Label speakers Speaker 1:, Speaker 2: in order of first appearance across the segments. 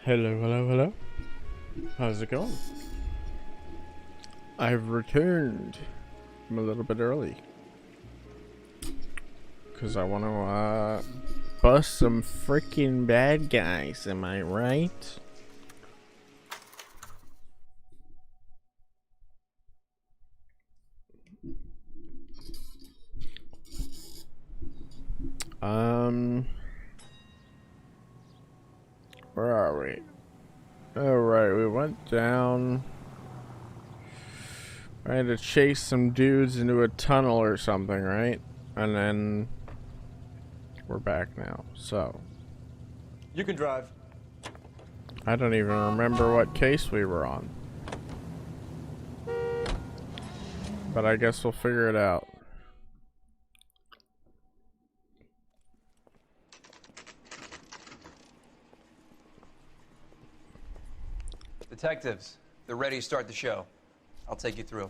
Speaker 1: Hello, hello, hello. How's it going? I've returned. I'm a little bit early. Because I want to, bust some freaking bad guys, am I right? Where are we? Alright, we went down. I had to chase some dudes into a tunnel or something, right? And then we're back now, so.
Speaker 2: You can drive.
Speaker 1: I don't even remember what case we were on. But I guess we'll figure it out.
Speaker 2: Detectives, they're ready to start the show. I'll take you through.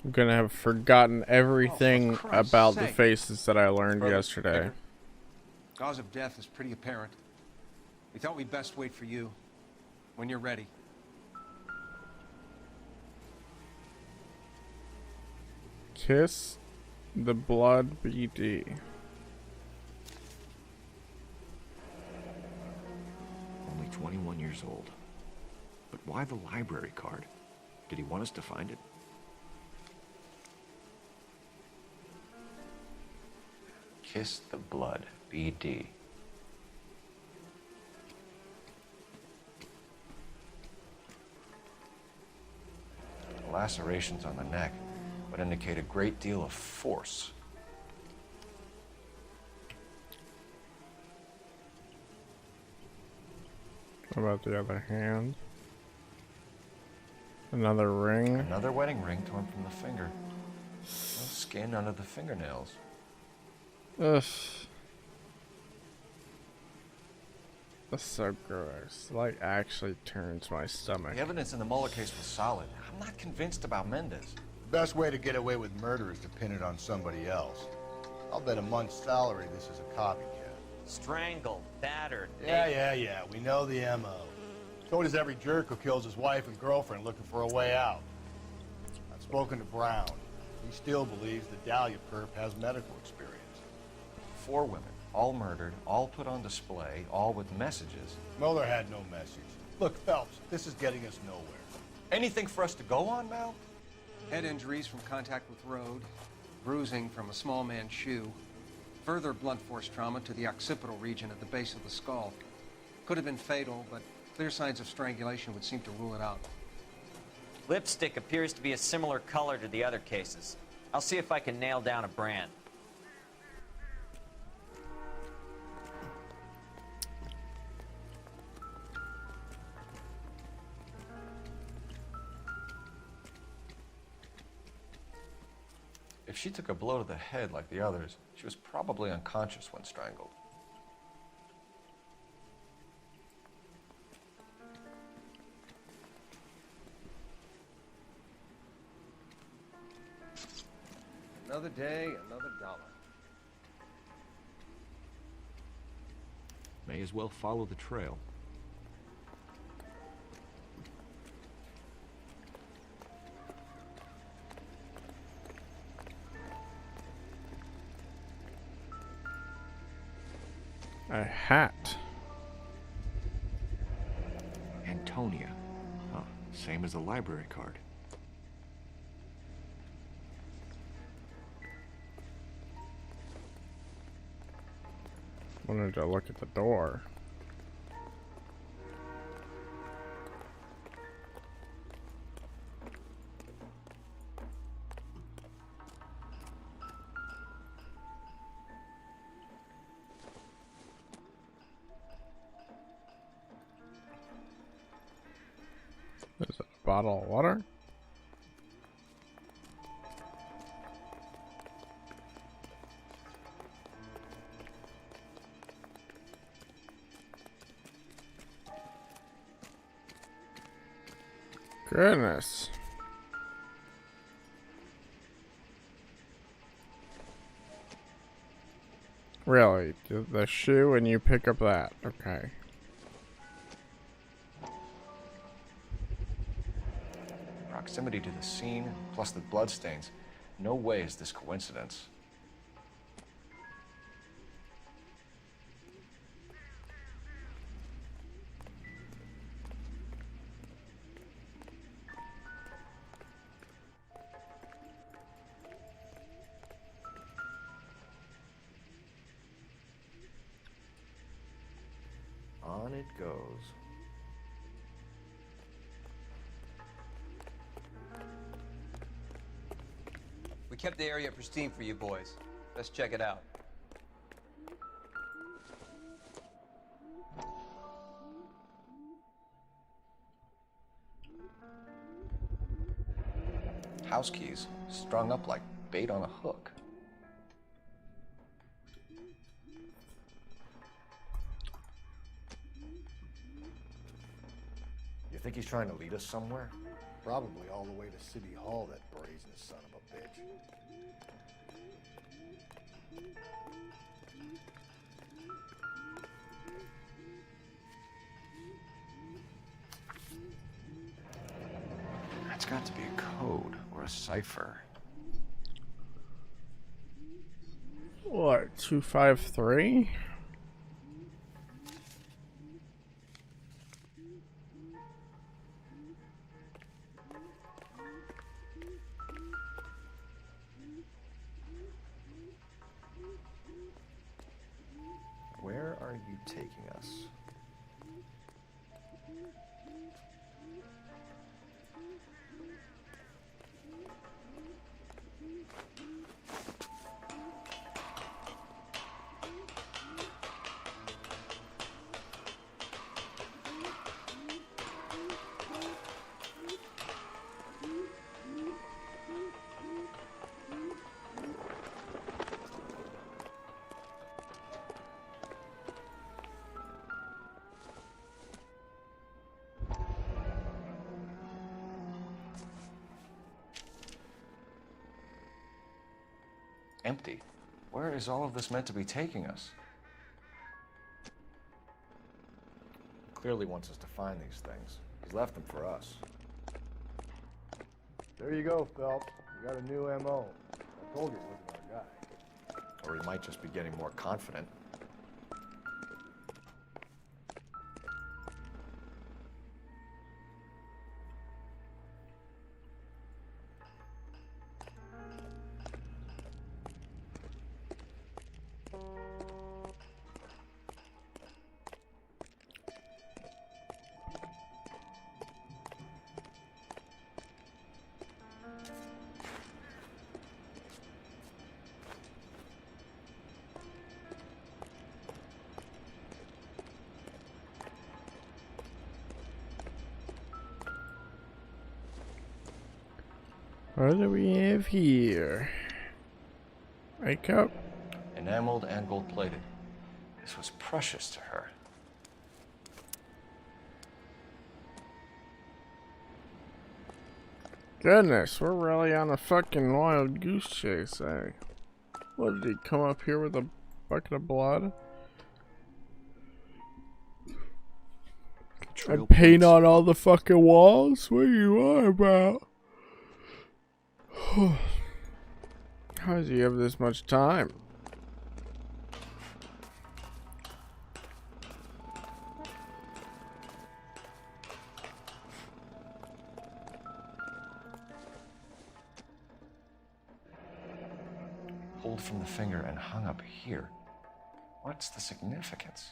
Speaker 1: I'm gonna have forgotten everything about the
Speaker 3: sake.
Speaker 1: faces that I learned yesterday.
Speaker 3: Cause of death is pretty apparent. We thought we'd best wait for you. When you're ready.
Speaker 1: Kiss the blood BD.
Speaker 4: Only 21 years old. But why the library card? Did he want us to find it?
Speaker 5: Kiss the blood, BD. The lacerations on the neck would indicate a great deal of force.
Speaker 1: What about the other hand? Another ring.
Speaker 5: Another wedding ring torn from the finger. No skin under the fingernails.
Speaker 1: Ugh. That's so gross. Like, actually turns my stomach.
Speaker 5: The evidence in the Mueller case was solid. I'm not convinced about Mendez.
Speaker 6: The best way to get away with murder is to pin it on somebody else. I'll bet a month's salary this is a copycat.
Speaker 7: Strangled, battered.
Speaker 6: Yeah. We know the M.O. So does every jerk who kills his wife and girlfriend looking for a way out. I've spoken to Brown. He still believes the Dahlia perp has medical experience.
Speaker 5: 4 women, all murdered, all put on display, all with messages.
Speaker 6: Mueller had no message. Look, Phelps, this is getting us nowhere.
Speaker 5: Anything for us to go on, Mal?
Speaker 3: Head injuries from contact with road, bruising from a small man's shoe, further blunt force trauma to the occipital region at the base of the skull. Could have been fatal, but clear signs of strangulation would seem to rule it out.
Speaker 7: Lipstick appears to be a similar color to the other cases. I'll see if I can nail down a brand.
Speaker 5: If she took a blow to the head like the others, she was probably unconscious when strangled.
Speaker 3: Another day, another dollar.
Speaker 4: May as well follow the trail.
Speaker 1: A hat.
Speaker 4: Antonia. Huh, same as the library card.
Speaker 1: Wanted to look at the door. There's a bottle of water. Goodness. Really? The shoe and you pick up that. Okay.
Speaker 5: Proximity to the scene, plus the bloodstains. No way is this coincidence. On it goes.
Speaker 2: We kept the area pristine for you boys. Let's check it out.
Speaker 5: House keys, strung up like bait on a hook.
Speaker 4: You think he's trying to lead us somewhere?
Speaker 6: Probably all the way to City Hall, that brazen son of a bitch.
Speaker 5: That's got to be a code or a cipher.
Speaker 1: What, 253?
Speaker 5: Where are you taking us? Empty. Where is all of this meant to be taking us?
Speaker 4: Clearly wants us to find these things. He's left them for us.
Speaker 6: There you go, Phelps. You got a new M.O. I told you it wasn't our guy.
Speaker 4: Or he might just be getting more confident.
Speaker 1: What do we have here? Makeup?
Speaker 5: Enameled and gold-plated. This was precious to her.
Speaker 1: Goodness, we're really on a fucking wild goose chase, eh? What, did he come up here with a bucket of blood? And paint on all the fucking walls? What you are about? How does he have this much time?
Speaker 5: Pulled from the finger and hung up here. What's the significance?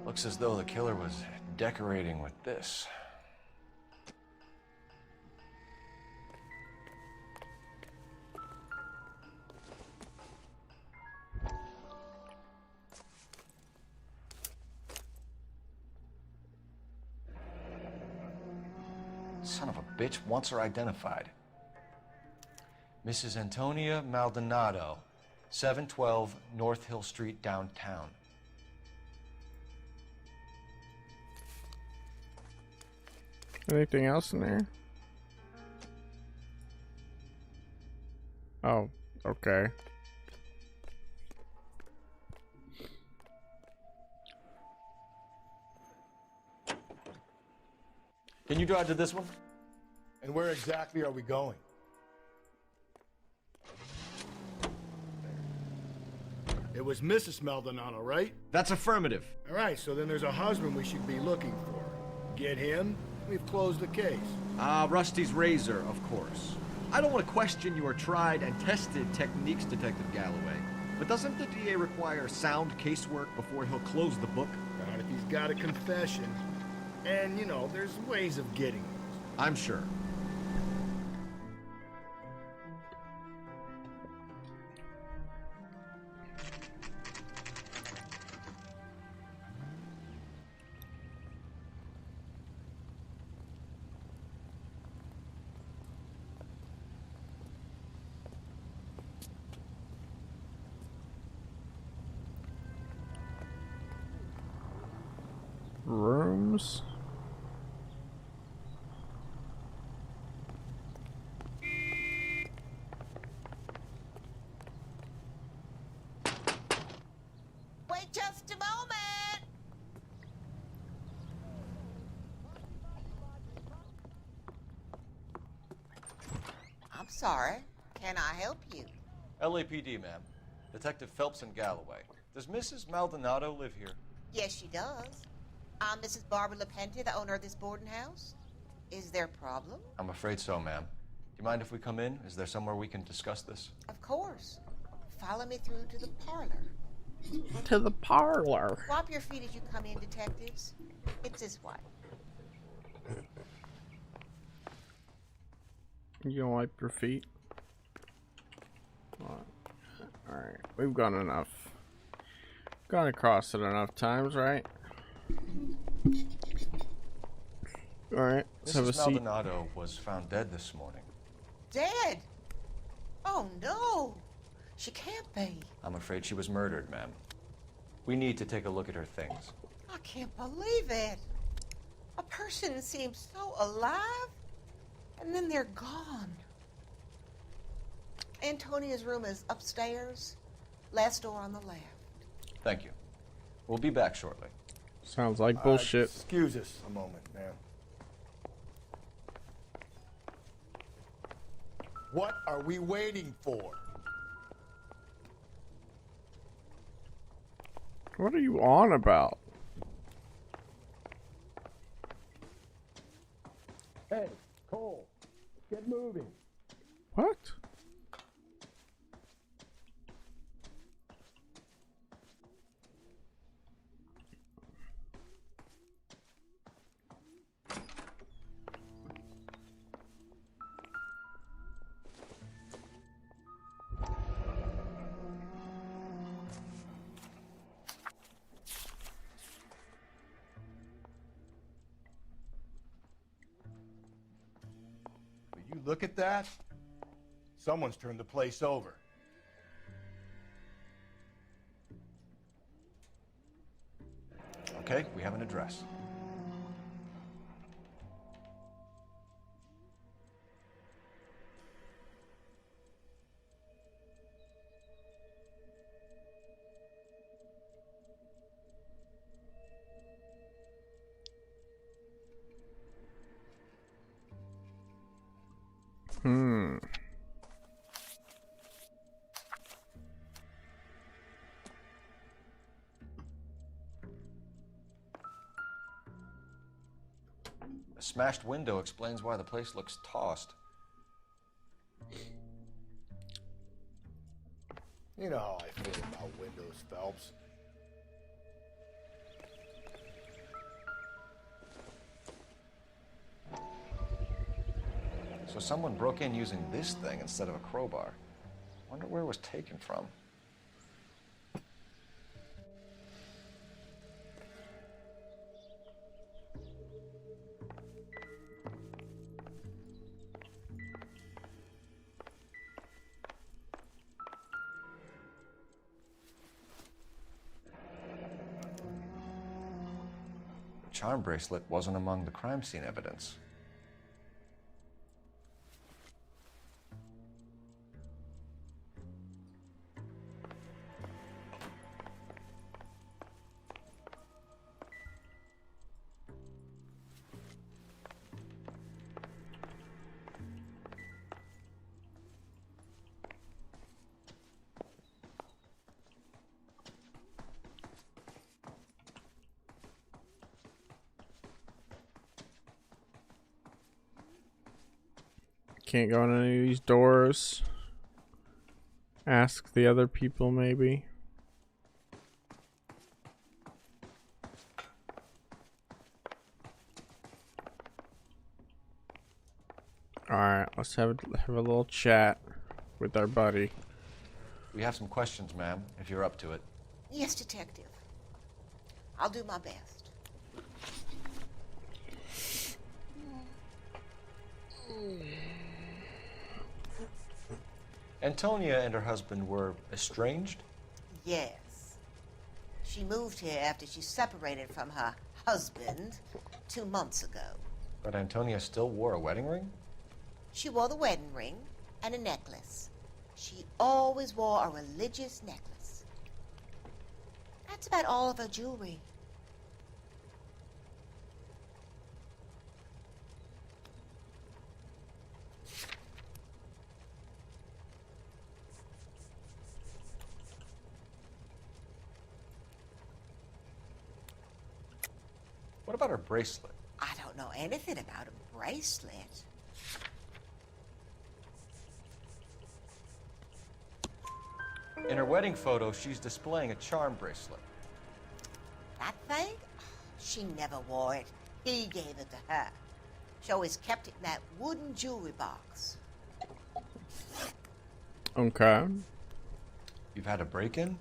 Speaker 5: Looks as though the killer was decorating with this. Son of a bitch wants her identified. Mrs. Antonia Maldonado, 712 North Hill Street, downtown.
Speaker 1: Anything else in there? Oh, okay.
Speaker 5: Can you drive to this one?
Speaker 6: And where exactly are we going? It was Mrs. Maldonado, right?
Speaker 4: That's affirmative.
Speaker 6: All right, so then there's a husband we should be looking for. Get him, we've closed the case.
Speaker 4: Rusty's razor, of course. I don't want to question your tried and tested techniques, Detective Galloway. But doesn't the DA require sound casework before he'll close the book?
Speaker 6: Not if he's got a confession. And, you know, there's ways of getting it.
Speaker 4: I'm sure.
Speaker 1: Rooms.
Speaker 8: Wait just a moment. I'm sorry. Can I help you?
Speaker 5: LAPD, ma'am. Detective Phelps and Galloway. Does Mrs. Maldonado live here?
Speaker 8: Yes, she does. I'm Mrs. Barbara LaPente, the owner of this boarding house. Is there a problem?
Speaker 5: I'm afraid so, ma'am. Do you mind if we come in? Is there somewhere we can discuss this?
Speaker 8: Of course. Follow me through to the parlor.
Speaker 1: To the parlor.
Speaker 8: Wipe your feet as you come in, detectives. It's this way.
Speaker 1: You gonna wipe your feet? Alright, we've gone enough. Gone across it enough times, right? Alright, let's have a
Speaker 5: Mrs.
Speaker 1: seat.
Speaker 5: Maldonado was found dead this morning.
Speaker 8: Dead? Oh, no. She can't be.
Speaker 5: I'm afraid she was murdered, ma'am. We need to take a look at her things.
Speaker 8: I can't believe it. A person seems so alive, and then they're gone. Antonia's room is upstairs, last door on the left.
Speaker 5: Thank you. We'll be back shortly.
Speaker 1: Sounds like bullshit.
Speaker 6: Excuse us a moment, ma'am. What are we waiting for?
Speaker 1: What are you on about?
Speaker 6: Hey, Cole, get moving.
Speaker 1: What?
Speaker 6: Will you look at that? Someone's turned the place over.
Speaker 5: Okay, we have an address.
Speaker 1: Hmm.
Speaker 5: A smashed window explains why the place looks tossed.
Speaker 6: You know how I feel about windows, Phelps.
Speaker 5: So someone broke in using this thing instead of a crowbar. Wonder where it was taken from. charm bracelet wasn't among the crime scene evidence.
Speaker 1: Can't go in any of these doors. Ask the other people, maybe. Alright, let's have a little chat with our buddy.
Speaker 5: We have some questions, ma'am, if you're up to it.
Speaker 8: Yes, Detective. I'll do my best.
Speaker 5: Antonia and her husband were estranged?
Speaker 8: Yes. She moved here after she separated from her husband 2 months ago.
Speaker 5: But Antonia still wore a wedding ring?
Speaker 8: She wore the wedding ring and a necklace. She always wore a religious necklace. That's about all of her jewelry.
Speaker 5: What about her bracelet?
Speaker 8: I don't know anything about a bracelet.
Speaker 5: In her wedding photo, she's displaying a charm bracelet.
Speaker 8: That thing? She never wore it. He gave it to her. She always kept it in that wooden jewelry box.
Speaker 1: Okay.
Speaker 5: You've had a break-in?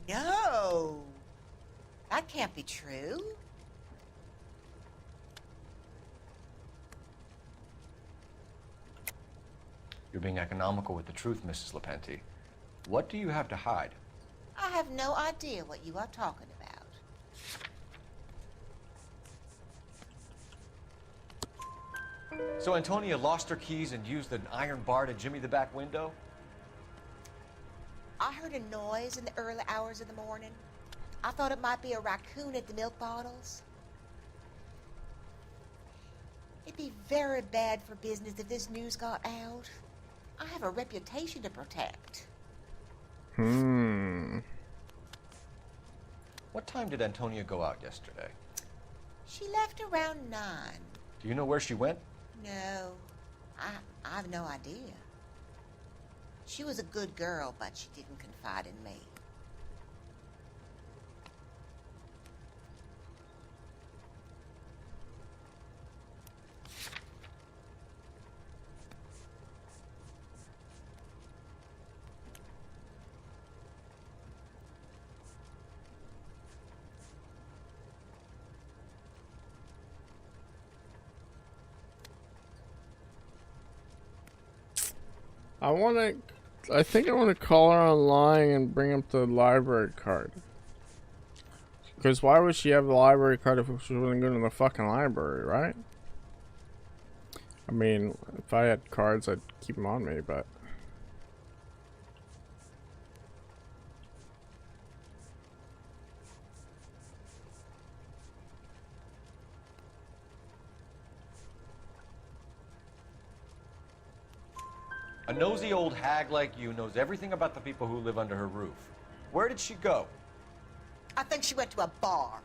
Speaker 8: No. That can't be true.
Speaker 5: You're being economical with the truth, Mrs. Lepenti. What do you have to hide?
Speaker 8: I have no idea what you are talking about.
Speaker 5: So Antonia lost her keys and used an iron bar to jimmy the back window?
Speaker 8: I heard a noise in the early hours of the morning. I thought it might be a raccoon at the milk bottles. It'd be very bad for business if this news got out. I have a reputation to protect.
Speaker 5: What time did Antonia go out yesterday?
Speaker 8: She left around 9.
Speaker 5: Do you know where she went?
Speaker 8: No, I have no idea. She was a good girl, but she didn't confide in me.
Speaker 1: I think I want to call her online and bring up the library card. Because why would she have the library card if she wasn't going to the fucking library, right? I mean, if I had cards, I'd keep them on me, but...
Speaker 5: A nosy old hag like you knows everything about the people who live under her roof. Where did she go?
Speaker 8: I think she went to a bar.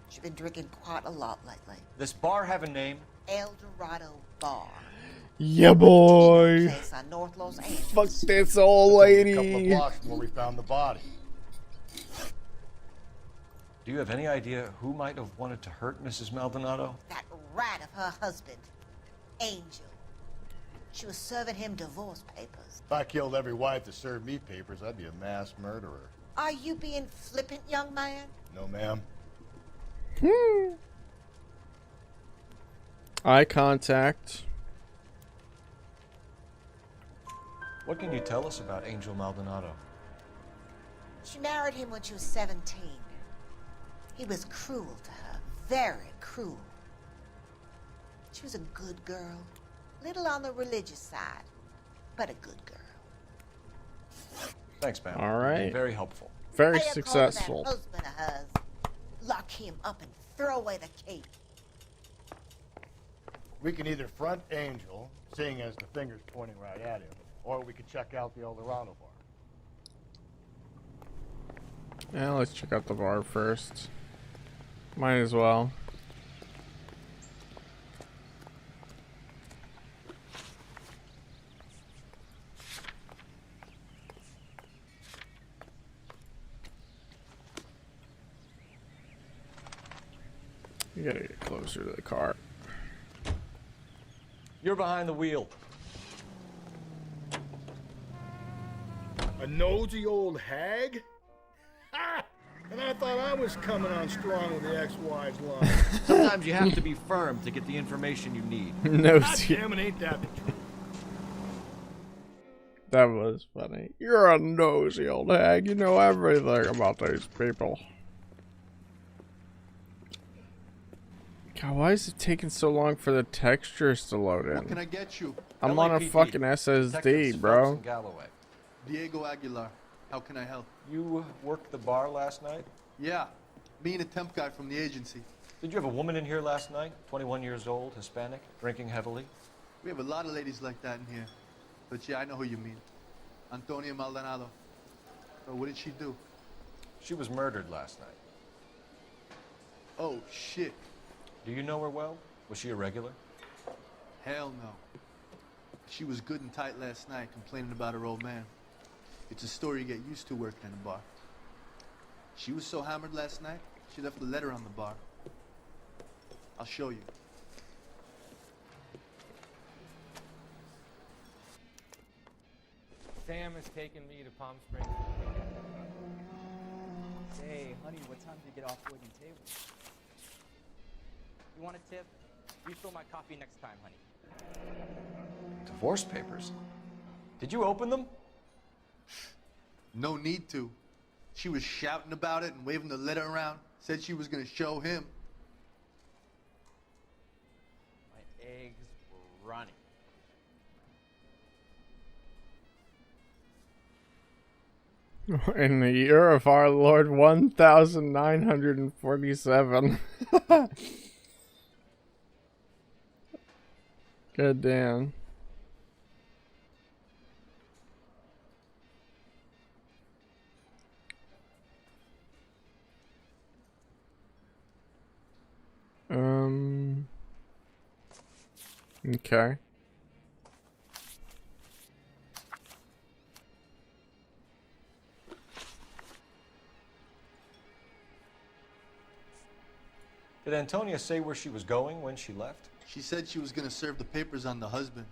Speaker 8: She's been drinking quite a lot lately.
Speaker 5: This bar have a name?
Speaker 8: El Dorado Bar.
Speaker 1: Yeah, boy!
Speaker 8: Place on North Los Angeles.
Speaker 1: Fuck this old lady!
Speaker 6: A couple of blocks from where we found the body.
Speaker 5: Do you have any idea who might have wanted to hurt Mrs. Maldonado?
Speaker 8: That rat of her husband, Angel. She was serving him divorce papers.
Speaker 6: If I killed every wife that served me papers, I'd be a mass murderer.
Speaker 8: Are you being flippant, young man?
Speaker 6: No, ma'am.
Speaker 1: Eye contact.
Speaker 5: What can you tell us about Angel Maldonado?
Speaker 8: She married him when she was 17. He was cruel to her, very cruel. She was a good girl, little on the religious side, but a good girl.
Speaker 5: Thanks, ma'am.
Speaker 1: All
Speaker 5: You've been
Speaker 1: right.
Speaker 5: very helpful.
Speaker 1: Very
Speaker 8: Pay a call to
Speaker 1: successful.
Speaker 8: that husband of hers. Lock him up and throw away the key.
Speaker 6: We can either front Angel, seeing as the finger's pointing right at him, or we could check out the Eldorado bar.
Speaker 1: Yeah, let's check out the bar first. Might as well. You gotta get closer to the car.
Speaker 5: You're behind the wheel.
Speaker 6: A nosy old hag? Ha! And I thought I was coming on strong with the ex-wife's line.
Speaker 4: Sometimes you have to be firm to get the information you need.
Speaker 1: No,
Speaker 6: God damn it, ain't that the truth?
Speaker 1: that was funny. You're a nosy old hag. You know everything about these people. God, why is it taking so long for the textures to load in?
Speaker 9: What can I get you?
Speaker 1: I'm on a
Speaker 5: LAPD.
Speaker 1: fucking
Speaker 5: Detectives
Speaker 1: SSD,
Speaker 5: Phelps
Speaker 1: bro.
Speaker 5: and Galloway.
Speaker 9: Diego Aguilar. How can I help?
Speaker 5: You worked the bar last night?
Speaker 9: Yeah, me and a temp guy from the agency.
Speaker 5: Did you have a woman in here last night? 21 years old, Hispanic, drinking heavily?
Speaker 9: We have a lot of ladies like that in here. But yeah, I know who you mean. Antonia Maldonado. So what did she do?
Speaker 5: She was murdered last night.
Speaker 9: Oh, shit.
Speaker 5: Do you know her well? Was she a regular?
Speaker 9: Hell no. She was good and tight last night, complaining about her old man. It's a story you get used to working in a bar. She was so hammered last night, she left a letter on the bar. I'll show you.
Speaker 10: Sam has taken me to Palm Springs.
Speaker 11: Hey, honey, what time do you get off wooden tables?
Speaker 10: You want a tip? Refill my coffee next time, honey.
Speaker 5: Divorce papers? Did you open them?
Speaker 9: No need to. She was shouting about it and waving the letter around. Said she was gonna show him.
Speaker 10: My eggs were running.
Speaker 1: In the year of our Lord 1947. Good damn. Okay.
Speaker 5: Did Antonia say where she was going when she left?
Speaker 9: She said she was gonna serve the papers on the husband.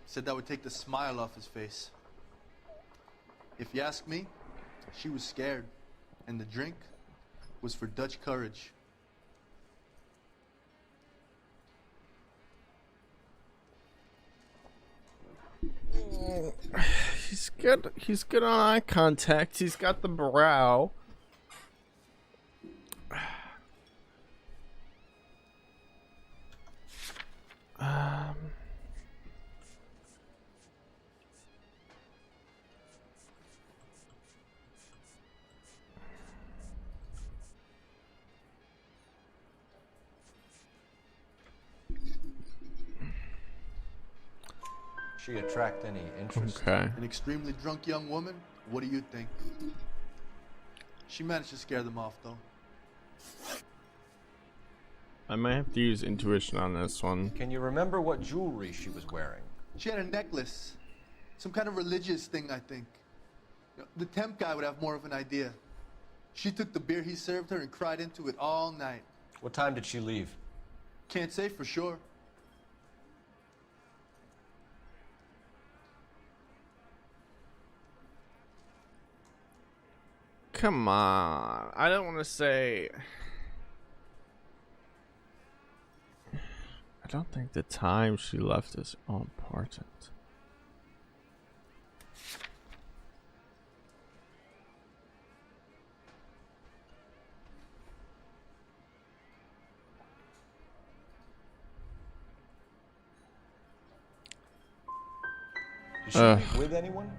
Speaker 9: Said that would take the smile off his face. If you ask me, she was scared. And the drink was for Dutch courage.
Speaker 1: He's good. He's good on eye contact. He's got the brow.
Speaker 5: She attract any interest?
Speaker 1: Okay.
Speaker 9: An extremely drunk young woman? What do you think? She managed to scare them off, though.
Speaker 1: I might have to use intuition on this one.
Speaker 5: Can you remember what jewelry she was wearing?
Speaker 9: She had a necklace. Some kind of religious thing, I think. You know, the temp guy would have more of an idea. She took the beer he served her and cried into it all night.
Speaker 5: What time did she leave?
Speaker 9: Can't say for sure.
Speaker 1: Come on. I don't want to say... I don't think the time she left is all important.
Speaker 5: Did she leave with anyone?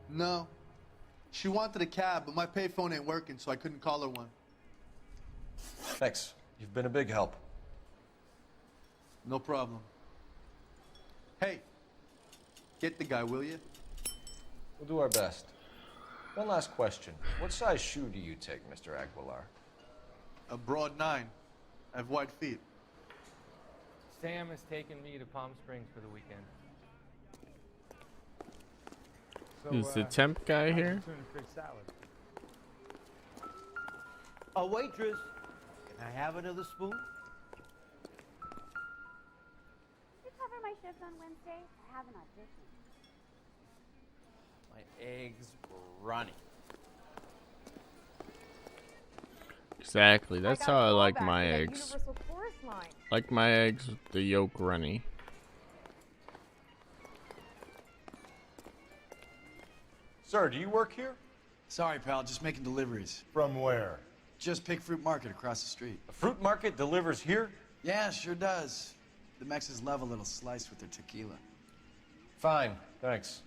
Speaker 9: No. She wanted a cab, but my payphone ain't working, so I couldn't call her one.
Speaker 5: Thanks. You've been a big help.
Speaker 9: No problem. Hey, get the guy, will you?
Speaker 5: We'll do our best. One last question. What size shoe do you take, Mr. Aguilar?
Speaker 9: A broad 9. I have wide feet.
Speaker 10: Sam has taken me to Palm Springs for the weekend. So,
Speaker 1: Is the temp guy here?
Speaker 10: tuna fish salad.
Speaker 12: A waitress, can I have another spoon?
Speaker 13: You cover my shift on Wednesday? I have an audition.
Speaker 11: My eggs runny.
Speaker 1: Exactly. That's how I like my eggs.
Speaker 13: Universal chorus line.
Speaker 1: Like my eggs with the yolk runny.
Speaker 5: Sir, do you work here?
Speaker 14: Sorry, pal, just making deliveries.
Speaker 6: From where?
Speaker 14: Just Pig Fruit Market across the street.
Speaker 5: A fruit market delivers here?
Speaker 14: Yeah, sure does. The Mexes love a little slice with their tequila.
Speaker 5: Fine, thanks.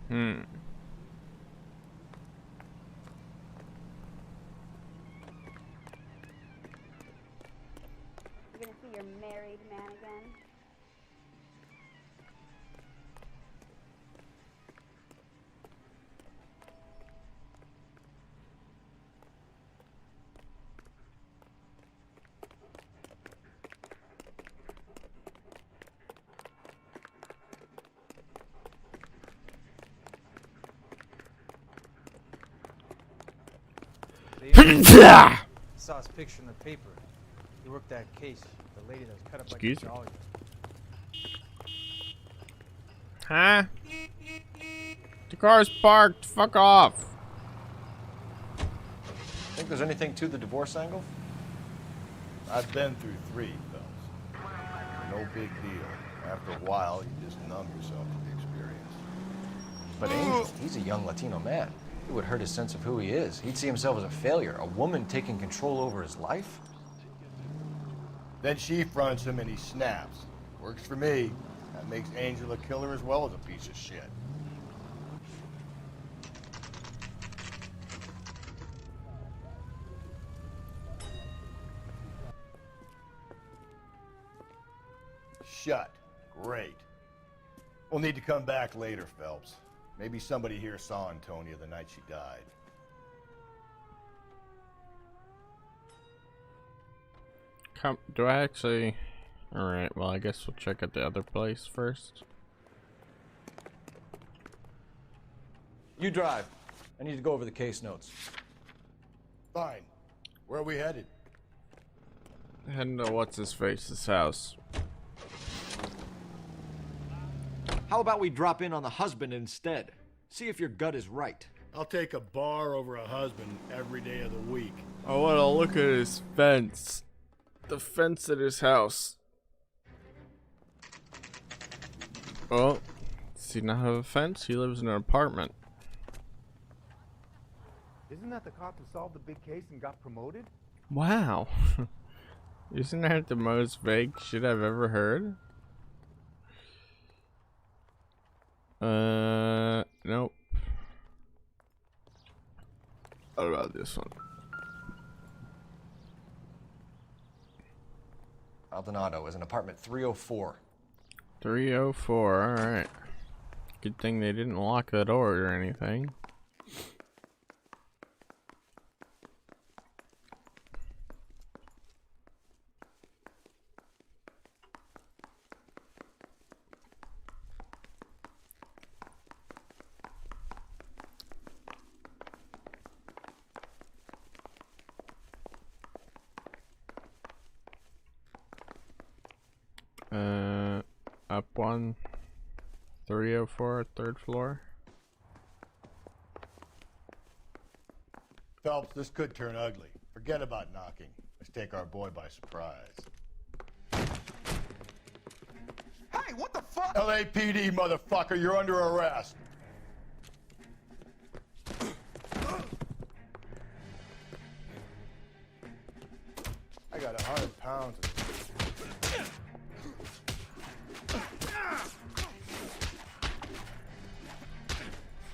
Speaker 13: You're gonna see your married man again?
Speaker 11: Saw his picture in the paper. He worked that case. The lady that was cut up like
Speaker 1: Excuse
Speaker 11: a
Speaker 1: me.
Speaker 11: dolly.
Speaker 1: Huh? The car's parked. Fuck off.
Speaker 5: Think there's anything to the divorce angle?
Speaker 6: I've been through 3, fellas. No big deal. After a while, you just numb yourself to the experience.
Speaker 5: But Angel, he's a young Latino man. It would hurt his sense of who he is. He'd see himself as a failure. A woman taking control over his life?
Speaker 6: Then she fronts him and he snaps. Works for me. That makes Angel a killer as well as a piece of shit. Shut. Great. We'll need to come back later, Phelps. Maybe somebody here saw Antonia the night she died.
Speaker 1: Do I actually... Alright, well I guess we'll check out the other place first.
Speaker 5: You drive. I need to go over the case notes.
Speaker 6: Fine. Where are we headed?
Speaker 1: Heading to what's-his-face's house.
Speaker 4: How about we drop in on the husband instead? See if your gut is right.
Speaker 6: I'll take a bar over a husband every day of the week.
Speaker 1: I want to look at his fence. The fence at his house. Oh, does he not have a fence? He lives in an apartment.
Speaker 15: Isn't that the cop who solved the big case and got promoted?
Speaker 1: Wow. Isn't that the most vague shit I've ever heard? Nope. What about this one?
Speaker 5: Maldonado is in apartment 304.
Speaker 1: 304, alright. Good thing they didn't lock the door or anything. Up one, 304, third floor.
Speaker 6: Phelps, this could turn ugly. Forget about knocking. Let's take our boy by surprise. Hey, what the fuck? LAPD, motherfucker, you're under arrest. I got 100 pounds.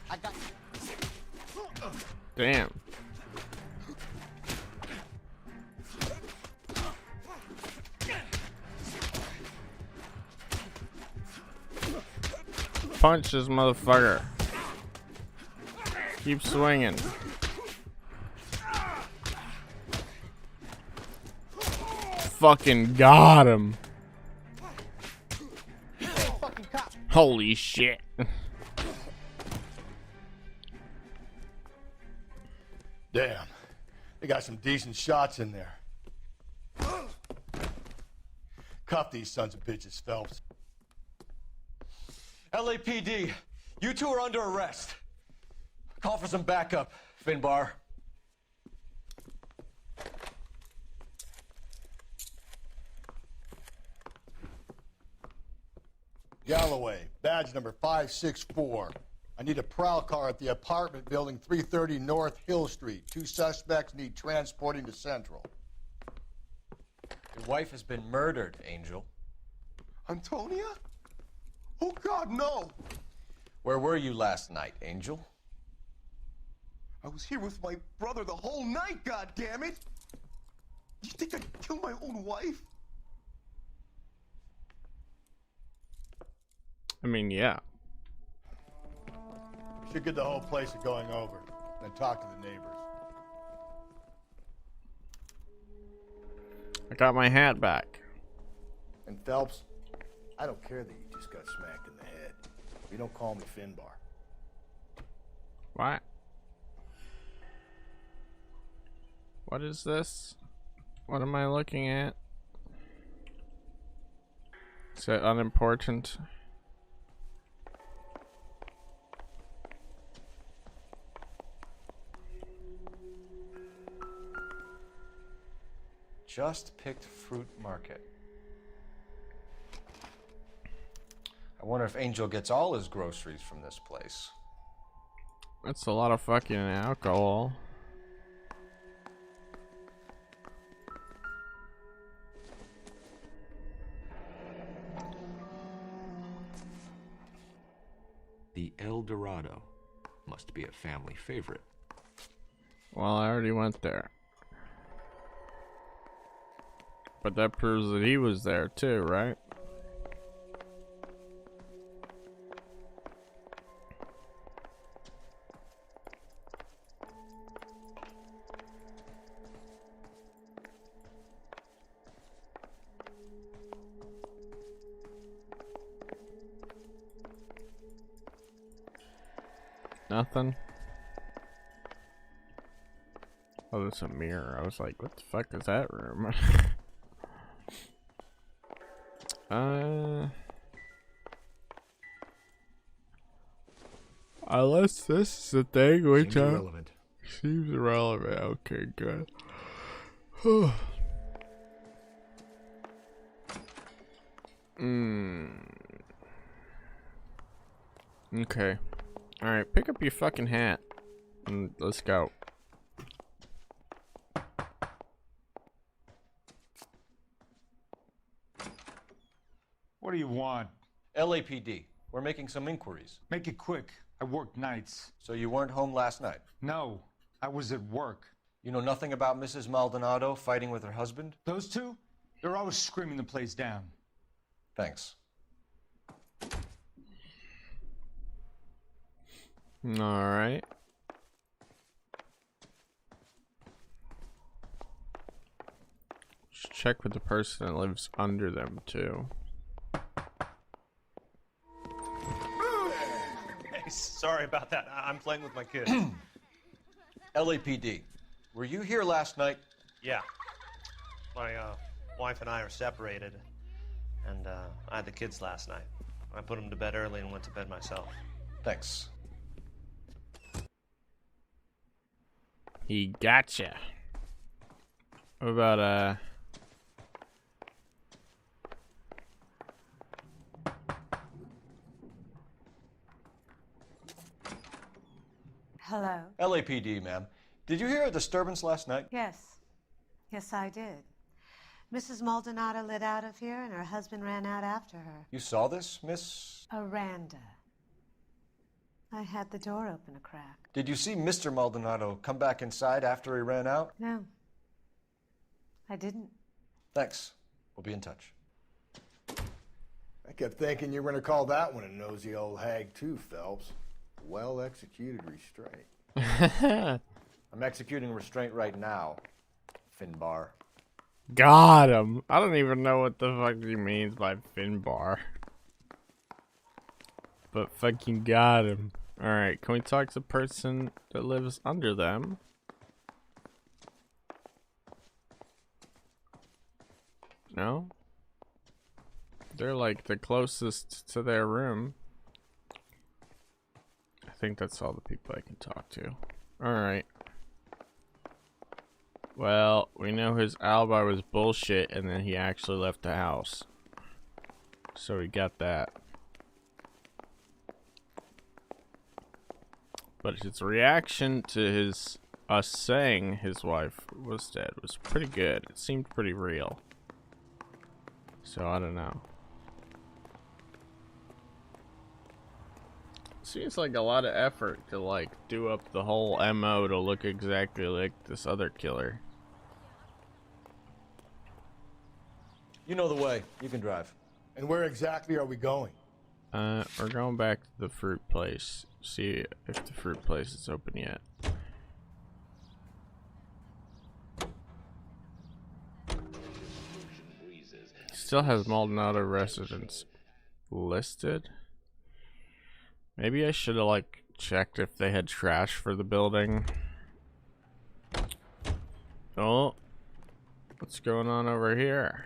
Speaker 12: I got.
Speaker 1: Damn. Punch this motherfucker. Keep swinging. Fucking got him. Holy shit.
Speaker 6: Damn. They got some decent shots in there. Cuff these sons of bitches, Phelps.
Speaker 5: LAPD, you two are under arrest. Call for some backup, Finbar.
Speaker 6: Galloway, badge number 564. I need a prowl car at the apartment building 330 North Hill Street. 2 suspects need transporting to Central.
Speaker 5: Your wife has been murdered, Angel.
Speaker 6: Antonia? Oh, God, no!
Speaker 5: Where were you last night, Angel?
Speaker 6: I was here with my brother the whole night, goddammit! You think I'd kill my own wife?
Speaker 1: I mean, yeah.
Speaker 6: We should get the whole place going over, then talk to the neighbors.
Speaker 1: I got my hat back.
Speaker 6: And Phelps, I don't care that you just got smacked in the head. You don't call me Finbar.
Speaker 1: What? What is this? What am I looking at? Is that unimportant?
Speaker 5: Just picked fruit market. I wonder if Angel gets all his groceries from this place.
Speaker 1: That's a lot of fucking alcohol.
Speaker 4: The El Dorado must be a family favorite.
Speaker 1: Well, I already went there. But that proves that he was there too, right? Nothing. Oh, there's a mirror. I was like, what the fuck is that room? Unless this is the thing, which
Speaker 4: Seems irrelevant.
Speaker 1: Seems irrelevant. Okay, good. Okay. Alright, pick up your fucking hat. And let's go.
Speaker 16: What do you want?
Speaker 5: LAPD, we're making some inquiries.
Speaker 16: Make it quick. I work nights.
Speaker 5: So you weren't home last night?
Speaker 16: No, I was at work.
Speaker 5: You know nothing about Mrs. Maldonado fighting with her husband?
Speaker 16: Those two? They're always screaming the place down.
Speaker 5: Thanks.
Speaker 1: Alright. Just check with the person that lives under them too.
Speaker 17: Hey, sorry about that. I'm playing with my kids.
Speaker 5: LAPD, were you here last night?
Speaker 17: Yeah. My wife and I are separated, and I had the kids last night. I put them to bed early and went to bed myself.
Speaker 5: Thanks.
Speaker 1: He gotcha. What about
Speaker 18: Hello?
Speaker 5: LAPD, ma'am. Did you hear a disturbance last night?
Speaker 18: Yes. Yes, I did. Mrs. Maldonado lit out of here, and her husband ran out after her.
Speaker 5: You saw this, Miss?
Speaker 18: Aranda. I had the door open a crack.
Speaker 5: Did you see Mr. Maldonado come back inside after he ran out?
Speaker 18: No. I didn't.
Speaker 5: Thanks. We'll be in touch.
Speaker 6: I kept thinking you were going to call that one a nosy old hag too, Phelps. Well-executed restraint.
Speaker 5: I'm executing restraint right now, Finbar.
Speaker 1: Got him. I don't even know what the fuck he means by Finbar. But fucking got him. Alright, can we talk to the person that lives under them? No? They're like the closest to their room. I think that's all the people I can talk to. Alright. Well, we know his alibi was bullshit and then he actually left the house. So we got that. But his reaction to us saying his wife was dead was pretty good. It seemed pretty real. So I don't know. Seems like a lot of effort to like do up the whole MO to look exactly like this other killer.
Speaker 5: You know the way. You can drive.
Speaker 6: And where exactly are we going?
Speaker 1: We're going back to the fruit place. See if the fruit place is open yet. Still has Maldonado residents listed. Maybe I should have like checked if they had trash for the building. Oh, what's going on over here?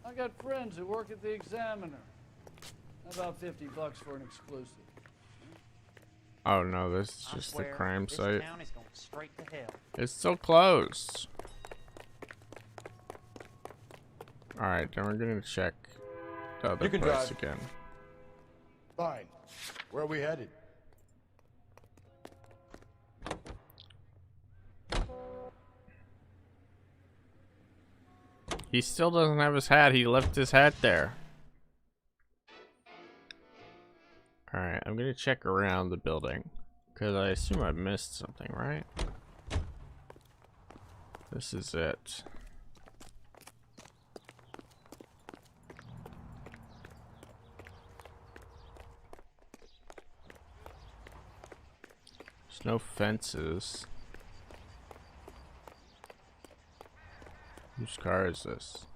Speaker 19: I got friends who work at the Examiner. About $50 for an exclusive.
Speaker 1: Oh no, this is just the crime site.
Speaker 10: Town is going straight to hell.
Speaker 1: It's still closed. Alright, then we're gonna check the other place again.
Speaker 6: Fine. Where are we headed?
Speaker 1: He still doesn't have his hat. He left his hat there. Alright, I'm gonna check around the building. Because I assume I missed something, right? This is it. There's no fences. Whose car is this?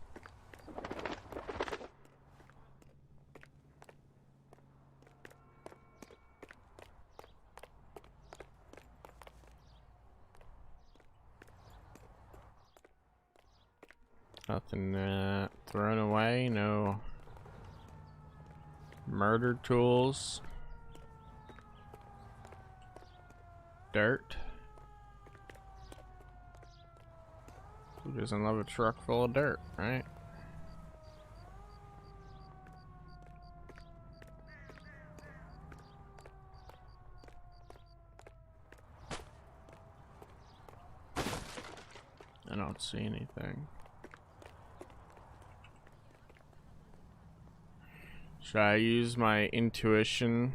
Speaker 1: Nothing thrown away, no murder tools. Dirt. Who doesn't love a truck full of dirt, right? I don't see anything. Should I use my intuition?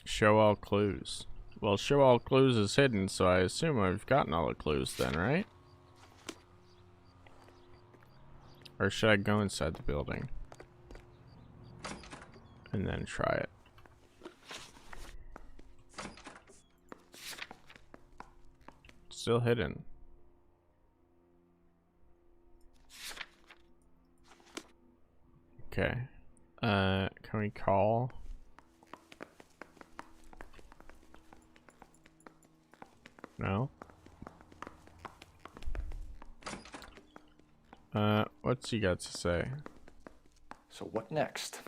Speaker 1: Show all clues. Well, show all clues is hidden, so I assume I've gotten all the clues then, right? Or should I go inside the building? And then try it. Still hidden. Okay. Can we call? No. What's he got to say?
Speaker 5: So what next?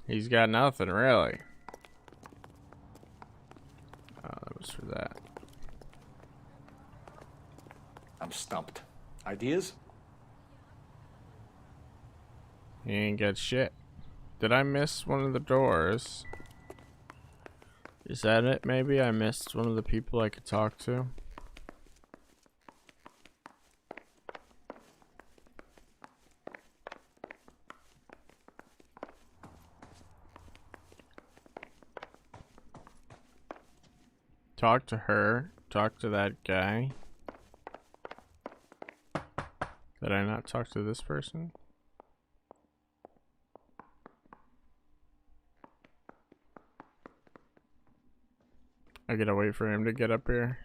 Speaker 1: He's got nothing, really. Oh, that was for that.
Speaker 5: I'm stumped. Ideas?
Speaker 1: He ain't got shit. Did I miss one of the doors? Is that it? Maybe I missed one of the people I could talk to. Talk to her. Talk to that guy. Did I not talk to this person? I gotta wait for him to get up here.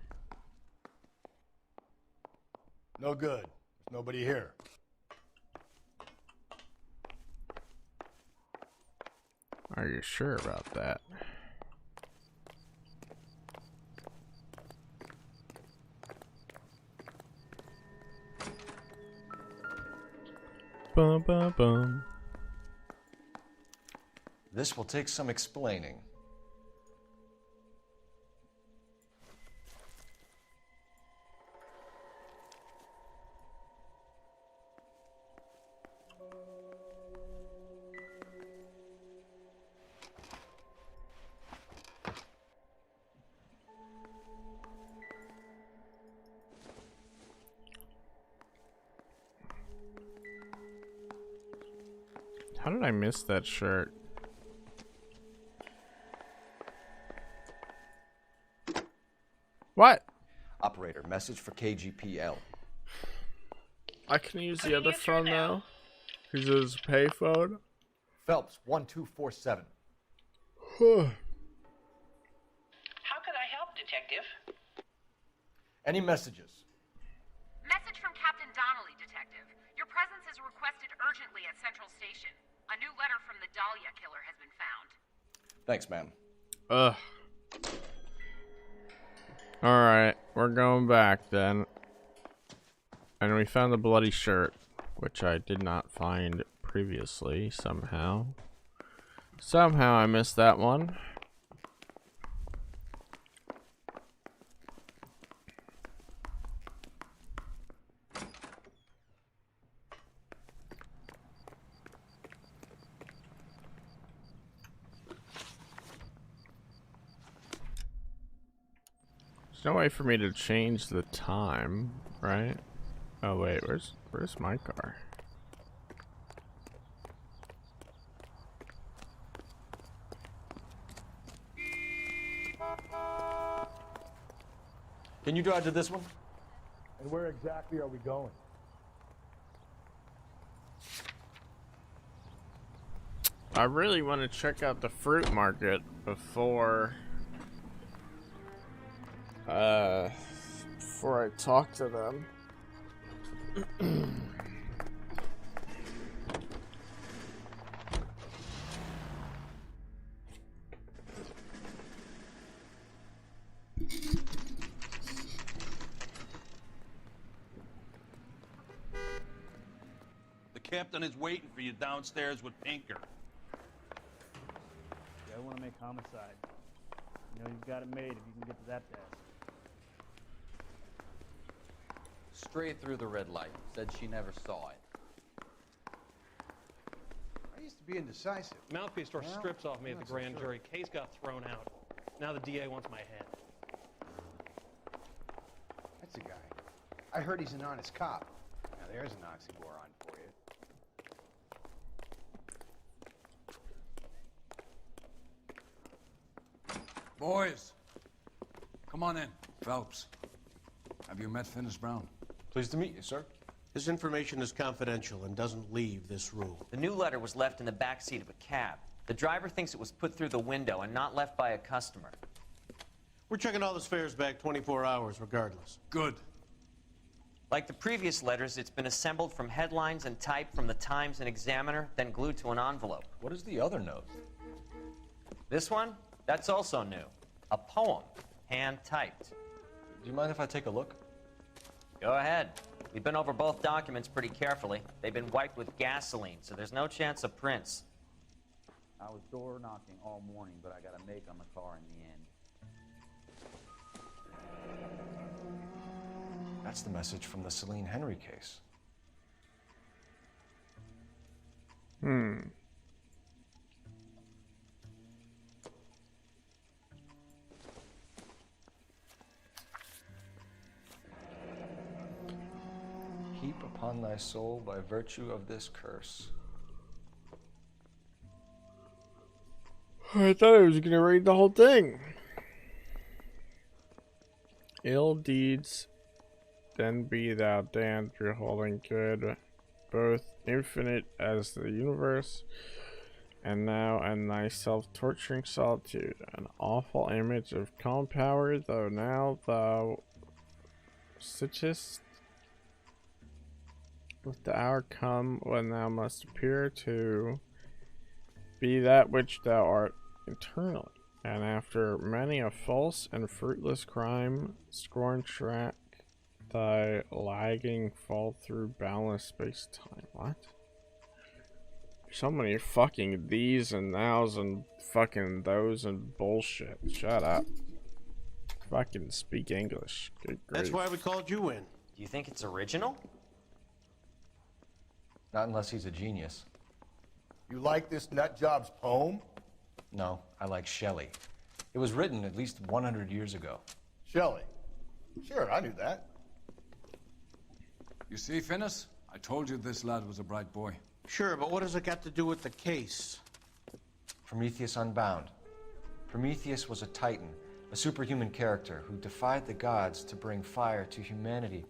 Speaker 6: No good. There's nobody here.
Speaker 1: Are you sure about that? Bum, bum, bum.
Speaker 5: This will take some explaining.
Speaker 1: How did I miss that shirt? What?
Speaker 5: Operator, message for KGPL.
Speaker 1: I can use the other phone now. Because it was a payphone.
Speaker 4: Phelps, 1247.
Speaker 20: How can I help, Detective?
Speaker 4: Any messages?
Speaker 21: Message from Captain Donnelly, Detective. Your presence is requested urgently at Central Station. A new letter from the Dahlia killer has been found.
Speaker 5: Thanks, man.
Speaker 1: Ugh. Alright, we're going back then. And we found the bloody shirt, which I did not find previously somehow. Somehow I missed that one. There's no way for me to change the time, right? Oh wait, where's my car?
Speaker 4: Can you drive to this one?
Speaker 15: And where exactly are we going?
Speaker 1: I really want to check out the fruit market before I talk to them.
Speaker 22: The captain is waiting for you downstairs with Pinker.
Speaker 11: Yeah, I want to make homicide. You know you've got it made if you can get to that desk.
Speaker 2: Straight through the red light. Said she never saw it.
Speaker 3: I used to be indecisive.
Speaker 17: Mouthpiece store
Speaker 3: Well,
Speaker 17: strips off me at the
Speaker 3: not so
Speaker 17: grand
Speaker 3: sure.
Speaker 17: jury. Case got thrown out. Now the DA wants my head.
Speaker 3: That's a guy. I heard he's an honest cop. Now there's an oxymoron for you.
Speaker 23: Boys, come on in. Phelps, have you met Finis Brown?
Speaker 5: Pleased to meet you, sir.
Speaker 24: This information is confidential and doesn't leave this room.
Speaker 7: The new letter was left in the back seat of a cab. The driver thinks it was put through the window and not left by a customer.
Speaker 24: We're checking all the fares back 24 hours regardless.
Speaker 23: Good.
Speaker 7: Like the previous letters, it's been assembled from headlines and type from the Times and Examiner, then glued to an envelope.
Speaker 5: What is the other note?
Speaker 7: This one? That's also new. A poem, hand-typed.
Speaker 5: Do you mind if I take a look?
Speaker 7: Go ahead. We've been over both documents pretty carefully. They've been wiped with gasoline, so there's no chance of prints.
Speaker 12: I was door knocking all morning, but I got a make on the car in the end.
Speaker 5: That's the message from the Celine Henry case. Heap upon thy soul by virtue of this curse.
Speaker 1: I thought I was gonna read the whole thing. Ill deeds, then be thou damned, beholding good, both infinite as the universe, and now in thy self-torturing solitude, an awful image of calm power, though now thou sittest with the hour come when thou must appear to be that which thou art eternally, and after many a false and fruitless crime, scorn track thy lagging fall through boundless space-time. What? So many fucking these and nows and fucking those and bullshit. Shut up. Fucking speak English. Good grief.
Speaker 24: That's why we called you in.
Speaker 7: Do you think it's original?
Speaker 5: Not unless he's a genius.
Speaker 6: You like this nutjob's poem?
Speaker 5: No, I like Shelley. It was written at least 100 years ago.
Speaker 6: Shelley? Sure, I knew that.
Speaker 23: You see, Finnis? I told you this lad was a bright boy.
Speaker 24: Sure, but what has it got to do with the case?
Speaker 5: Prometheus Unbound. Prometheus was a titan, a superhuman character who defied the gods to bring fire to humanity.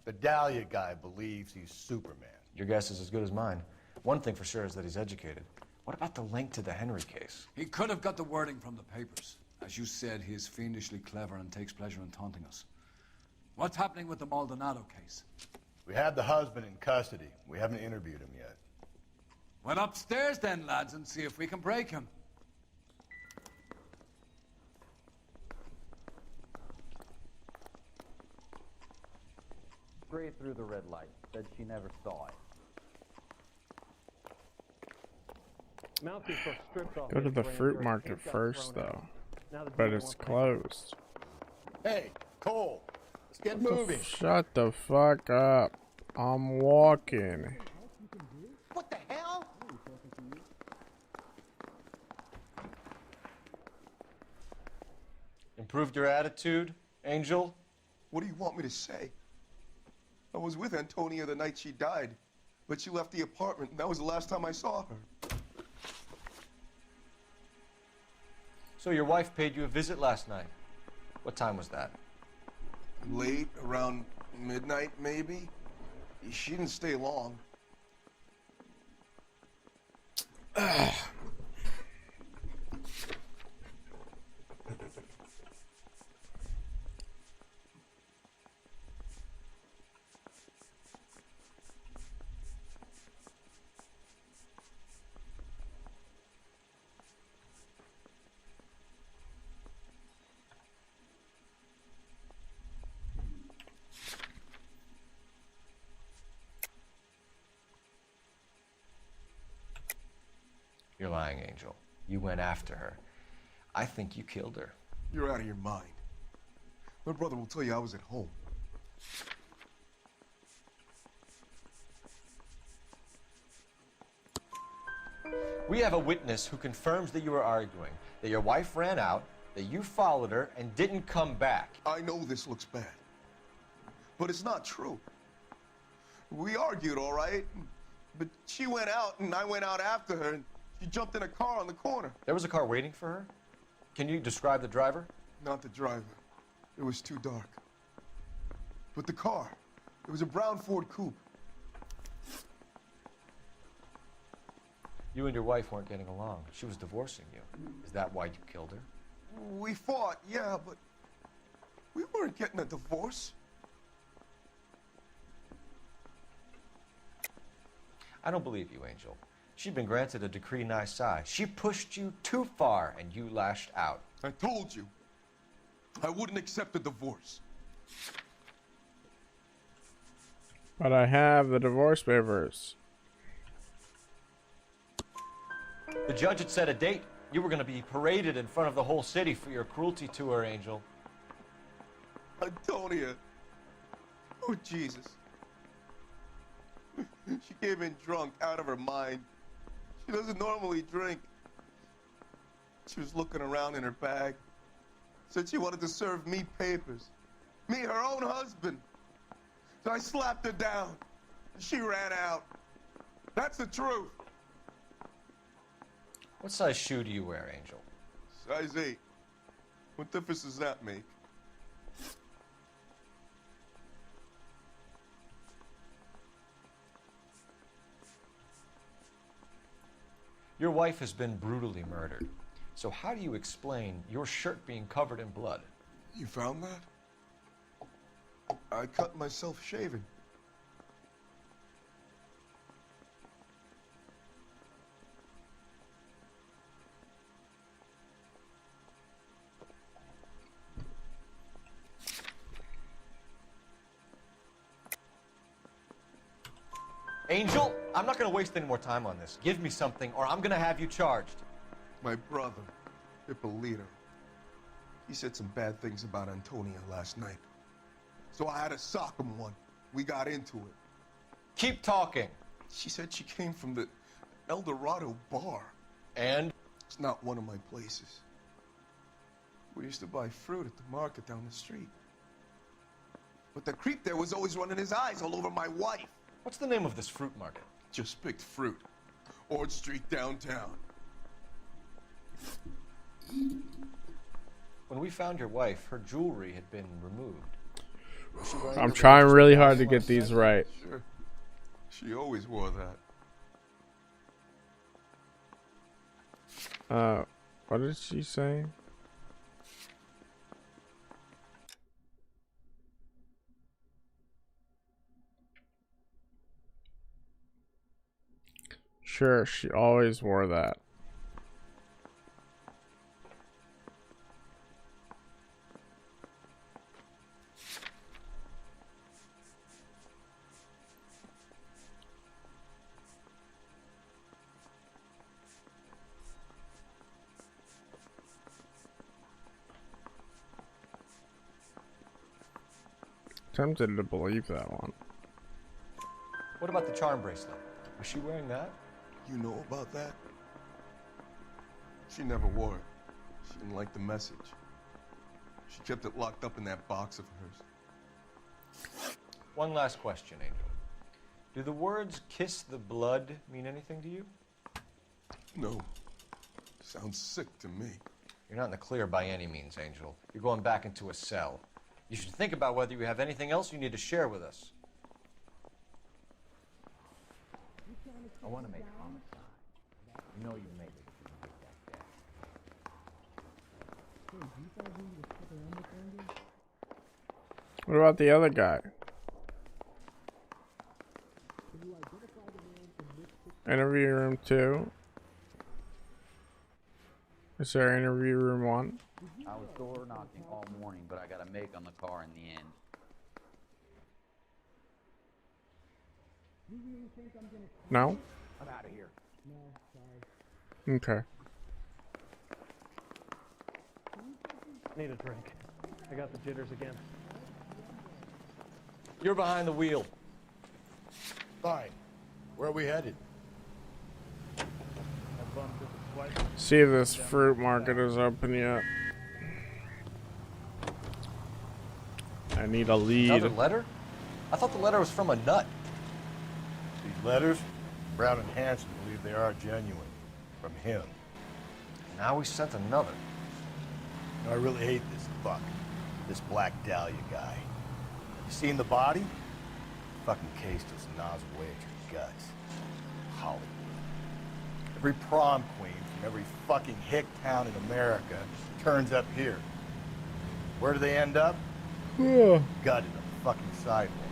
Speaker 6: The Dahlia guy believes he's Superman.
Speaker 5: Your guess is as good as mine. One thing for sure is that he's educated. What about the link to the Henry case?
Speaker 23: He could have got the wording from the papers. As you said, he is fiendishly clever and takes pleasure in taunting us. What's happening with the Maldonado case?
Speaker 6: We have the husband in custody. We haven't interviewed him yet.
Speaker 23: Well, upstairs then, lads, and see if we can break him.
Speaker 12: Straight through the red light. Said she never saw it.
Speaker 1: Go to the fruit market first, though. But it's closed.
Speaker 6: Hey, Cole, let's get moving.
Speaker 1: Shut the fuck up. I'm walking.
Speaker 24: What the hell?
Speaker 5: Improved your attitude, Angel?
Speaker 8: What do you want me to say? I was with Antonia the night she died, but she left the apartment, and that was the last time I saw her.
Speaker 5: So your wife paid you a visit last night. What time was that?
Speaker 8: Late, around midnight, maybe? She didn't stay long.
Speaker 5: You're lying, Angel. You went after her. I think you killed her.
Speaker 8: You're out of your mind. My brother will tell you I was at home.
Speaker 5: We have a witness who confirms that you were arguing, that your wife ran out, that you followed her and didn't come back.
Speaker 8: I know this looks bad, but it's not true. We argued, all right, but she went out and I went out after her, and she jumped in a car on the corner.
Speaker 5: There was a car waiting for her? Can you describe the driver?
Speaker 8: Not the driver. It was too dark. But the car, it was a brown Ford coupe.
Speaker 5: You and your wife weren't getting along. She was divorcing you. Is that why you killed her?
Speaker 8: We fought, yeah, but we weren't getting a divorce.
Speaker 5: I don't believe you, Angel. She'd been granted a decree nisi. She pushed you too far and you lashed out.
Speaker 8: I told you, I wouldn't accept a divorce.
Speaker 1: But I have the divorce papers.
Speaker 5: The judge had set a date. You were going to be paraded in front of the whole city for your cruelty to her, Angel.
Speaker 8: Antonia. Oh, Jesus. She came in drunk, out of her mind. She doesn't normally drink. She was looking around in her bag. Said she wanted to serve me papers. Me, her own husband. So I slapped her down. She ran out. That's the truth.
Speaker 5: What size shoe do you wear, Angel?
Speaker 8: Size 8. What difference does that make?
Speaker 5: Your wife has been brutally murdered. So how do you explain your shirt being covered in blood?
Speaker 8: You found that? I cut myself shaving.
Speaker 5: Angel, I'm not going to waste any more time on this. Give me something or I'm going to have you charged.
Speaker 8: My brother, Ippolito, he said some bad things about Antonia last night. So I had to sock him one. We got into it.
Speaker 5: Keep talking.
Speaker 8: She said she came from the El Dorado bar.
Speaker 5: And?
Speaker 8: It's not one of my places. We used to buy fruit at the market down the street. But the creep there was always running his eyes all over my wife.
Speaker 5: What's the name of this fruit market?
Speaker 8: Just picked fruit. Ord Street downtown.
Speaker 5: When we found your wife, her jewelry had been removed.
Speaker 1: I'm trying really hard to get these right.
Speaker 8: Sure. She always wore that.
Speaker 1: What did she say? Sure, she always wore that. Tempted to believe that one.
Speaker 5: What about the charm bracelet? Was she wearing that?
Speaker 8: You know about that? She never wore it. She didn't like the message. She kept it locked up in that box of hers.
Speaker 5: One last question, Angel. Do the words kiss the blood mean anything to you?
Speaker 8: No. Sounds sick to me.
Speaker 5: You're not in the clear by any means, Angel. You're going back into a cell. You should think about whether you have anything else you need to share with us.
Speaker 12: I want to make homicide. You know you made it if you make that death.
Speaker 1: What about the other guy? Interview room 2. Is there interview room 1?
Speaker 12: I was door knocking all morning, but I got a make on the car in the end.
Speaker 1: No?
Speaker 12: I'm out of here. No, sorry.
Speaker 1: Okay.
Speaker 9: Need a drink. I got the jitters again.
Speaker 5: You're behind the wheel.
Speaker 6: Fine. Where are we headed?
Speaker 1: See if this fruit market is open yet. I need a lead.
Speaker 5: Another letter? I thought the letter was from a nut.
Speaker 6: These letters, Brown and Hanson believe they are genuine. From him.
Speaker 5: Now we sent another.
Speaker 6: I really hate this fuck. This Black Dahlia guy. You seen the body? Fucking case just gnaws away at your guts. Hollywood. Every prom queen from every fucking hick town in America turns up here. Where do they end up?
Speaker 1: Yeah.
Speaker 6: Gutted on the fucking sidewalk.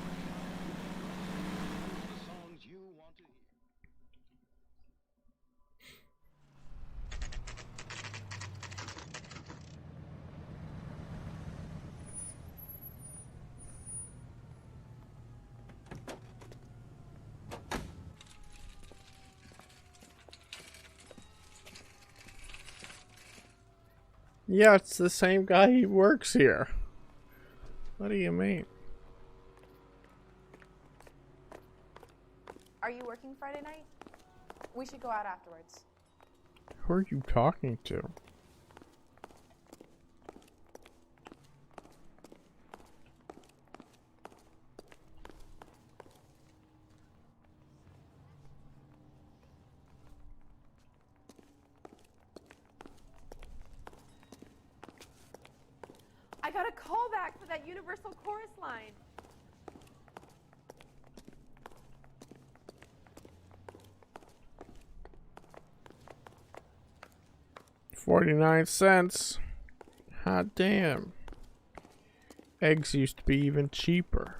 Speaker 1: Yeah, it's the same guy. He works here. What do you mean?
Speaker 13: Are you working Friday night? We should go out afterwards.
Speaker 1: Who are you talking to?
Speaker 13: I got a call back for that Universal Chorus line.
Speaker 1: $0.49. Hot damn. Eggs used to be even cheaper.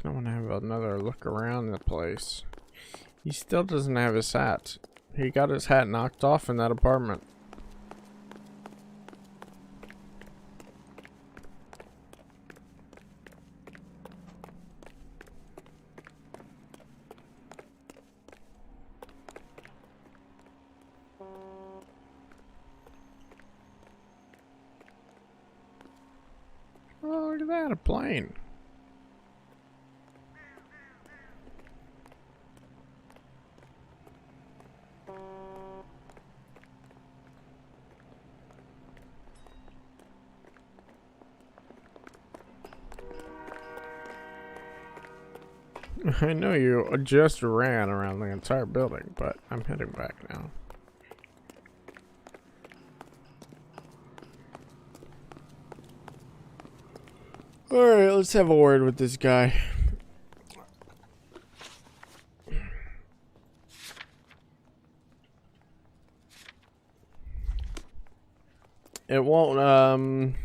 Speaker 1: I want to have another look around the place. He still doesn't have his hat. He got his hat knocked off in that apartment. Oh, look at that, a plane. I know you just ran around the entire building, but I'm heading back now. Alright, let's have a word with this guy. It won't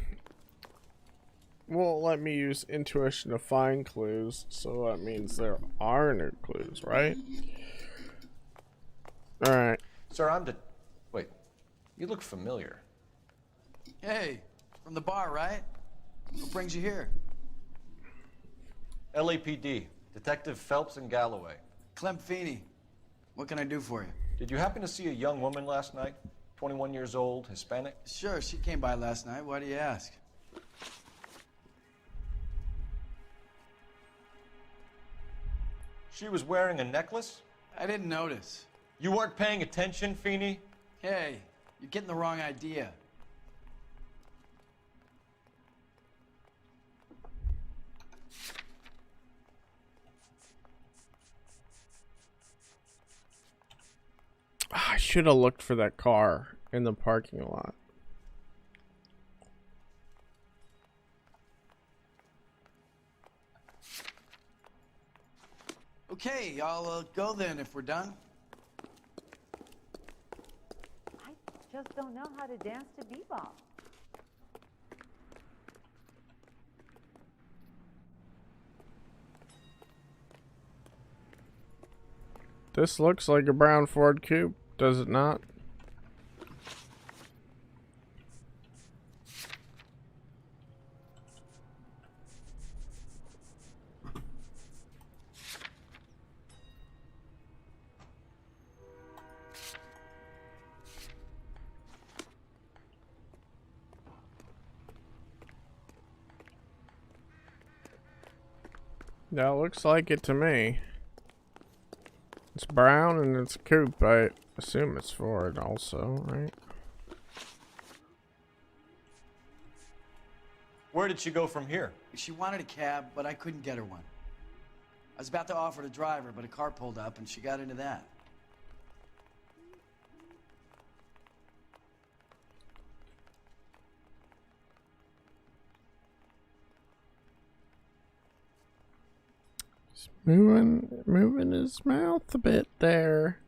Speaker 1: let me use intuition to find clues, so that means there are no clues, right? Alright.
Speaker 5: Sir, wait, you look familiar.
Speaker 19: Hey, from the bar, right? What brings you here?
Speaker 5: LAPD, Detective Phelps and Galloway.
Speaker 19: Clem Feeney. What can I do for you?
Speaker 5: Did you happen to see a young woman last night? 21 years old, Hispanic?
Speaker 19: Sure, she came by last night. Why do you ask?
Speaker 5: She was wearing a necklace?
Speaker 19: I didn't notice.
Speaker 5: You weren't paying attention, Feeney?
Speaker 19: Hey, you're getting the wrong idea.
Speaker 1: I should have looked for that car in the parking lot.
Speaker 19: Okay, I'll go then if we're done.
Speaker 14: I just don't know how to dance to bebop.
Speaker 1: This looks like a brown Ford Coupe, does it not? That looks like it to me. It's brown and it's a coupe. I assume it's Ford also, right?
Speaker 5: Where did she go from here?
Speaker 19: She wanted a cab, but I couldn't get her one. I was about to offer to drive her, but a car pulled up and she got into that.
Speaker 1: Moving his mouth a bit there.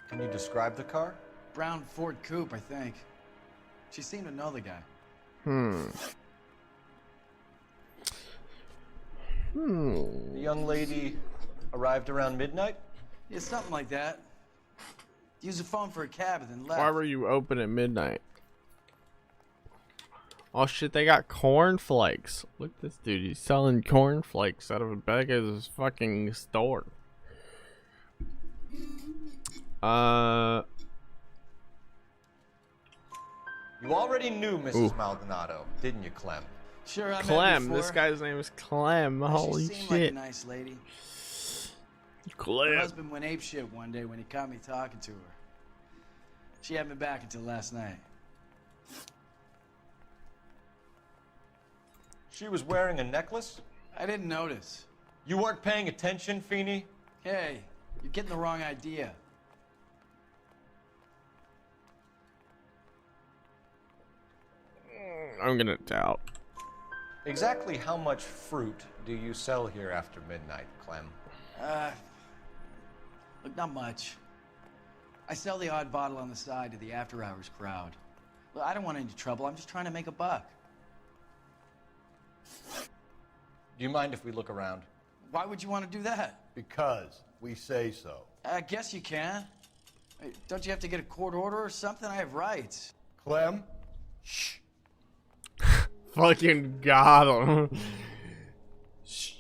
Speaker 5: Can you describe the car?
Speaker 19: Brown Ford Coupe, I think. She seemed to know the guy.
Speaker 5: The young lady arrived around midnight?
Speaker 19: Yeah, something like that. Used the phone for a cab and then left.
Speaker 1: Why were you open at midnight? Oh shit, they got cornflakes. Look at this dude, he's selling cornflakes out of a bag of his fucking store.
Speaker 5: You already knew Mrs. Maldonado, didn't you, Clem?
Speaker 19: Sure, I met
Speaker 1: Clem,
Speaker 19: before.
Speaker 1: this guy's name is Clem. Holy
Speaker 19: she seemed
Speaker 1: shit.
Speaker 19: like a nice lady.
Speaker 1: Clem.
Speaker 19: Her husband went apeshit one day when he caught me talking to her. She had me back until last night.
Speaker 5: She was wearing a necklace?
Speaker 19: I didn't notice.
Speaker 5: You weren't paying attention, Feeney?
Speaker 19: Hey, you're getting the wrong idea.
Speaker 1: I'm gonna doubt.
Speaker 5: Exactly how much fruit do you sell here after midnight, Clem?
Speaker 19: Look, not much. I sell the odd bottle on the side to the after-hours crowd. Look, I don't want any trouble. I'm just trying to make a buck.
Speaker 5: Do you mind if we look around?
Speaker 19: Why would you want to do that?
Speaker 6: Because we say so.
Speaker 19: I guess you can. Hey, don't you have to get a court order or something? I have rights.
Speaker 6: Clem? Shh.
Speaker 1: Fucking got him. Shh.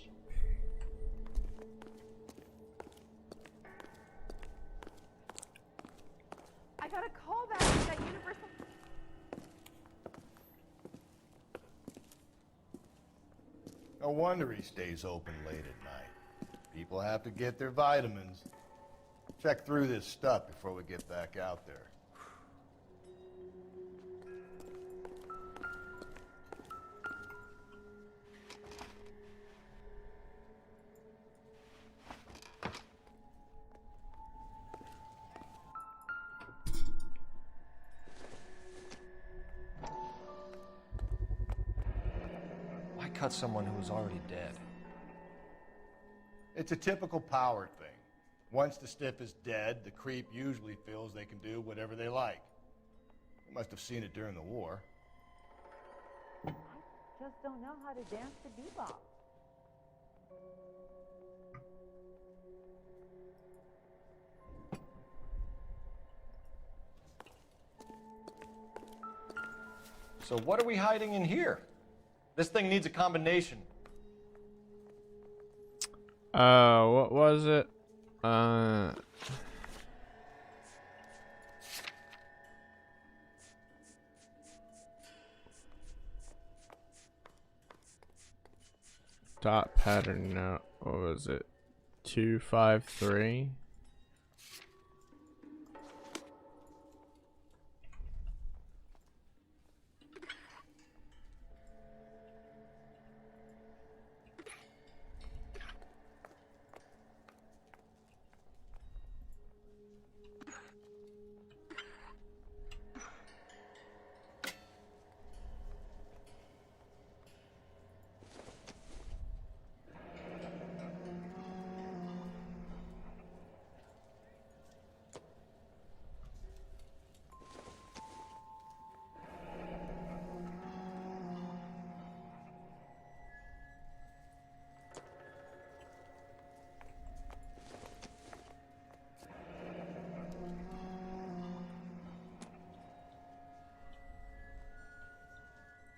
Speaker 13: I got a call back from that Universal.
Speaker 6: No wonder he stays open late at night. People have to get their vitamins. Check through this stuff before we get back out there.
Speaker 5: Why cut someone who was already dead?
Speaker 6: It's a typical power thing. Once the stiff is dead, the creep usually feels they can do whatever they like. You must have seen it during the war.
Speaker 14: I just don't know how to dance to bebop.
Speaker 5: So what are we hiding in here? This thing needs a combination.
Speaker 1: What was it? Dot pattern, no, what was it? 253?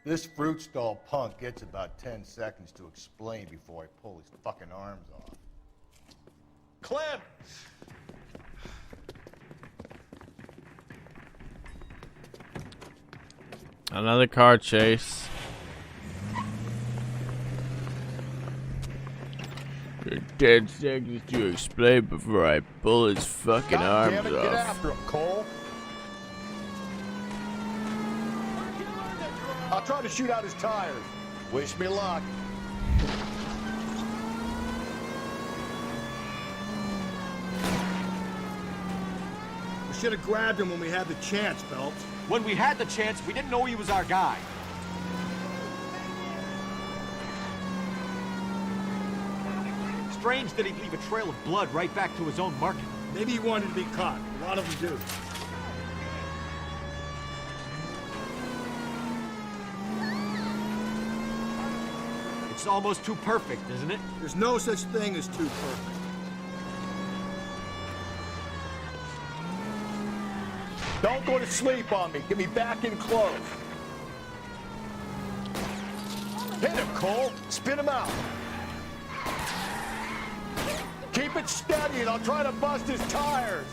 Speaker 6: This fruit stall punk gets about 10 seconds to explain before I pull his fucking arms off.
Speaker 5: Clem!
Speaker 1: Another car chase. Your 10 seconds to explain before I pull his fucking
Speaker 6: God
Speaker 1: arms
Speaker 6: damn it,
Speaker 1: off.
Speaker 6: get after him, Cole. I'll try to shoot out his tires. Wish me luck.
Speaker 15: We should have grabbed him when we had the chance, Phelps.
Speaker 4: When we had the chance, we didn't know he was our guy. Strange that he'd leave a trail of blood right back to his own market.
Speaker 15: Maybe he wanted to be caught. A lot of them do.
Speaker 4: It's almost too perfect, isn't it?
Speaker 15: There's no such thing as too perfect.
Speaker 6: Don't go to sleep on me. Get me back in close. Hit him, Cole. Spin him out. Keep it steady and I'll try to bust his tires.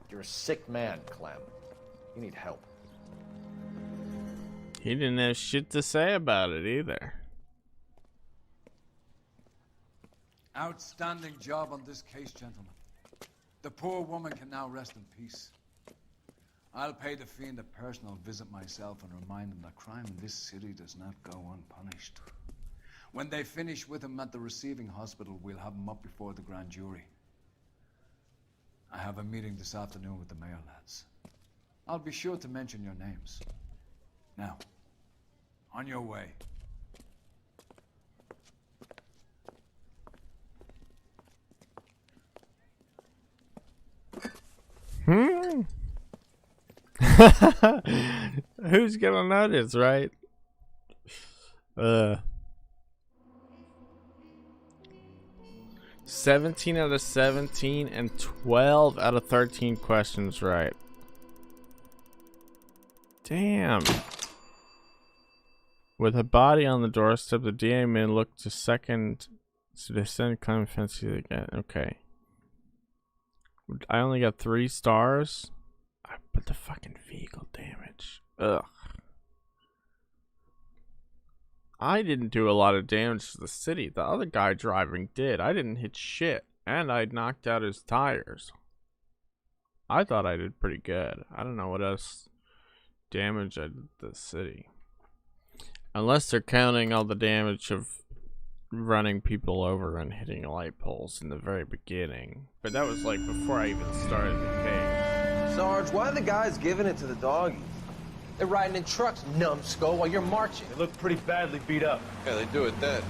Speaker 5: You're a sick man, Clem. You need help.
Speaker 1: He didn't have shit to say about it either.
Speaker 23: Outstanding job on this case, gentlemen. The poor woman can now rest in peace. I'll pay the fiend a personal visit myself and remind him that crime in this city does not go unpunished. When they finish with him at the receiving hospital, we'll have him up before the grand jury. I have a meeting this afternoon with the mayor lads. I'll be sure to mention your names. Now, on your way.
Speaker 1: Who's gonna notice, right? 17 out of 17 and 12 out of 13 questions right. Damn. With a body on the doorstep, the DA may look to second to descend claim offense again. Okay. I only got 3 stars. But the fucking vehicle damage. Ugh. I didn't do a lot of damage to the city. The other guy driving did. I didn't hit shit. And I knocked out his tires. I thought I did pretty good. I don't know what else damage I did to the city. Unless they're counting all the damage of running people over and hitting light poles in the very beginning. But that was like before I even started the case.
Speaker 10: Sarge, why are the guys giving it to the doggies? They're riding in trucks, numbskull, while you're marching.
Speaker 22: They look pretty badly beat up.
Speaker 16: Yeah, they do it then.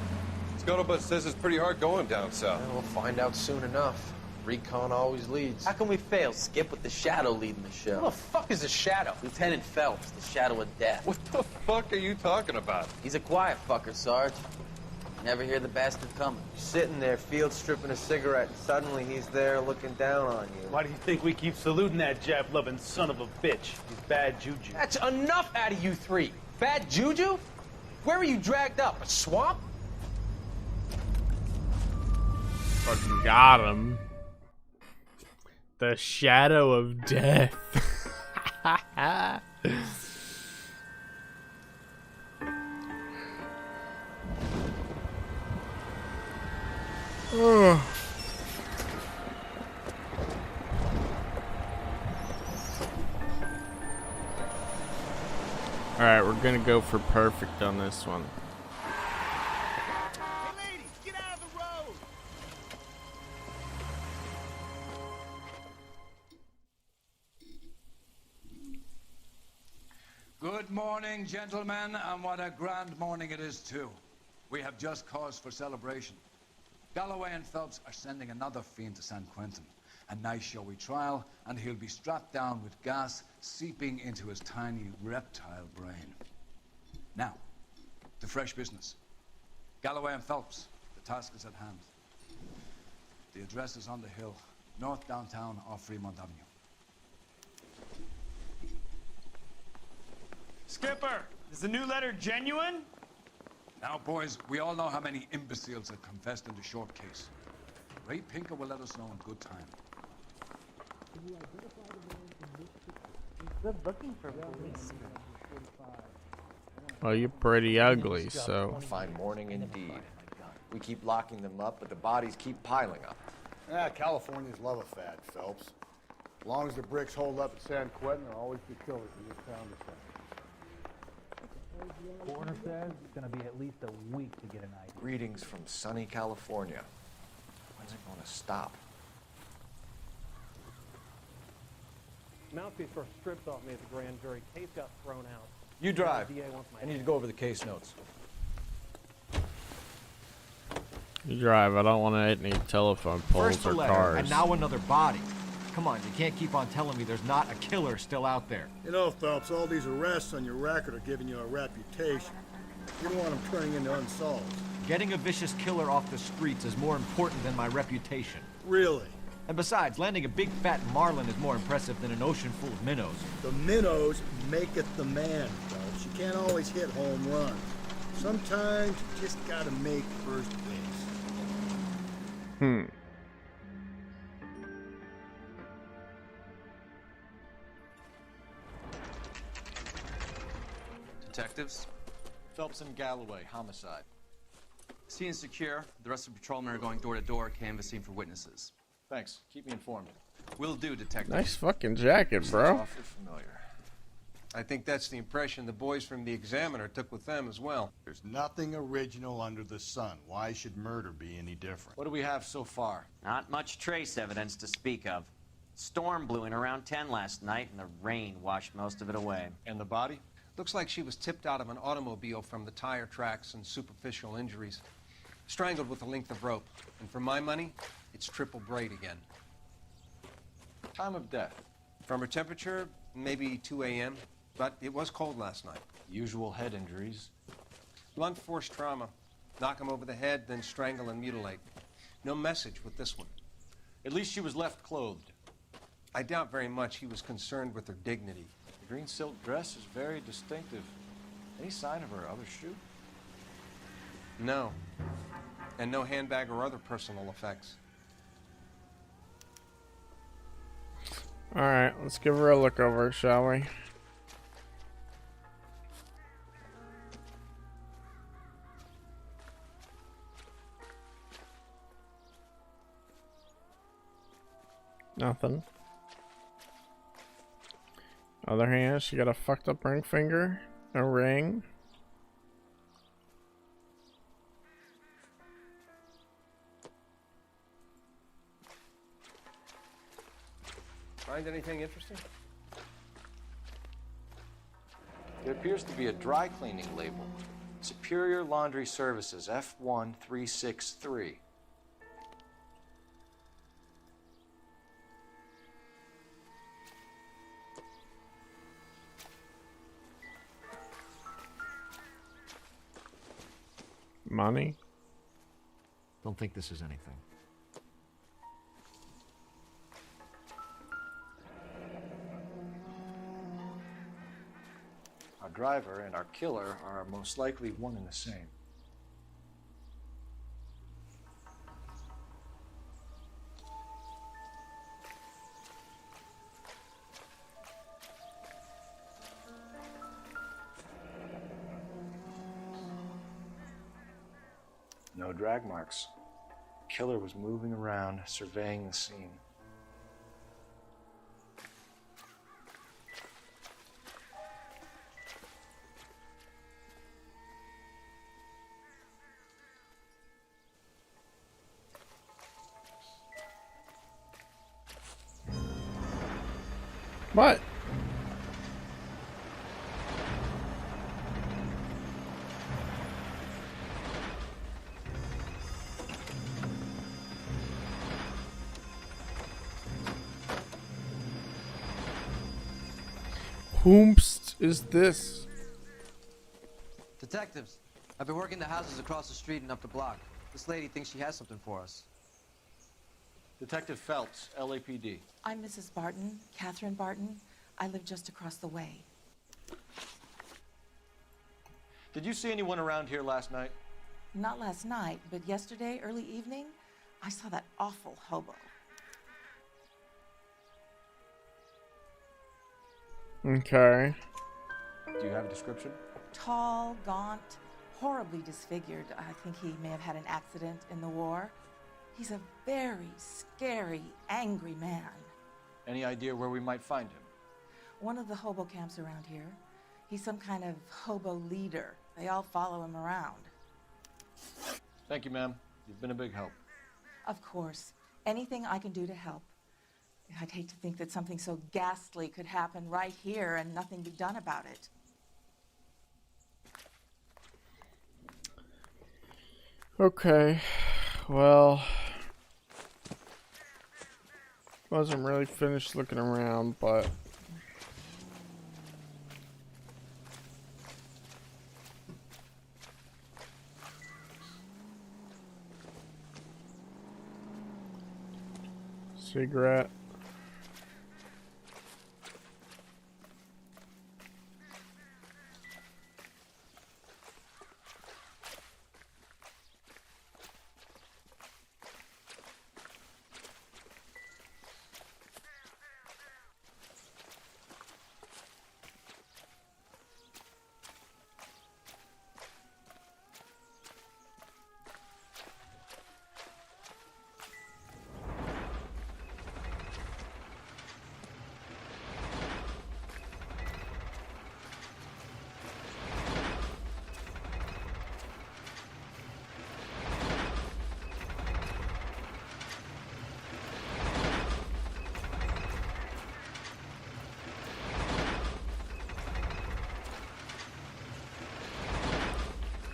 Speaker 16: Scuttlebutt says it's pretty hard going down south.
Speaker 10: Well, we'll find out soon enough. Recon always leads. How can we fail, Skip, with the Shadow leading the show? Who the fuck is the Shadow? Lieutenant Phelps, the Shadow of Death.
Speaker 16: What the fuck are you talking about?
Speaker 10: He's a quiet fucker, Sarge. Never hear the bastard coming. You're sitting there, field stripping a cigarette, and suddenly he's there looking down on you.
Speaker 22: Why do you think we keep saluting that Jap-loving son of a bitch? He's bad juju.
Speaker 10: That's enough out of you three. Bad juju? Where were you dragged up? A swamp?
Speaker 1: Fucking got him. The Shadow of Death. Alright, we're gonna go for perfect on this one.
Speaker 15: Hey ladies, get out of the road!
Speaker 23: Good morning, gentlemen, and what a grand morning it is, too. We have just cause for celebration. Galloway and Phelps are sending another fiend to San Quentin. A nice showy trial, and he'll be strapped down with gas seeping into his tiny reptile brain. Now, to fresh business. Galloway and Phelps, the task is at hand. The address is on the hill, north downtown off Fremont Avenue.
Speaker 22: Skipper, is the new letter genuine?
Speaker 23: Now, boys, we all know how many imbeciles have confessed in the short case. Ray Pinker will let us know in good time.
Speaker 14: Good looking for police.
Speaker 1: Well, you're pretty ugly, so.
Speaker 5: A fine morning indeed. We keep locking them up, but the bodies keep piling up.
Speaker 6: Yeah, Californians love a fad, Phelps. As long as the bricks hold up at San Quentin, there'll always be killers in this town to say.
Speaker 11: Coroner says it's going to be at least a week to get an idea.
Speaker 5: Greetings from sunny California. When's it going to stop?
Speaker 9: Mouthpiece first stripped off me at the grand jury. Case got thrown out.
Speaker 4: You drive.
Speaker 9: The DA wants my
Speaker 4: I need to go over the case notes.
Speaker 1: You drive. I don't want to hit any telephone poles
Speaker 4: First a
Speaker 1: or
Speaker 4: letter,
Speaker 1: cars.
Speaker 4: and now another body. Come on, you can't keep on telling me there's not a killer still out there.
Speaker 15: You know, Phelps, all these arrests on your record are giving you a reputation. You don't want them turning into unsolved.
Speaker 4: Getting a vicious killer off the streets is more important than my reputation.
Speaker 15: Really?
Speaker 4: And besides, landing a big fat marlin is more impressive than an ocean full of minnows.
Speaker 15: The minnows maketh the man, Phelps. You can't always hit home runs. Sometimes you just gotta make first base.
Speaker 2: Detectives?
Speaker 4: Phelps and Galloway, homicide.
Speaker 2: Scene is secure. The rest of the patrolmen are going door to door, canvassing for witnesses.
Speaker 4: Thanks. Keep me informed.
Speaker 2: Will do, Detective.
Speaker 1: Nice fucking jacket, bro.
Speaker 4: Awfully familiar.
Speaker 3: I think that's the impression the boys from the Examiner took with them as well.
Speaker 6: There's nothing original under the sun. Why should murder be any different?
Speaker 4: What do we have so far?
Speaker 7: Not much trace evidence to speak of. Storm blew in around 10 last night, and the rain washed most of it away.
Speaker 4: And the body?
Speaker 3: Looks like she was tipped out of an automobile from the tire tracks and superficial injuries. Strangled with a length of rope. And for my money, it's triple braid again.
Speaker 4: Time of death?
Speaker 3: From her temperature, maybe 2 a.m., but it was cold last night.
Speaker 4: Usual head injuries?
Speaker 3: Blunt force trauma. Knock him over the head, then strangle and mutilate. No message with this one.
Speaker 4: At least she was left clothed.
Speaker 3: I doubt very much he was concerned with her dignity.
Speaker 4: The green silk dress is very distinctive. Any sign of her other shoe?
Speaker 3: No. And no handbag or other personal effects.
Speaker 1: Alright, let's give her a look over, shall we? Nothing. Other hand, she got a fucked up ring finger, a ring.
Speaker 3: Find anything interesting?
Speaker 5: There appears to be a dry cleaning label. Superior Laundry Services, F1363.
Speaker 1: Money?
Speaker 4: Don't think this is anything.
Speaker 5: Our driver and our killer are most likely one and the same. No drag marks. The killer was moving around, surveying the scene.
Speaker 1: What? Whomst is this?
Speaker 11: Detectives, I've been working the houses across the street and up the block. This lady thinks she has something for us.
Speaker 4: Detective Phelps, LAPD.
Speaker 14: I'm Mrs. Barton, Catherine Barton. I live just across the way.
Speaker 4: Did you see anyone around here last night?
Speaker 14: Not last night, but yesterday, early evening, I saw that awful hobo.
Speaker 1: Okay.
Speaker 4: Do you have a description?
Speaker 14: Tall, gaunt, horribly disfigured. I think he may have had an accident in the war. He's a very scary, angry man.
Speaker 4: Any idea where we might find him?
Speaker 14: One of the hobo camps around here. He's some kind of hobo leader. They all follow him around.
Speaker 4: Thank you, ma'am. You've been a big help.
Speaker 14: Of course. Anything I can do to help. I'd hate to think that something so ghastly could happen right here and nothing be done about it.
Speaker 1: Okay, well, wasn't really finished looking around, but cigarette.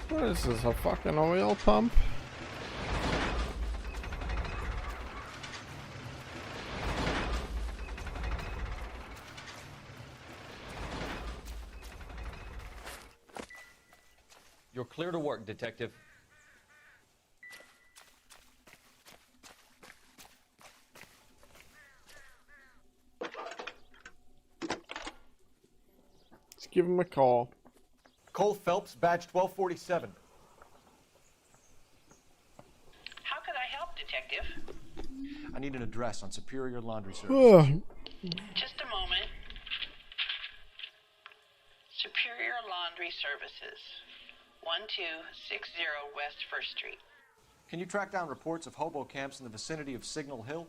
Speaker 1: What is this, a fucking oil pump?
Speaker 7: You're clear to work, Detective.
Speaker 1: Let's give him a call.
Speaker 4: Cole Phelps, badge 1247.
Speaker 17: How can I help, Detective?
Speaker 5: I need an address on Superior Laundry Service.
Speaker 17: Just a moment. Superior Laundry Services, 1260 West 1st Street.
Speaker 5: Can you track down reports of hobo camps in the vicinity of Signal Hill?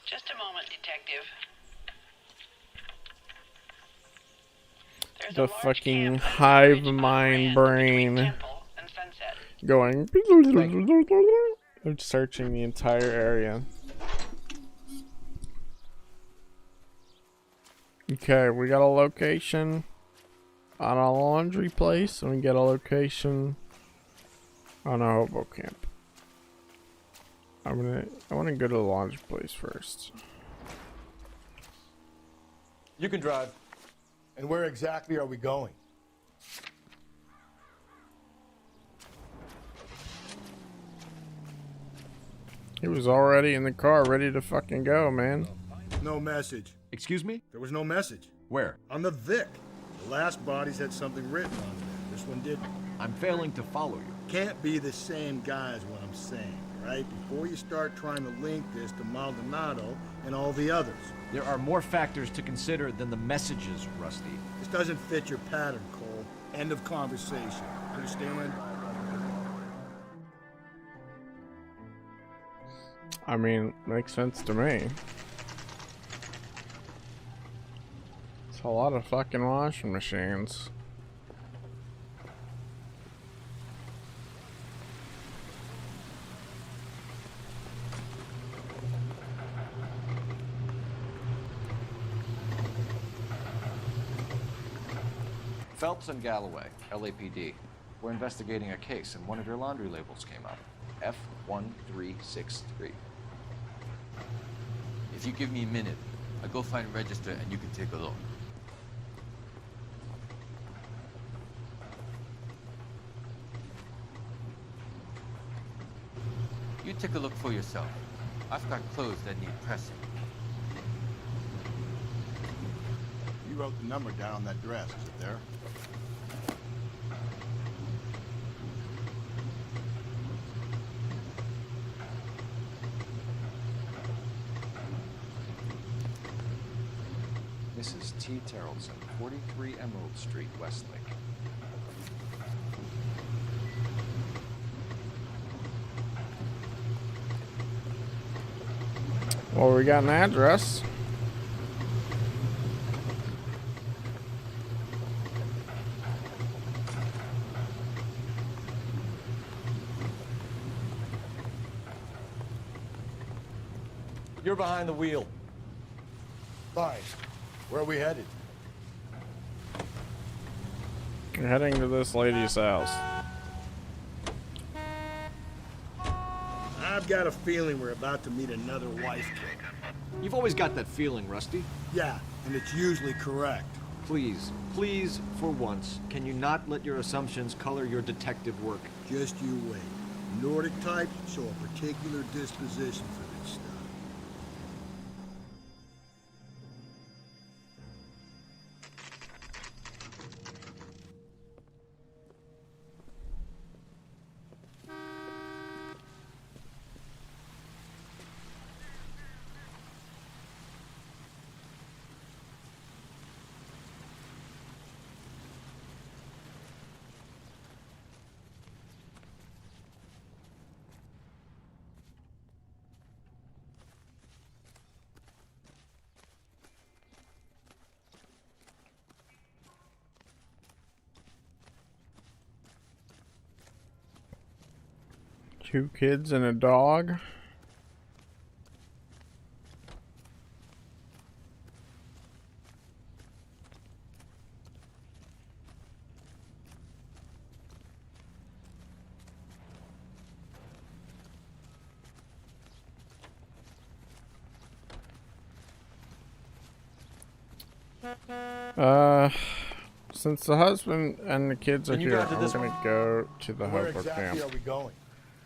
Speaker 17: Just a moment, Detective.
Speaker 1: The fucking hive mind brain going. I'm searching the entire area. Okay, we got a location on a laundry place, and we get a location on a hobo camp. I want to go to the laundry place first.
Speaker 6: You can drive. And where exactly are we going?
Speaker 1: He was already in the car, ready to fucking go, man.
Speaker 15: No message.
Speaker 4: Excuse me?
Speaker 15: There was no message.
Speaker 4: Where?
Speaker 15: On the Vic. The last bodies had something written on them. This one didn't.
Speaker 4: I'm failing to follow you.
Speaker 15: Can't be the same guy is what I'm saying, right? Before you start trying to link this to Maldonado and all the others.
Speaker 4: There are more factors to consider than the messages, Rusty.
Speaker 15: This doesn't fit your pattern, Cole. End of conversation. Understand?
Speaker 1: I mean, makes sense to me. It's a lot of fucking washing machines.
Speaker 5: Phelps and Galloway, LAPD. We're investigating a case, and one of your laundry labels came up. F1363.
Speaker 2: If you give me a minute, I'll go find a register and you can take a look. You take a look for yourself. I've got clothes that need pressing.
Speaker 6: You wrote the number down on that dress, is it there?
Speaker 5: Mrs. T. Terrellson, 43 Emerald Street, Westlake.
Speaker 1: Well, we got an address.
Speaker 4: You're behind the wheel.
Speaker 6: Fine. Where are we headed?
Speaker 1: We're heading to this lady's house.
Speaker 15: I've got a feeling we're about to meet another wife killer.
Speaker 4: You've always got that feeling, Rusty.
Speaker 15: Yeah, and it's usually correct.
Speaker 4: Please, please, for once, can you not let your assumptions color your detective work?
Speaker 15: Just you wait. Nordic types show a particular disposition for this stuff.
Speaker 1: Two kids and a dog. Since the husband and the kids are here, I'm gonna go to the
Speaker 6: Where
Speaker 1: hobo
Speaker 6: exactly
Speaker 1: camp.
Speaker 6: are we going?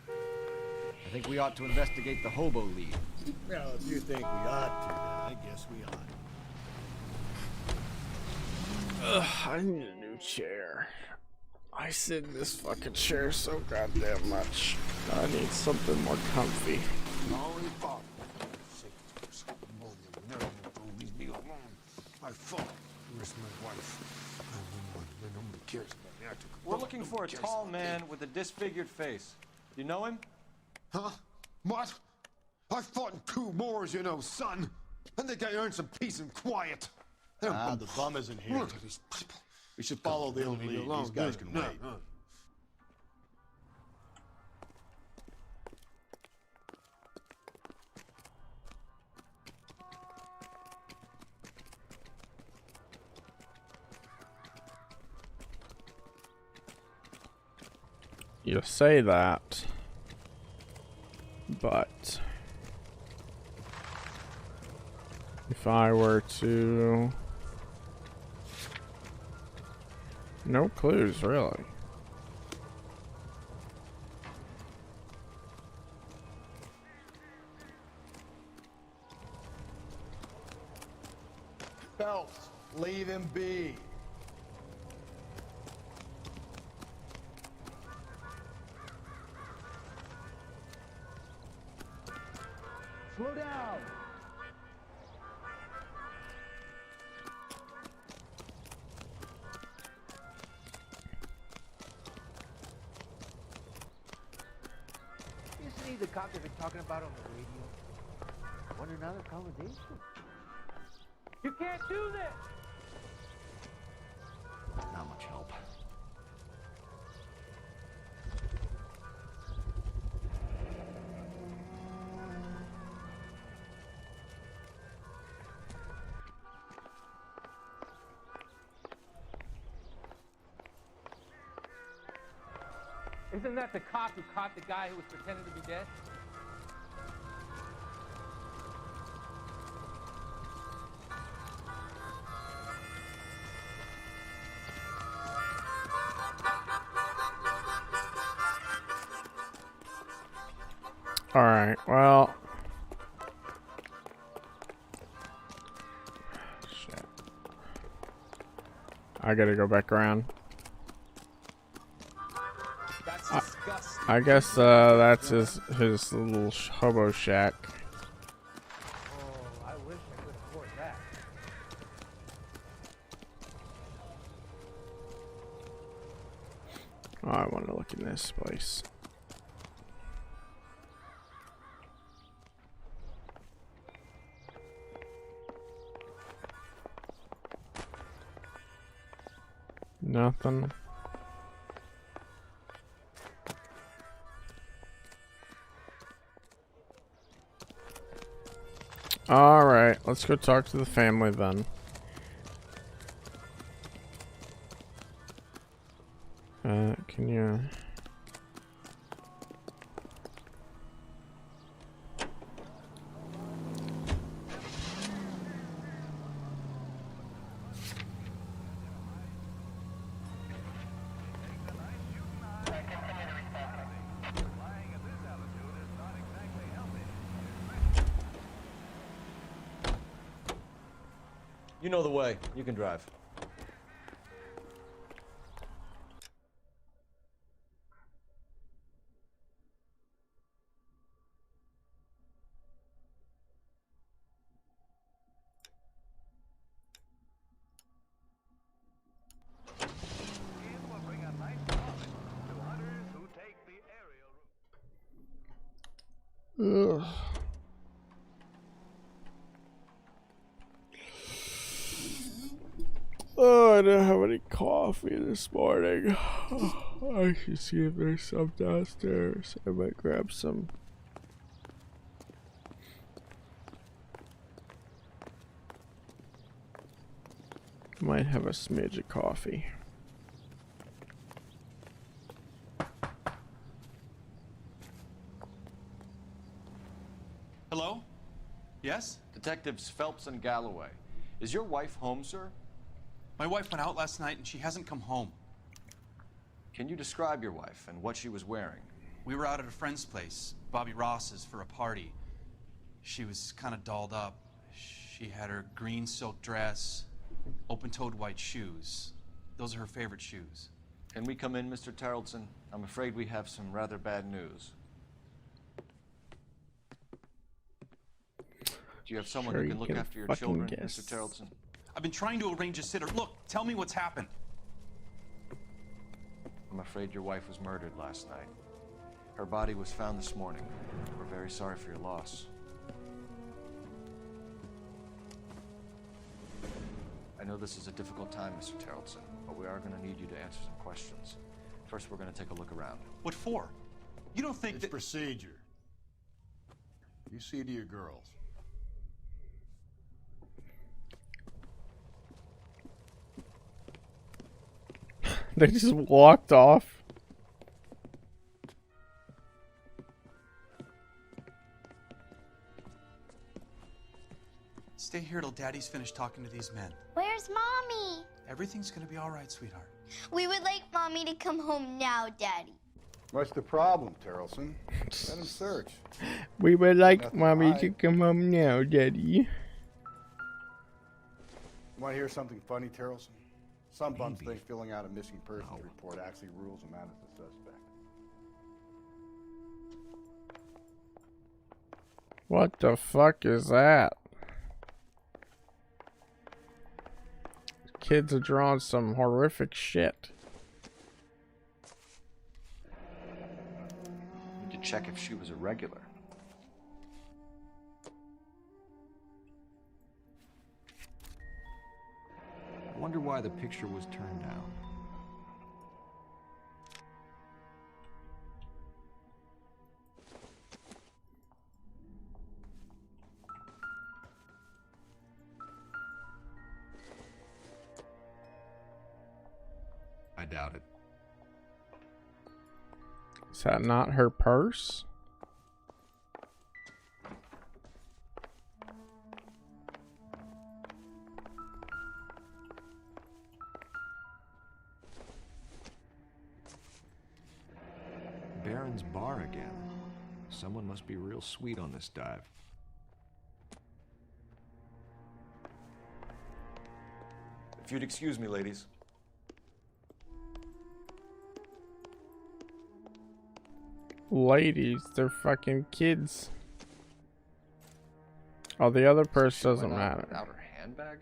Speaker 4: I think we ought to investigate the hobo lead.
Speaker 15: Well, if you think we ought to, then I guess we ought.
Speaker 1: Ugh, I need a new chair. I sit in this fucking chair so goddamn much. I need something more comfy.
Speaker 6: I fought. Where's my wife? Nobody cares about me. I took a
Speaker 5: We're looking for a tall man with a disfigured face. You know him?
Speaker 6: Huh? What? I fought in 2 wars, you know, son. I think I earned some peace and quiet. The bum isn't here. Look at these people. We should follow the lead. These guys can wait.
Speaker 1: You say that, but if I were to... No clues, really.
Speaker 6: Phelps, leave him be.
Speaker 11: Slow down!
Speaker 18: Isn't he the cop they've been talking about on the radio? Want another accommodation?
Speaker 11: You can't do this!
Speaker 4: Not much help.
Speaker 11: Isn't that the cop who caught the guy who was pretending to be dead?
Speaker 1: Alright, well... Shit. I gotta go back around. I guess that's his little hobo shack.
Speaker 11: Oh, I wish I could afford that.
Speaker 1: Oh, I want to look in this place. Nothing. All right. Alright, let's go talk to the family then. Can you...
Speaker 5: You know the way. You can drive.
Speaker 1: Ugh. Oh, I didn't have any coffee this morning. I should see if there's some downstairs. I might grab some. Might have a smidge of coffee.
Speaker 2: Hello? Yes?
Speaker 4: Detectives Phelps and Galloway. Is your wife home, sir?
Speaker 2: My wife went out last night and she hasn't come home.
Speaker 4: Can you describe your wife and what she was wearing?
Speaker 2: We were out at a friend's place, Bobby Ross's, for a party. She was kind of dolled up. She had her green silk dress, open-toed white shoes. Those are her favorite shoes.
Speaker 4: Can we come in, Mr. Tarleton? I'm afraid we have some rather bad news. Do you have someone
Speaker 1: Sure,
Speaker 4: who can
Speaker 1: you
Speaker 4: look
Speaker 1: can
Speaker 4: after your
Speaker 1: fucking
Speaker 4: children,
Speaker 1: guess.
Speaker 4: Mr. Tarleton?
Speaker 2: I've been trying to arrange a sitter. Look, tell me what's happened.
Speaker 4: I'm afraid your wife was murdered last night. Her body was found this morning. We're very sorry for your loss. I know this is a difficult time, Mr. Tarleton, but we are going to need you to answer some questions. First, we're going to take a look around.
Speaker 2: What for? You don't think
Speaker 6: It's
Speaker 2: that...
Speaker 6: procedure. You see to your girls.
Speaker 1: They just walked off.
Speaker 2: Stay here till Daddy's finished talking to these men.
Speaker 8: Where's Mommy?
Speaker 2: Everything's gonna be all right, sweetheart.
Speaker 8: We would like Mommy to come home now, Daddy.
Speaker 6: What's the problem, Tarleton? Let him search.
Speaker 1: We would like
Speaker 6: Nothing
Speaker 1: Mommy
Speaker 6: to
Speaker 1: to
Speaker 6: hide.
Speaker 1: come home now, Daddy.
Speaker 6: You want to hear something funny, Tarleton? Some bums think filling out a missing persons report actually rules him out as a suspect.
Speaker 1: What the fuck is that? Kids are drawing some horrific shit.
Speaker 4: Need to check if she was a regular. I wonder why the picture was turned down. I doubt it.
Speaker 1: Is that not her purse?
Speaker 4: Baron's bar again. Someone must be real sweet on this dive. If you'd excuse me, ladies.
Speaker 1: Ladies, they're fucking kids. Oh, the other purse doesn't matter.
Speaker 4: Without her handbag?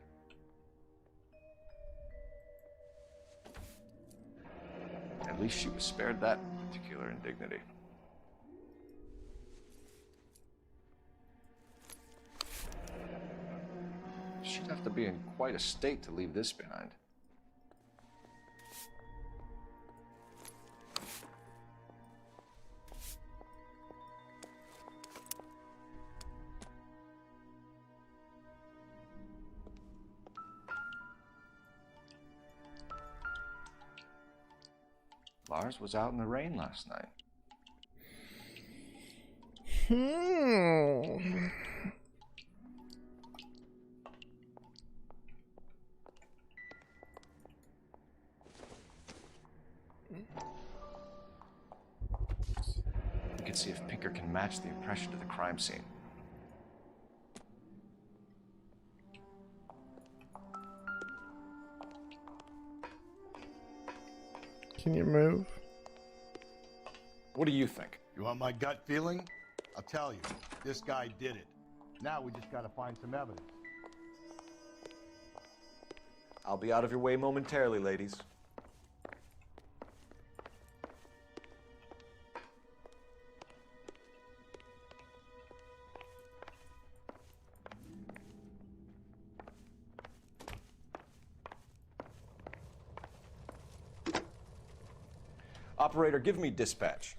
Speaker 4: At least she was spared that particular indignity. She'd have to be in quite a state to leave this behind.
Speaker 5: Lars was out in the rain last night. We can see if Pinker can match the impression to the crime scene.
Speaker 1: Can you move?
Speaker 5: What do you think?
Speaker 6: You want my gut feeling? I'll tell you, this guy did it. Now we just gotta find some evidence.
Speaker 5: I'll be out of your way momentarily, ladies. Operator, give me dispatch.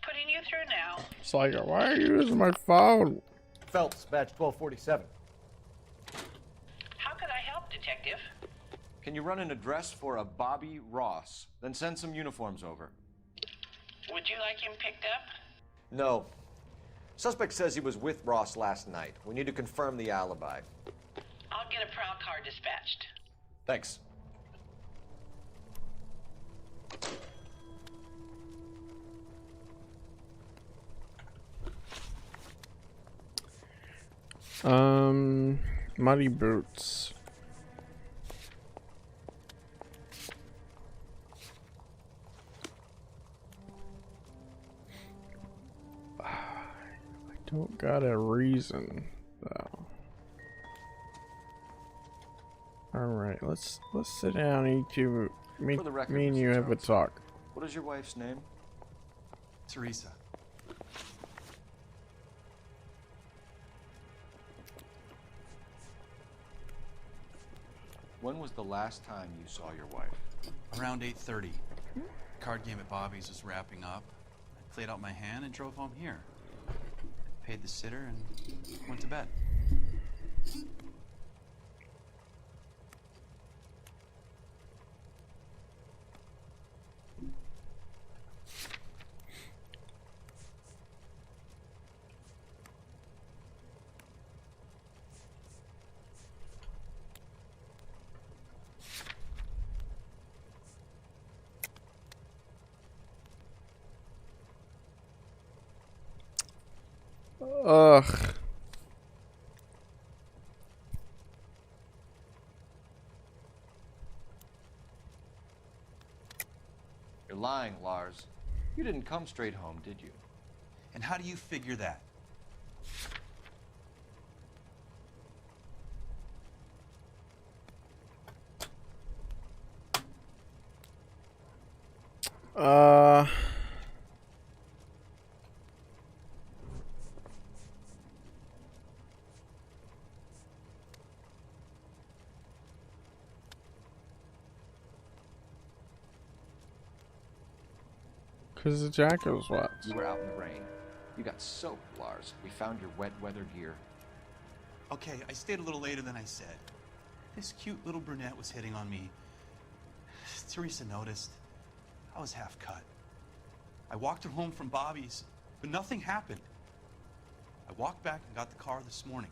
Speaker 17: Putting you through now.
Speaker 1: It's like, why are you using my phone?
Speaker 4: Phelps, badge 1247.
Speaker 17: How could I help, Detective?
Speaker 5: Can you run an address for a Bobby Ross? Then send some uniforms over.
Speaker 17: Would you like him picked up?
Speaker 5: No. Suspect says he was with Ross last night. We need to confirm the alibi.
Speaker 17: I'll get a prowl car dispatched.
Speaker 5: Thanks.
Speaker 1: Muddy boots. I don't got a reason though. All right, let's sit down and eat you. Me and you have a talk.
Speaker 5: What is your wife's name?
Speaker 2: Teresa.
Speaker 5: When was the last time you saw your wife?
Speaker 2: Around 8:30. Card game at Bobby's was wrapping up. I played out my hand and drove home here. Paid the sitter and went to bed.
Speaker 1: Ugh.
Speaker 5: You're lying, Lars. You didn't come straight home, did you?
Speaker 2: And how do you figure that?
Speaker 1: Cause the jacket was wet.
Speaker 5: You were out in the rain. You got soaked, Lars. We found your wet weather gear.
Speaker 2: Okay, I stayed a little later than I said. This cute little brunette was hitting on me. Teresa noticed. I was half cut. I walked her home from Bobby's, but nothing happened. I walked back and got the car this morning.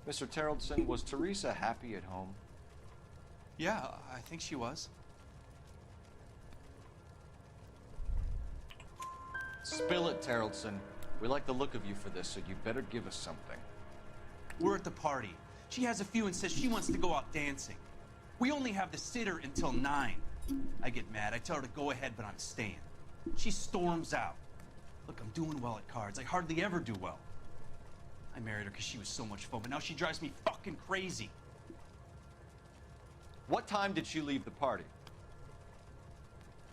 Speaker 5: Mr. Terrellson, was Teresa happy at home?
Speaker 2: Yeah, I think she was.
Speaker 5: Spill it, Terrellson. We like the look of you for this, so you better give us something.
Speaker 2: We're at the party. She has a few and says she wants to go out dancing. We only have the sitter until 9. I get mad. I tell her to go ahead, but I'm staying. She storms out. Look, I'm doing well at cards. I hardly ever do well. I married her because she was so much fun, but now she drives me fucking crazy.
Speaker 5: What time did she leave the party?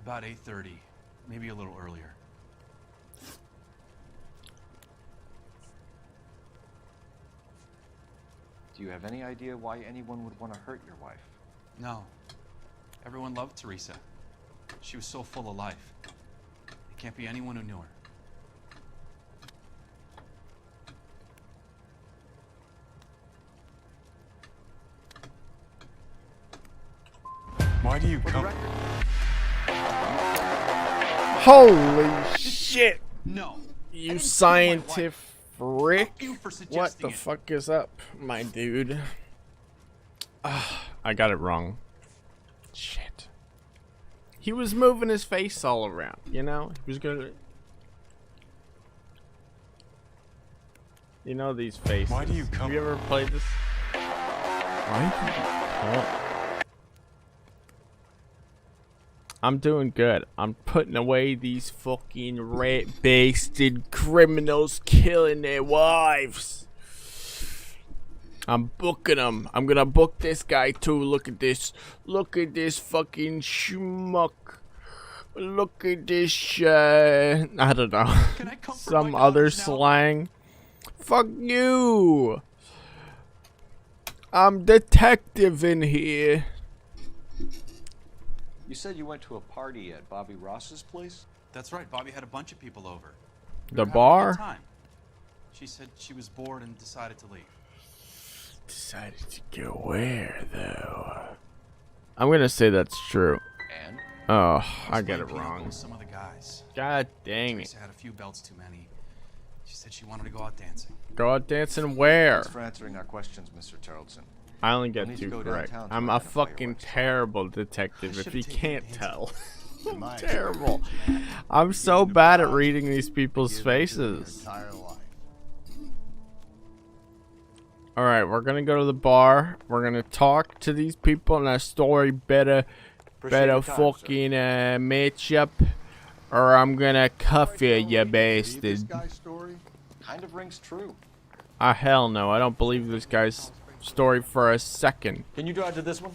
Speaker 2: About 8:30, maybe a little earlier.
Speaker 5: Do you have any idea why anyone would want to hurt your wife?
Speaker 2: No. Everyone loved Teresa. She was so full of life. It can't be anyone who knew her.
Speaker 16: Why do you come?
Speaker 1: Holy shit!
Speaker 2: No.
Speaker 1: You scientific frick? What the fuck is up, my dude? I got it wrong. Shit. He was moving his face all around, you know? He was gonna... You know these faces.
Speaker 16: Why do you come?
Speaker 1: Have you ever played this? Why do you come? I'm doing good. I'm putting away these fucking rat-basted criminals killing their wives. I'm booking them. I'm gonna book this guy too. Look at this. Look at this fucking schmuck. Look at this, I don't know. Some other slang. Fuck you. I'm detective in here.
Speaker 4: You said you went to a party at Bobby Ross's place?
Speaker 2: That's right. Bobby had a bunch of people over.
Speaker 1: The
Speaker 2: They were having a
Speaker 1: bar?
Speaker 2: good time. She said she was bored and decided to leave.
Speaker 1: Decided to go where, though? I'm gonna say that's true.
Speaker 4: And?
Speaker 1: Oh, I got it
Speaker 2: Explained Pinocchio
Speaker 1: wrong.
Speaker 2: to some of the guys.
Speaker 1: God dang it.
Speaker 2: Teresa had a few belts too many. She said she wanted to go out dancing.
Speaker 1: Go out dancing where?
Speaker 5: Thanks for answering our questions, Mr. Tarleton.
Speaker 1: I only
Speaker 5: We'll
Speaker 1: get
Speaker 5: need to
Speaker 1: two
Speaker 5: go
Speaker 1: correct.
Speaker 5: downtown to
Speaker 1: I'm a
Speaker 5: identify your
Speaker 1: fucking
Speaker 5: wife's
Speaker 1: terrible detective if you
Speaker 2: should've taken
Speaker 1: can't
Speaker 2: the
Speaker 1: tell. I'm
Speaker 6: Mine.
Speaker 1: terrible. I'm so bad at reading these people's faces.
Speaker 6: Entire life.
Speaker 1: Alright, we're gonna go to the bar. We're gonna talk to these people and that story better
Speaker 5: your time,
Speaker 1: fucking match up. Or I'm gonna cuff you, you
Speaker 6: Believe this
Speaker 1: bastard.
Speaker 6: guy's story?
Speaker 5: Kind of rings true.
Speaker 1: Hell no, I don't believe this guy's story for a second.
Speaker 4: Can you drive to this one?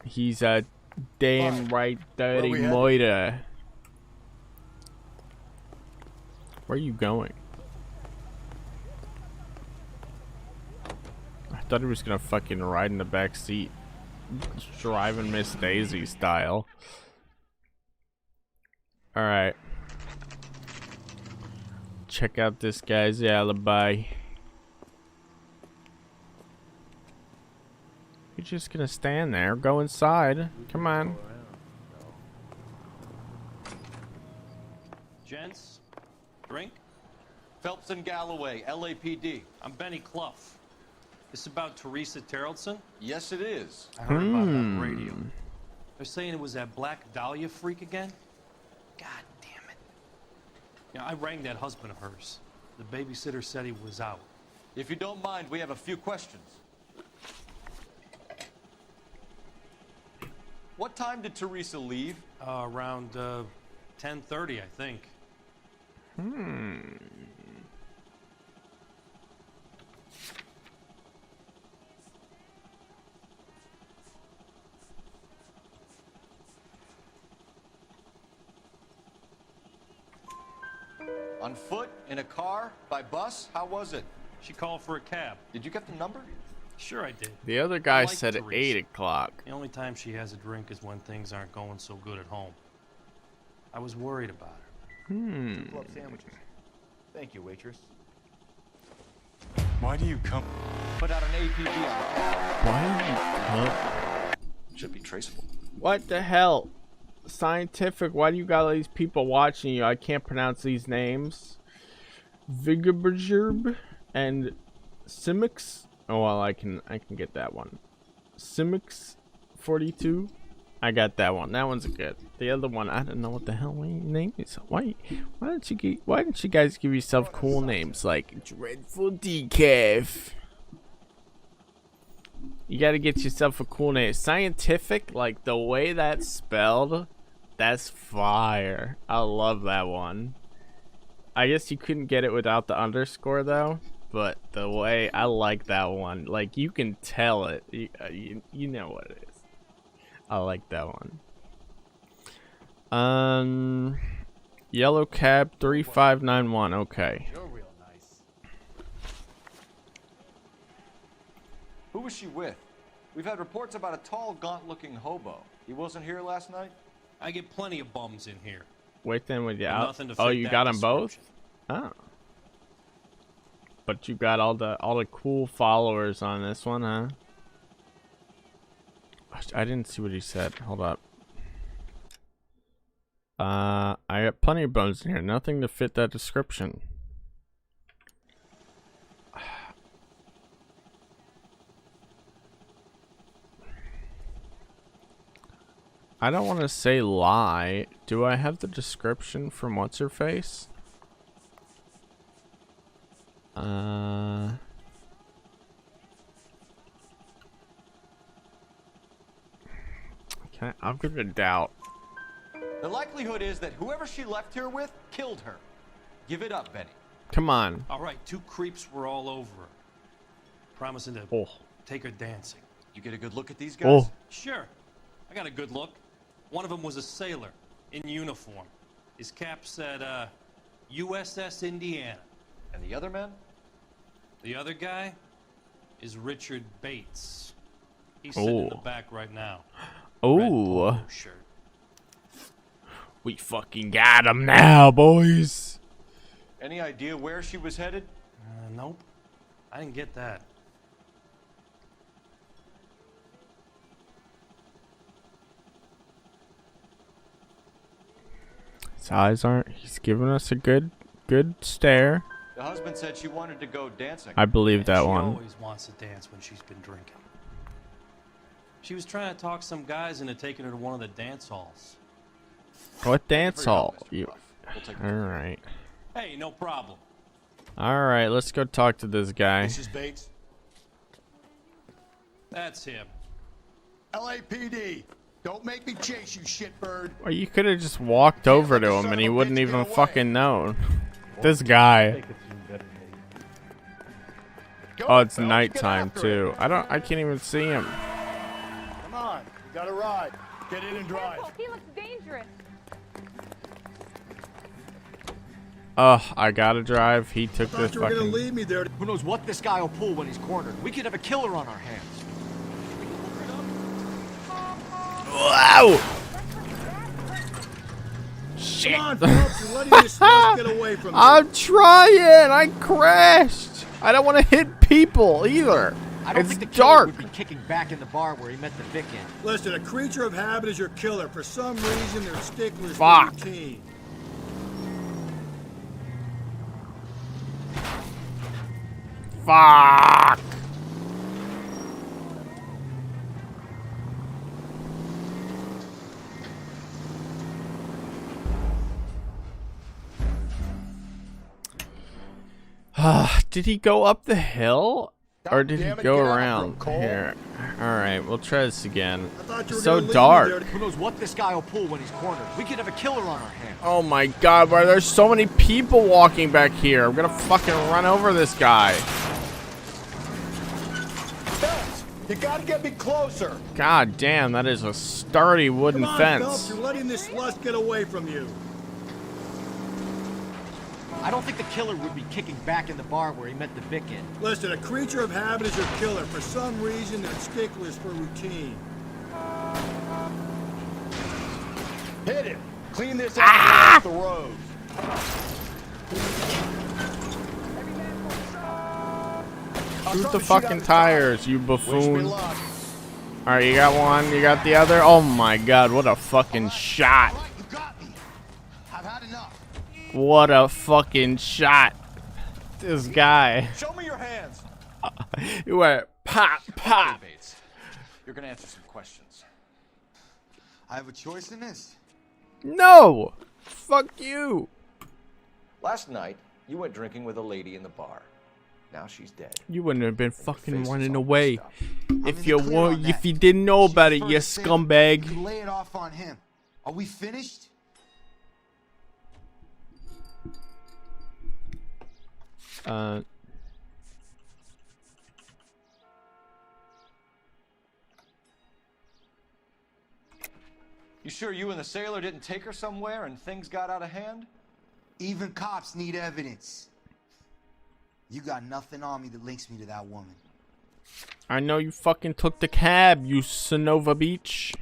Speaker 1: He's a damn right dirty
Speaker 6: we headed?
Speaker 1: moiter. Where are you going? I thought he was gonna fucking ride in the back seat. Driving Miss Daisy style. Alright. Check out this guy's alibi. You're just gonna stand there. Go inside. Come on.
Speaker 12: Gents, drink.
Speaker 4: Phelps and Galloway, LAPD.
Speaker 12: I'm Benny Clough. This about Teresa Tarleton?
Speaker 4: Yes, it is.
Speaker 12: I heard about it on the radio. They're saying it was that Black Dahlia freak again? God damn it. Yeah, I rang that husband of hers. The babysitter said he was out.
Speaker 4: If you don't mind, we have a few questions. What time did Teresa leave?
Speaker 12: Around 10:30, I think.
Speaker 4: On foot? In a car? By bus? How was it?
Speaker 12: She called for a cab.
Speaker 4: Did you get the number?
Speaker 12: Sure I did.
Speaker 1: The other guy
Speaker 12: like
Speaker 1: said
Speaker 12: Teresa.
Speaker 1: 8 o'clock.
Speaker 12: The only time she has a drink is when things aren't going so good at home. I was worried about her.
Speaker 4: Club sandwiches. Thank you, waitress.
Speaker 16: Why do you come?
Speaker 4: Put out an APB on the cab.
Speaker 1: Why do you
Speaker 5: Should be traceable.
Speaker 1: What the hell? Scientific, why do you got all these people watching you? I can't pronounce these names. Vigabergerb and Simix. Oh well, I can get that one. Simix 42. I got that one. That one's good. The other one, I don't know what the hell my name is. Why didn't you guys give yourself cool names like Dreadful Decaf? You gotta get yourself a cool name. Scientific, like the way that's spelled, that's fire. I love that one. I guess you couldn't get it without the underscore though, but the way I like that one, like you can tell it. You know what it is. I like that one. Yellow cab 3591. Okay.
Speaker 4: You're real nice. Who was she with?
Speaker 5: We've had reports about a tall, gaunt-looking hobo. He wasn't here last night?
Speaker 12: I get plenty of bums in here.
Speaker 1: Wait, then with you
Speaker 12: But
Speaker 1: out.
Speaker 12: nothing to
Speaker 1: Oh,
Speaker 12: fit
Speaker 1: you
Speaker 12: that
Speaker 1: got them both?
Speaker 12: description.
Speaker 1: Oh. But you got all the cool followers on this one, huh? I didn't see what he said. Hold up. I got plenty of bones in here. Nothing to fit that description. I don't want to say lie. Do I have the description from what's her face? I'll give it a doubt.
Speaker 4: The likelihood is that whoever she left here with killed her. Give it up, Benny.
Speaker 1: Come on.
Speaker 12: All right, 2 creeps were all over her, promising to take her dancing.
Speaker 4: You get a good look at these guys?
Speaker 1: Oh.
Speaker 12: Sure, I got a good look. One of them was a sailor in uniform. His cap said, USS Indiana.
Speaker 4: And the other man?
Speaker 12: The other guy is Richard Bates. He's sitting in the back right now.
Speaker 1: Oh. We fucking got him now, boys.
Speaker 4: Any idea where she was headed?
Speaker 12: Nope. I didn't get that.
Speaker 1: His eyes aren't. He's giving us a good stare.
Speaker 4: The husband said she wanted to go dancing.
Speaker 1: I believe that
Speaker 12: She
Speaker 1: one.
Speaker 12: always wants to dance when she's been drinking. She was trying to talk some guys into taking her to one of the dance halls.
Speaker 1: What dance hall? You.
Speaker 4: We'll
Speaker 1: All right.
Speaker 12: Hey, no problem.
Speaker 1: All right. Let's go talk to this guy.
Speaker 6: Mrs. Bates.
Speaker 12: That's him.
Speaker 6: LAPD. Don't make me chase you, shitbird.
Speaker 1: Well, you could have just walked over to him and he wouldn't even fucking know. This guy. Oh, it's nighttime too. I can't even see him.
Speaker 6: Come on, you got a ride. Get in and drive.
Speaker 13: He looks dangerous.
Speaker 1: I gotta drive. He took this
Speaker 15: You were gonna
Speaker 1: fucking.
Speaker 15: leave me there.
Speaker 4: Who knows what this guy will pull when he's cornered? We could have a killer on our hands.
Speaker 1: Wow! Shit!
Speaker 15: Come on, Phelps, you're letting this lust get away from you.
Speaker 1: I'm trying. I crashed. I don't want to hit people either.
Speaker 4: I don't
Speaker 1: It's
Speaker 4: think the killer
Speaker 1: dark.
Speaker 4: would be kicking back in the bar where he met the Vic in.
Speaker 15: Listen, a creature of habit is your killer. For some reason, they're sticklers
Speaker 1: Fuck.
Speaker 15: for routine.
Speaker 1: Fuck! Did he go up the hill? Or did he go around here? Alright, we'll try this again. It's so dark.
Speaker 4: Who knows what this guy will pull when he's cornered? We could have a killer on our hands.
Speaker 1: Oh my god, why are there so many people walking back here? I'm gonna fucking run over this guy.
Speaker 6: Phelps, you gotta get me closer.
Speaker 1: God damn, that is a sturdy wooden
Speaker 15: Come on,
Speaker 1: fence.
Speaker 15: Phelps, you're letting this lust get away from you.
Speaker 4: I don't think the killer would be kicking back in the bar where he met the Vic in.
Speaker 15: Listen, a creature of habit is your killer. For some reason, they're sticklers for routine.
Speaker 6: Hit him. Clean this out off the road.
Speaker 1: Shoot the fucking tires, you buffoon. Alright, you got one, you got the other. Oh my god, what a fucking shot. What a fucking shot. This guy.
Speaker 4: Show me your hands.
Speaker 1: He went pop, pop.
Speaker 4: Bates, you're gonna answer some questions.
Speaker 19: I have a choice in this.
Speaker 1: No! Fuck you.
Speaker 5: Last night, you went drinking with a lady in the bar. Now she's dead.
Speaker 1: You wouldn't have been fucking
Speaker 5: face
Speaker 1: running
Speaker 5: is all
Speaker 1: away
Speaker 5: messed
Speaker 1: if you weren't, if you didn't know about it, you scumbag.
Speaker 19: You lay it off on him. Are we finished?
Speaker 5: You sure you and the sailor didn't take her somewhere and things got out of hand?
Speaker 19: Even cops need evidence. You got nothing on me that links me to that woman.
Speaker 1: I know you fucking took the cab, you Sonova Beach.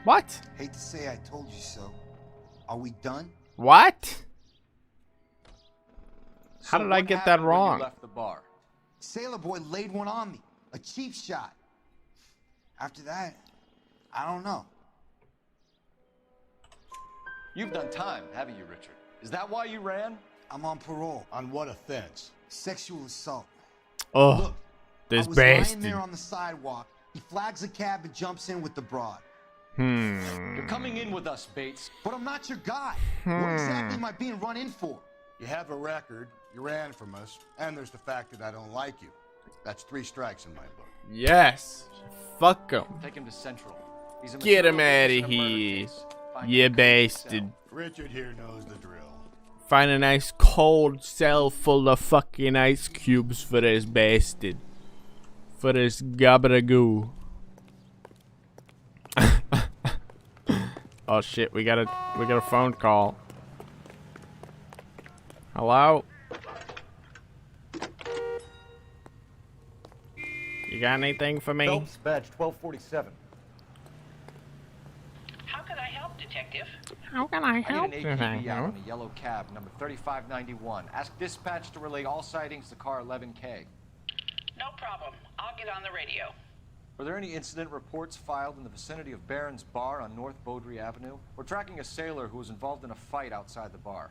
Speaker 1: What?
Speaker 19: Hate to say I told you so. Are we done?
Speaker 1: What? How
Speaker 5: So
Speaker 1: did I
Speaker 5: what
Speaker 1: get that
Speaker 5: happened when
Speaker 1: wrong?
Speaker 5: you left the bar?
Speaker 19: Sailor Boy laid one on me. A cheap shot. After that, I don't know.
Speaker 5: You've done time, haven't you, Richard? Is that why you ran?
Speaker 19: I'm on parole.
Speaker 6: On what offense?
Speaker 19: Sexual assault.
Speaker 1: Oh,
Speaker 19: Look,
Speaker 1: this
Speaker 19: I was lying
Speaker 1: bastard.
Speaker 19: there on the sidewalk. He flags a cab and jumps in with the broad.
Speaker 5: You're coming in with us, Bates.
Speaker 19: But I'm not your guy. What exactly am I being run in for?
Speaker 6: You have a record, you ran from us, and there's the fact that I don't like you. That's 3 strikes in my book.
Speaker 1: Yes. Fuck him.
Speaker 5: Take him to Central. He's a
Speaker 1: Get him
Speaker 5: material
Speaker 1: out
Speaker 5: witness
Speaker 1: of
Speaker 5: in a murder
Speaker 1: here.
Speaker 5: case. Find
Speaker 1: You
Speaker 5: him in a
Speaker 1: bastard.
Speaker 5: cell.
Speaker 6: Richard here knows the drill.
Speaker 1: Find a nice cold cell full of fucking ice cubes for this bastard. For this gabba-goo. Oh shit, we got a phone call. Hello? You got anything for me?
Speaker 4: Phelps, badge 1247.
Speaker 17: How can I help, Detective?
Speaker 1: How can I
Speaker 5: I
Speaker 1: help
Speaker 5: need
Speaker 1: you?
Speaker 5: an APB out on a yellow cab, number 3591. Ask dispatch to relay all sightings to car 11K.
Speaker 17: No problem. I'll get on the radio.
Speaker 5: Were there any incident reports filed in the vicinity of Barron's Bar on North Beaudry Avenue? We're tracking a sailor who was involved in a fight outside the bar.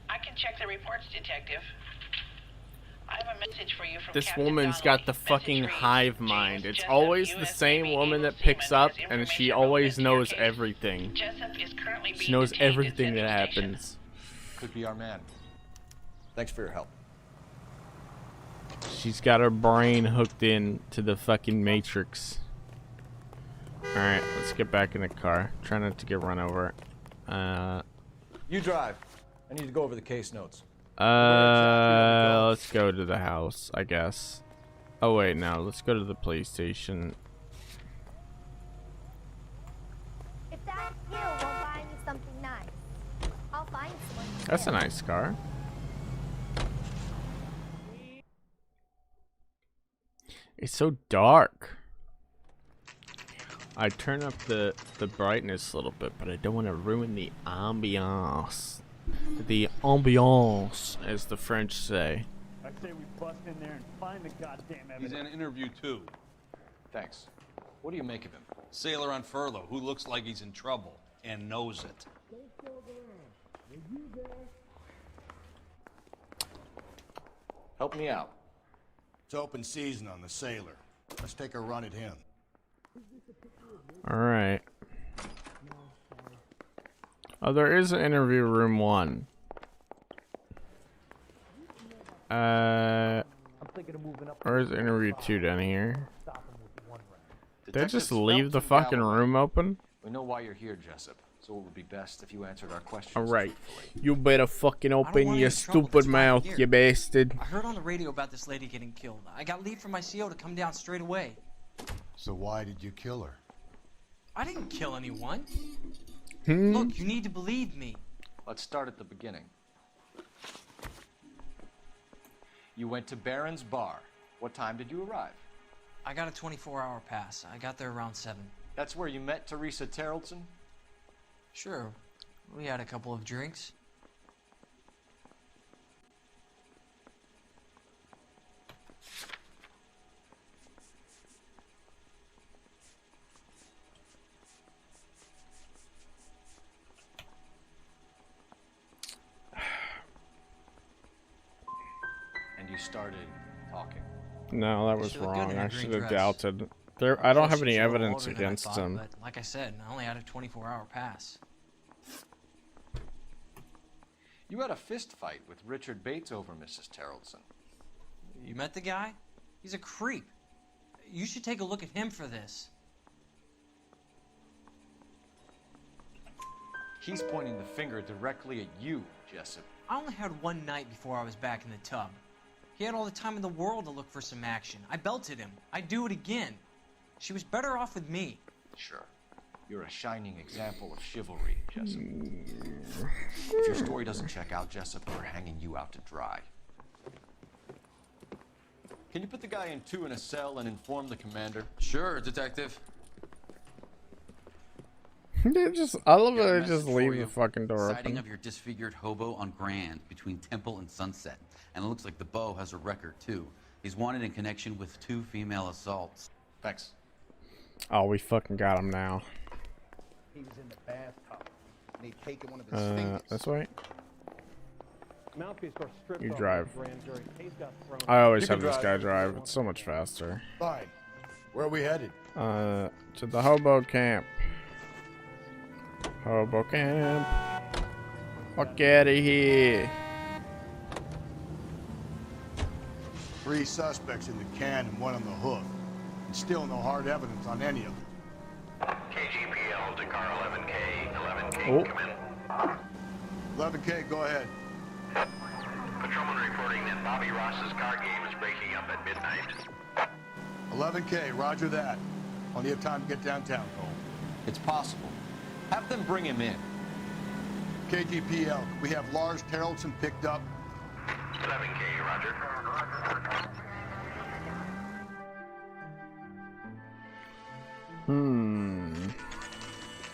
Speaker 17: I can check the reports, Detective. I have a message for you from
Speaker 1: This
Speaker 17: Captain
Speaker 1: woman's
Speaker 17: Donnelly.
Speaker 1: got the fucking
Speaker 17: Message reads,
Speaker 1: hive mind.
Speaker 17: James
Speaker 1: It's
Speaker 17: Jessup,
Speaker 1: always the
Speaker 17: US
Speaker 1: same
Speaker 17: Navy
Speaker 1: woman
Speaker 17: Naval
Speaker 1: that picks
Speaker 17: seaman,
Speaker 1: up,
Speaker 17: has
Speaker 1: and she
Speaker 17: information
Speaker 1: always
Speaker 17: related to your
Speaker 1: knows
Speaker 17: case.
Speaker 1: everything.
Speaker 17: Jessup is currently
Speaker 1: She
Speaker 17: being
Speaker 1: knows
Speaker 17: detained at
Speaker 1: everything that
Speaker 17: Central Station.
Speaker 1: happens.
Speaker 5: Could be our man. Thanks for your help.
Speaker 1: She's got her brain hooked in to the fucking Matrix. Alright, let's get back in the car. Try not to get run over.
Speaker 5: You drive. I need to go over the case notes.
Speaker 1: Let's go to the house, I guess. Oh wait, no, let's go to the police station.
Speaker 8: If that hill won't buy me something nice, I'll find someone to
Speaker 1: That's a
Speaker 8: steal.
Speaker 1: nice car. It's so dark. I turn up the brightness a little bit, but I don't want to ruin the ambiance. The ambiance, as the French say.
Speaker 9: I say we bust in there and find the goddamn evidence.
Speaker 16: He's in an interview too.
Speaker 5: Thanks. What do you make of him?
Speaker 16: Sailor on furlough who looks like he's in trouble and knows it.
Speaker 5: Help me out.
Speaker 6: It's open season on the sailor. Let's take a run at him.
Speaker 1: Alright. Oh, there is an interview room 1.
Speaker 9: I'm thinking of moving up.
Speaker 1: Where's interview 2 down here?
Speaker 9: Stop him with one round.
Speaker 1: Did they just
Speaker 5: Detectives
Speaker 1: leave
Speaker 5: Phelps
Speaker 1: the
Speaker 5: and
Speaker 1: fucking
Speaker 5: Galloway.
Speaker 1: room open?
Speaker 5: We know why you're here, Jessup, so it would be best if you answered our questions.
Speaker 1: Alright.
Speaker 5: truthfully.
Speaker 1: You better fucking open
Speaker 10: want
Speaker 1: your
Speaker 10: any trouble,
Speaker 1: stupid
Speaker 10: that's why I'm
Speaker 1: mouth,
Speaker 10: here.
Speaker 1: you bastard.
Speaker 10: I heard on the radio about this lady getting killed. I got leave from my CO to come down straight away.
Speaker 6: So why did you kill her?
Speaker 10: I didn't kill anyone.
Speaker 1: Hmm?
Speaker 10: Look, you need to believe me.
Speaker 5: Let's start at the beginning. You went to Barron's Bar. What time did you arrive?
Speaker 10: I got a 24-hour pass. I got there around 7.
Speaker 5: That's where you met Teresa Terrellson?
Speaker 10: Sure. We had a couple of drinks.
Speaker 5: And you started talking.
Speaker 1: No, that
Speaker 10: She
Speaker 1: was
Speaker 10: looked good
Speaker 1: wrong.
Speaker 10: in her
Speaker 1: I
Speaker 10: green
Speaker 1: should have
Speaker 10: dress.
Speaker 1: doubted. There, I don't
Speaker 10: Plus,
Speaker 1: have
Speaker 10: she
Speaker 1: any
Speaker 10: was a little
Speaker 1: evidence
Speaker 10: older than I
Speaker 1: against
Speaker 10: thought,
Speaker 1: him.
Speaker 10: But like I said, I only had a 24-hour pass.
Speaker 5: You had a fist fight with Richard Bates over Mrs. Terrellson.
Speaker 10: You met the guy? He's a creep. You should take a look at him for this.
Speaker 5: He's pointing the finger directly at you, Jessup.
Speaker 10: I only had one night before I was back in the tub. He had all the time in the world to look for some action. I belted him. I'd do it again. She was better off with me.
Speaker 5: Sure. You're a shining example of chivalry, Jessup. If your story doesn't check out, Jessup, we're hanging you out to dry.
Speaker 4: Can you put the guy in 2 in a cell and inform the commander?
Speaker 2: Sure, detective.
Speaker 1: I love it.
Speaker 2: Got a
Speaker 1: They
Speaker 2: message
Speaker 1: just
Speaker 2: for
Speaker 1: leave
Speaker 2: you.
Speaker 1: the fucking door
Speaker 2: Sighting
Speaker 1: open.
Speaker 2: of your disfigured hobo on Grand between Temple and Sunset. And it looks like the Beau has a record, too. He's wanted in connection with 2 female assaults.
Speaker 4: Thanks.
Speaker 1: Oh, we fucking got him now.
Speaker 18: He was in the bathtub, and he'd taken one of his fingers.
Speaker 1: This way.
Speaker 9: Mouthpiece got stripped
Speaker 1: You
Speaker 9: off
Speaker 1: drive.
Speaker 9: the grand jury. Case got thrown
Speaker 1: I always
Speaker 6: You
Speaker 1: have
Speaker 6: can
Speaker 1: this
Speaker 6: drive.
Speaker 1: guy drive. It's so much faster.
Speaker 6: Fine. Where are we headed?
Speaker 1: To the hobo camp. Hobo camp. Fuck out of here.
Speaker 6: 3 suspects in the can and 1 on the hook. And still no hard evidence on any of them.
Speaker 20: KGPL to car 11K. 11K,
Speaker 1: Oh.
Speaker 20: come in.
Speaker 6: 11K, go ahead.
Speaker 20: Patrolman reporting that Bobby Ross's card game is breaking up at midnight.
Speaker 6: 11K, roger that. Plenty of time to get downtown, Cole.
Speaker 4: It's possible. Have them bring him in.
Speaker 6: KGPL, we have Lars Terrellson picked up.
Speaker 20: 11K, roger.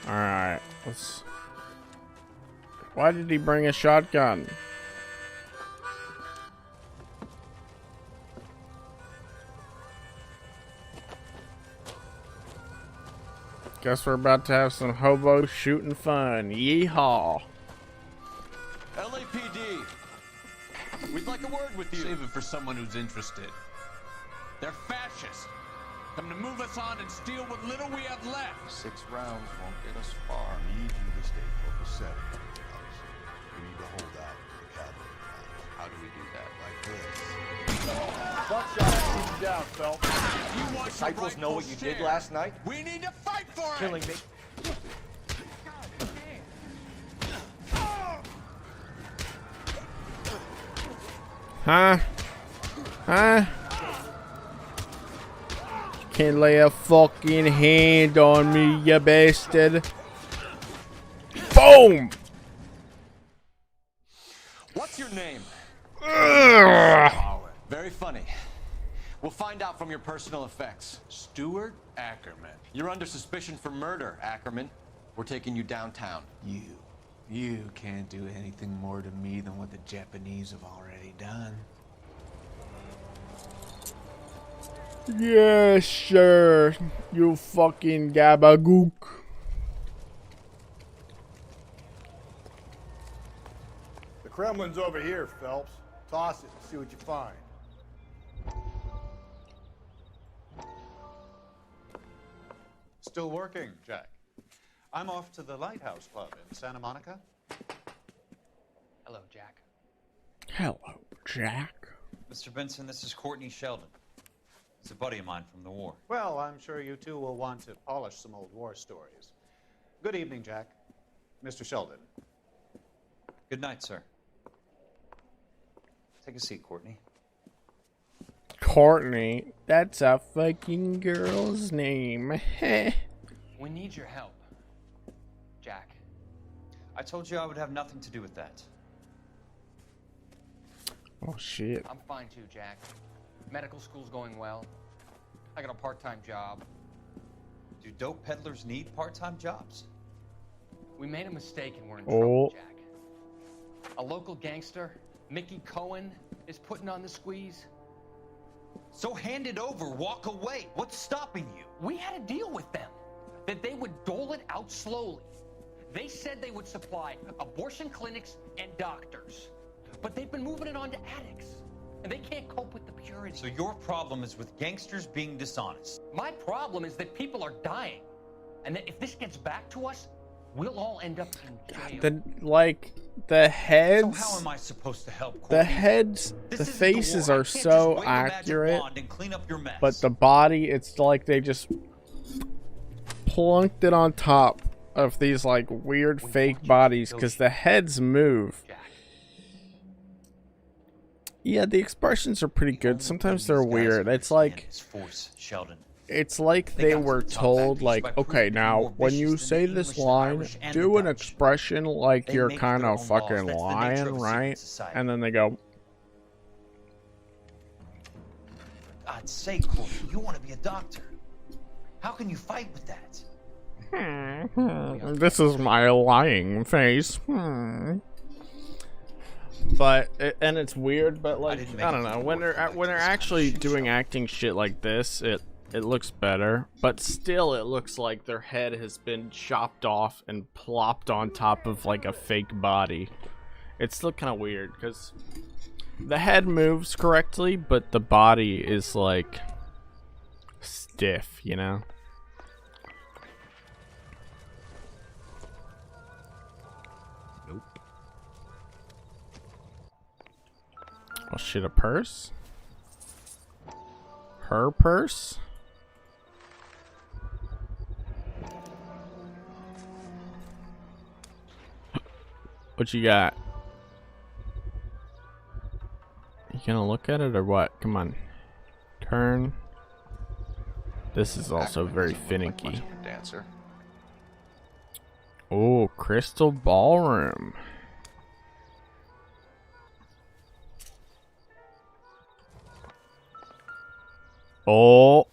Speaker 1: Alright, let's... Why did he bring a shotgun? Guess we're about to have some hobo shooting fun. Yeehaw.
Speaker 4: LAPD. We'd like a word with you.
Speaker 2: Save it for someone who's interested.
Speaker 23: They're fascists. Come to move us on and steal what little we have left.
Speaker 6: 6 rounds won't get us far. We need you to stay copacetic. We need to hold out for the cavalry.
Speaker 2: How do we do that?
Speaker 6: Like this. Buckshot, keep you down, Phelps.
Speaker 23: You want
Speaker 5: Disciples know what you did last night?
Speaker 23: We need to fight for
Speaker 5: Killing
Speaker 23: it.
Speaker 5: me.
Speaker 1: Huh? Huh? Can't lay a fucking hand on me, you bastard. Boom!
Speaker 4: What's your name?
Speaker 1: Ugh.
Speaker 4: Very funny. We'll find out from your personal effects.
Speaker 2: Stuart Ackerman.
Speaker 4: You're under suspicion for murder, Ackerman. We're taking you downtown.
Speaker 2: You can't do anything more to me than what the Japanese have already done.
Speaker 1: Yes, sir. You fucking gabagook.
Speaker 6: The Kremlin's over here, Phelps. Toss it and see what you find.
Speaker 21: Still working, Jack. I'm off to the Lighthouse Club in Santa Monica.
Speaker 22: Hello, Jack.
Speaker 1: Hello, Jack.
Speaker 22: Mr. Benson, this is Courtney Sheldon. He's a buddy of mine from the war.
Speaker 21: Well, I'm sure you two will want to polish some old war stories. Good evening, Jack. Mr. Sheldon.
Speaker 22: Good night, sir. Take a seat, Courtney.
Speaker 1: Courtney. That's a fucking girl's name.
Speaker 22: We need your help, Jack. I told you I would have nothing to do with that.
Speaker 1: Oh, shit.
Speaker 22: I'm fine too, Jack. Medical school's going well. I got a part-time job. Do dope peddlers need part-time jobs? We made a mistake and we're in trouble, Jack. A local gangster, Mickey Cohen, is putting on the squeeze.
Speaker 23: So hand it over, walk away. What's stopping you?
Speaker 22: We had a deal with them that they would dole it out slowly. They said they would supply abortion clinics and doctors, but they've been moving it on to addicts, and they can't cope with the purity.
Speaker 23: So your problem is with gangsters being dishonest.
Speaker 22: My problem is that people are dying, and that if this gets back to us, we'll all end up in jail.
Speaker 1: The heads.
Speaker 23: So how am I supposed to help, Courtney?
Speaker 1: The heads,
Speaker 23: This
Speaker 1: the
Speaker 23: isn't
Speaker 1: faces
Speaker 23: war. I
Speaker 1: are
Speaker 23: can't
Speaker 1: so
Speaker 23: just wave a magic
Speaker 1: accurate,
Speaker 23: wand and clean up your mess.
Speaker 1: but the body, it's like they just plunked it on top of these like weird fake bodies because the heads move. Yeah, the expressions are pretty good. Sometimes they're weird. It's like
Speaker 23: force, Sheldon.
Speaker 1: it's like they were told, like, okay, now when you say this line, do an expression like you're kind of fucking lying, right? And then they go,
Speaker 3: God's sake, Corey, you want to be a doctor. How can you fight with that?
Speaker 1: This is my lying face. But and it's weird, but like I don't know, when they're actually doing acting shit like this, it looks better. But still, it looks like their head has been chopped off and plopped on top of like a fake body. It's still kind of weird because the head moves correctly, but the body is like stiff, you know. Oh shit, a purse? Her purse? What you got? You gonna look at it or what? Come on. Turn. This is also very finicky.
Speaker 5: Dancer.
Speaker 1: Oh, crystal ballroom. Oh,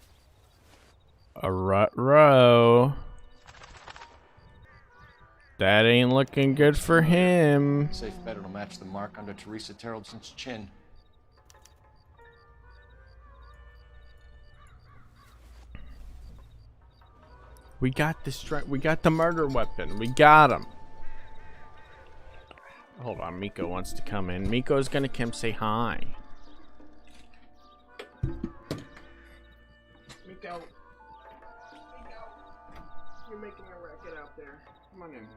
Speaker 1: a rut row. That ain't looking good for him.
Speaker 5: Safe bet it'll match the mark under Teresa Terrelson's chin.
Speaker 1: We got the we got the murder weapon. We got him. Hold on, Miko wants to come in. Miko's gonna come say hi. Miko. You're making a racket out there. Come on in.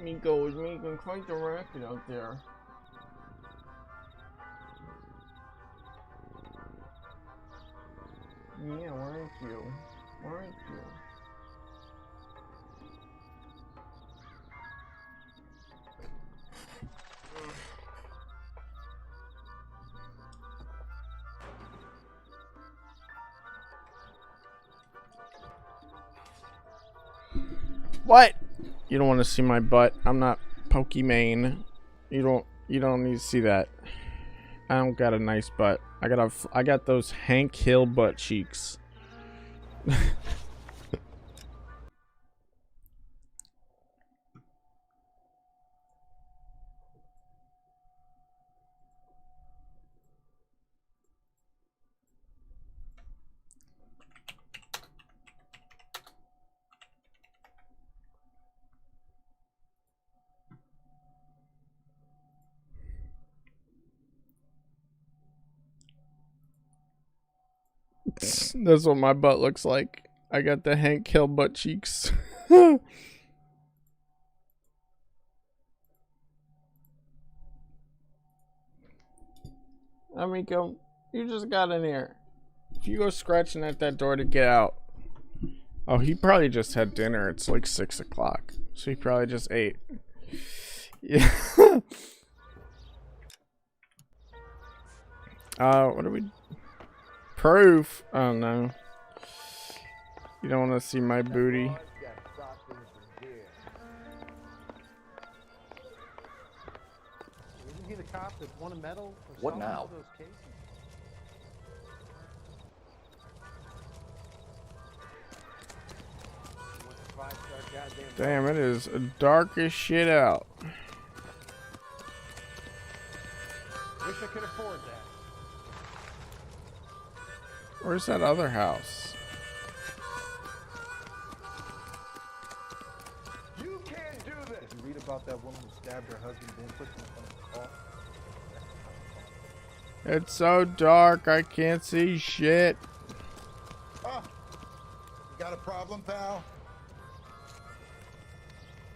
Speaker 1: Miko is making quite the racket out there. Yeah, weren't you? Weren't you? What? You don't want to see my butt. I'm not Pokimane. You don't need to see that. I don't got a nice butt. I got those Hank Hill butt cheeks. That's what my butt looks like. I got the Hank Hill butt cheeks. Amiko, you just got in here. If you go scratching at that door to get out. Oh, he probably just had dinner. It's like 6 o'clock. So he probably just ate. Yeah. What are we... Proof? Oh no. You don't want to see my booty.
Speaker 9: Isn't he the cop that won a medal?
Speaker 5: What now?
Speaker 1: Damn, it is dark as shit out.
Speaker 9: Wish I could afford that.
Speaker 1: Where's that other house?
Speaker 9: You can't do this. Did you read about that woman who stabbed her husband and put him in front of the car?
Speaker 1: It's so dark, I can't see shit.
Speaker 15: Oh, you got a problem, pal?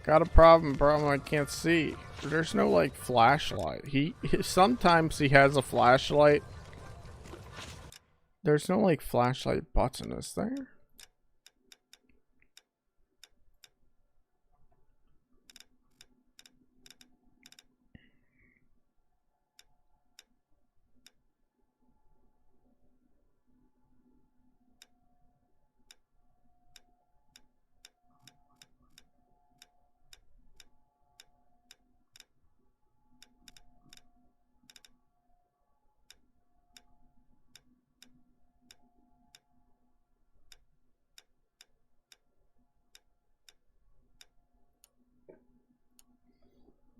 Speaker 1: Got a problem, I can't see. There's no like flashlight. Sometimes he has a flashlight. There's no like flashlight button, is there?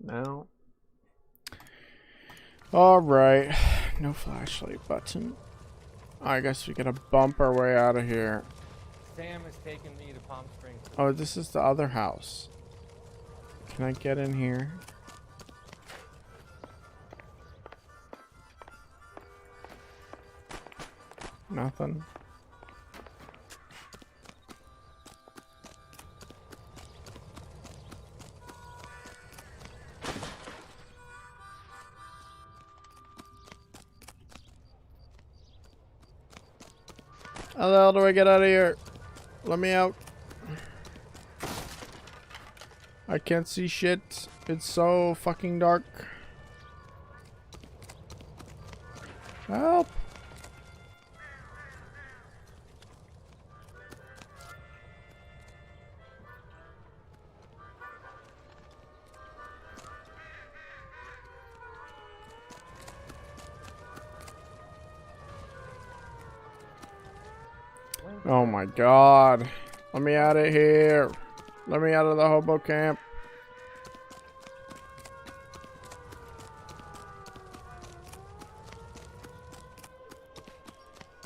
Speaker 1: No. Alright. No flashlight button. I guess we gotta bump our way out of here.
Speaker 7: Sam has taken me to Palm Springs.
Speaker 1: Oh, this is the other house. Can I get in here? Nothing. How the hell do I get out of here? Let me out. I can't see shit. It's so fucking dark. Help! Oh my god. Let me out of here. Let me out of the hobo camp.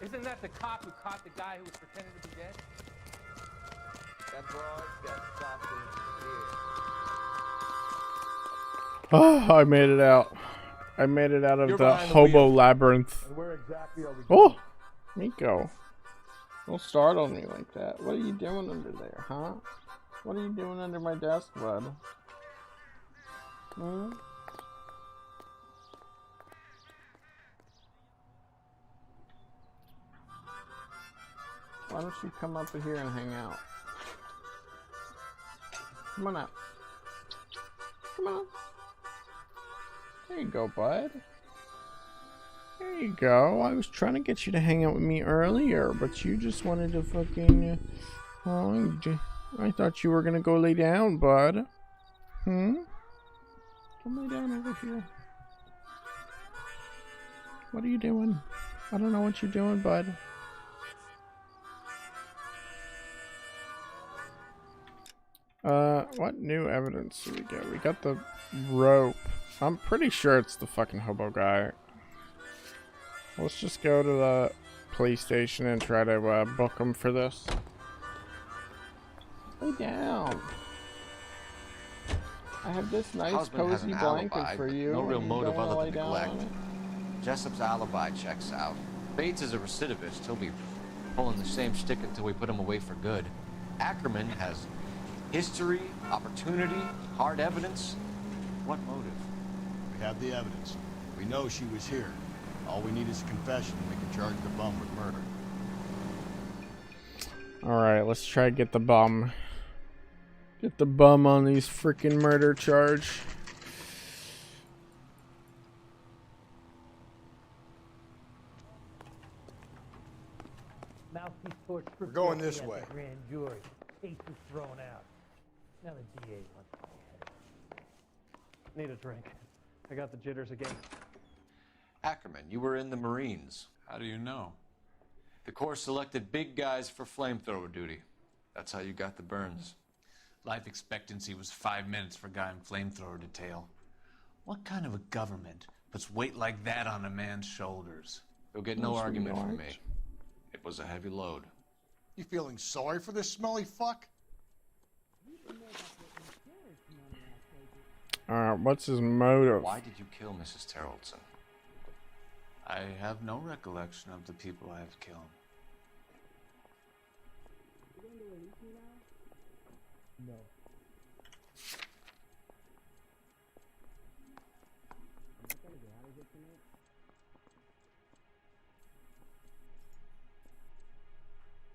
Speaker 7: Isn't that the cop who caught the guy who was pretending to be dead? That broad got stopped in his ear.
Speaker 1: Oh, I made it out. I made it out of
Speaker 7: You're
Speaker 1: the
Speaker 7: behind the
Speaker 1: hobo
Speaker 7: wheel.
Speaker 1: labyrinth.
Speaker 9: And where exactly are we
Speaker 1: Oh!
Speaker 9: going?
Speaker 1: Miko. Don't startle me like that. What are you doing under there, huh? What are you doing under my desk, bud? Hmm? Why don't you come up here and hang out? Come on out. Come on. There you go, bud. There you go. I was trying to get you to hang out with me earlier, but you just wanted to fucking... I thought you were gonna go lay down, bud. Hmm? Come lay down over here. What are you doing? I don't know what you're doing, bud. What new evidence do we get? We got the rope. I'm pretty sure it's the fucking hobo guy. Let's just go to the police station and try to book him for this. Lay down. I have this nice
Speaker 5: Husband has
Speaker 1: cozy
Speaker 5: an
Speaker 1: blanket
Speaker 5: alibi,
Speaker 1: for
Speaker 5: but
Speaker 1: you.
Speaker 5: no real
Speaker 1: and you
Speaker 5: motive
Speaker 1: don't wanna
Speaker 5: other
Speaker 1: lay
Speaker 5: than
Speaker 1: down on
Speaker 5: neglect.
Speaker 1: it?
Speaker 5: Jessup's alibi checks out. Bates is a recidivist. He'll be pulling the same stick until we put him away for good. Ackerman has history, opportunity, hard evidence. What motive?
Speaker 6: We have the evidence. We know she was here. All we need is a confession and we can charge the bum with murder.
Speaker 1: Alright, let's try to get the bum. Get the bum on these freaking murder charge.
Speaker 18: Mouthpiece torch.
Speaker 6: We're going this way.
Speaker 18: Grand jury. Case is thrown out. Now the DA wants my head.
Speaker 21: Need a drink. I got the jitters again.
Speaker 5: Ackerman, you were in the Marines.
Speaker 2: How do you know?
Speaker 5: The Corps selected big guys for flamethrower duty. That's how you got the burns.
Speaker 2: Life expectancy was 5 minutes for a guy in flamethrower detail. What kind of a government puts weight like that on a man's shoulders?
Speaker 5: You'll get no
Speaker 1: That's
Speaker 5: argument from
Speaker 1: right.
Speaker 5: me. It was a heavy load.
Speaker 6: You feeling sorry for this smelly fuck?
Speaker 1: Alright, what's his motive?
Speaker 5: Why did you kill Mrs. Terrellson?
Speaker 2: I have no recollection of the people I have killed.
Speaker 18: No.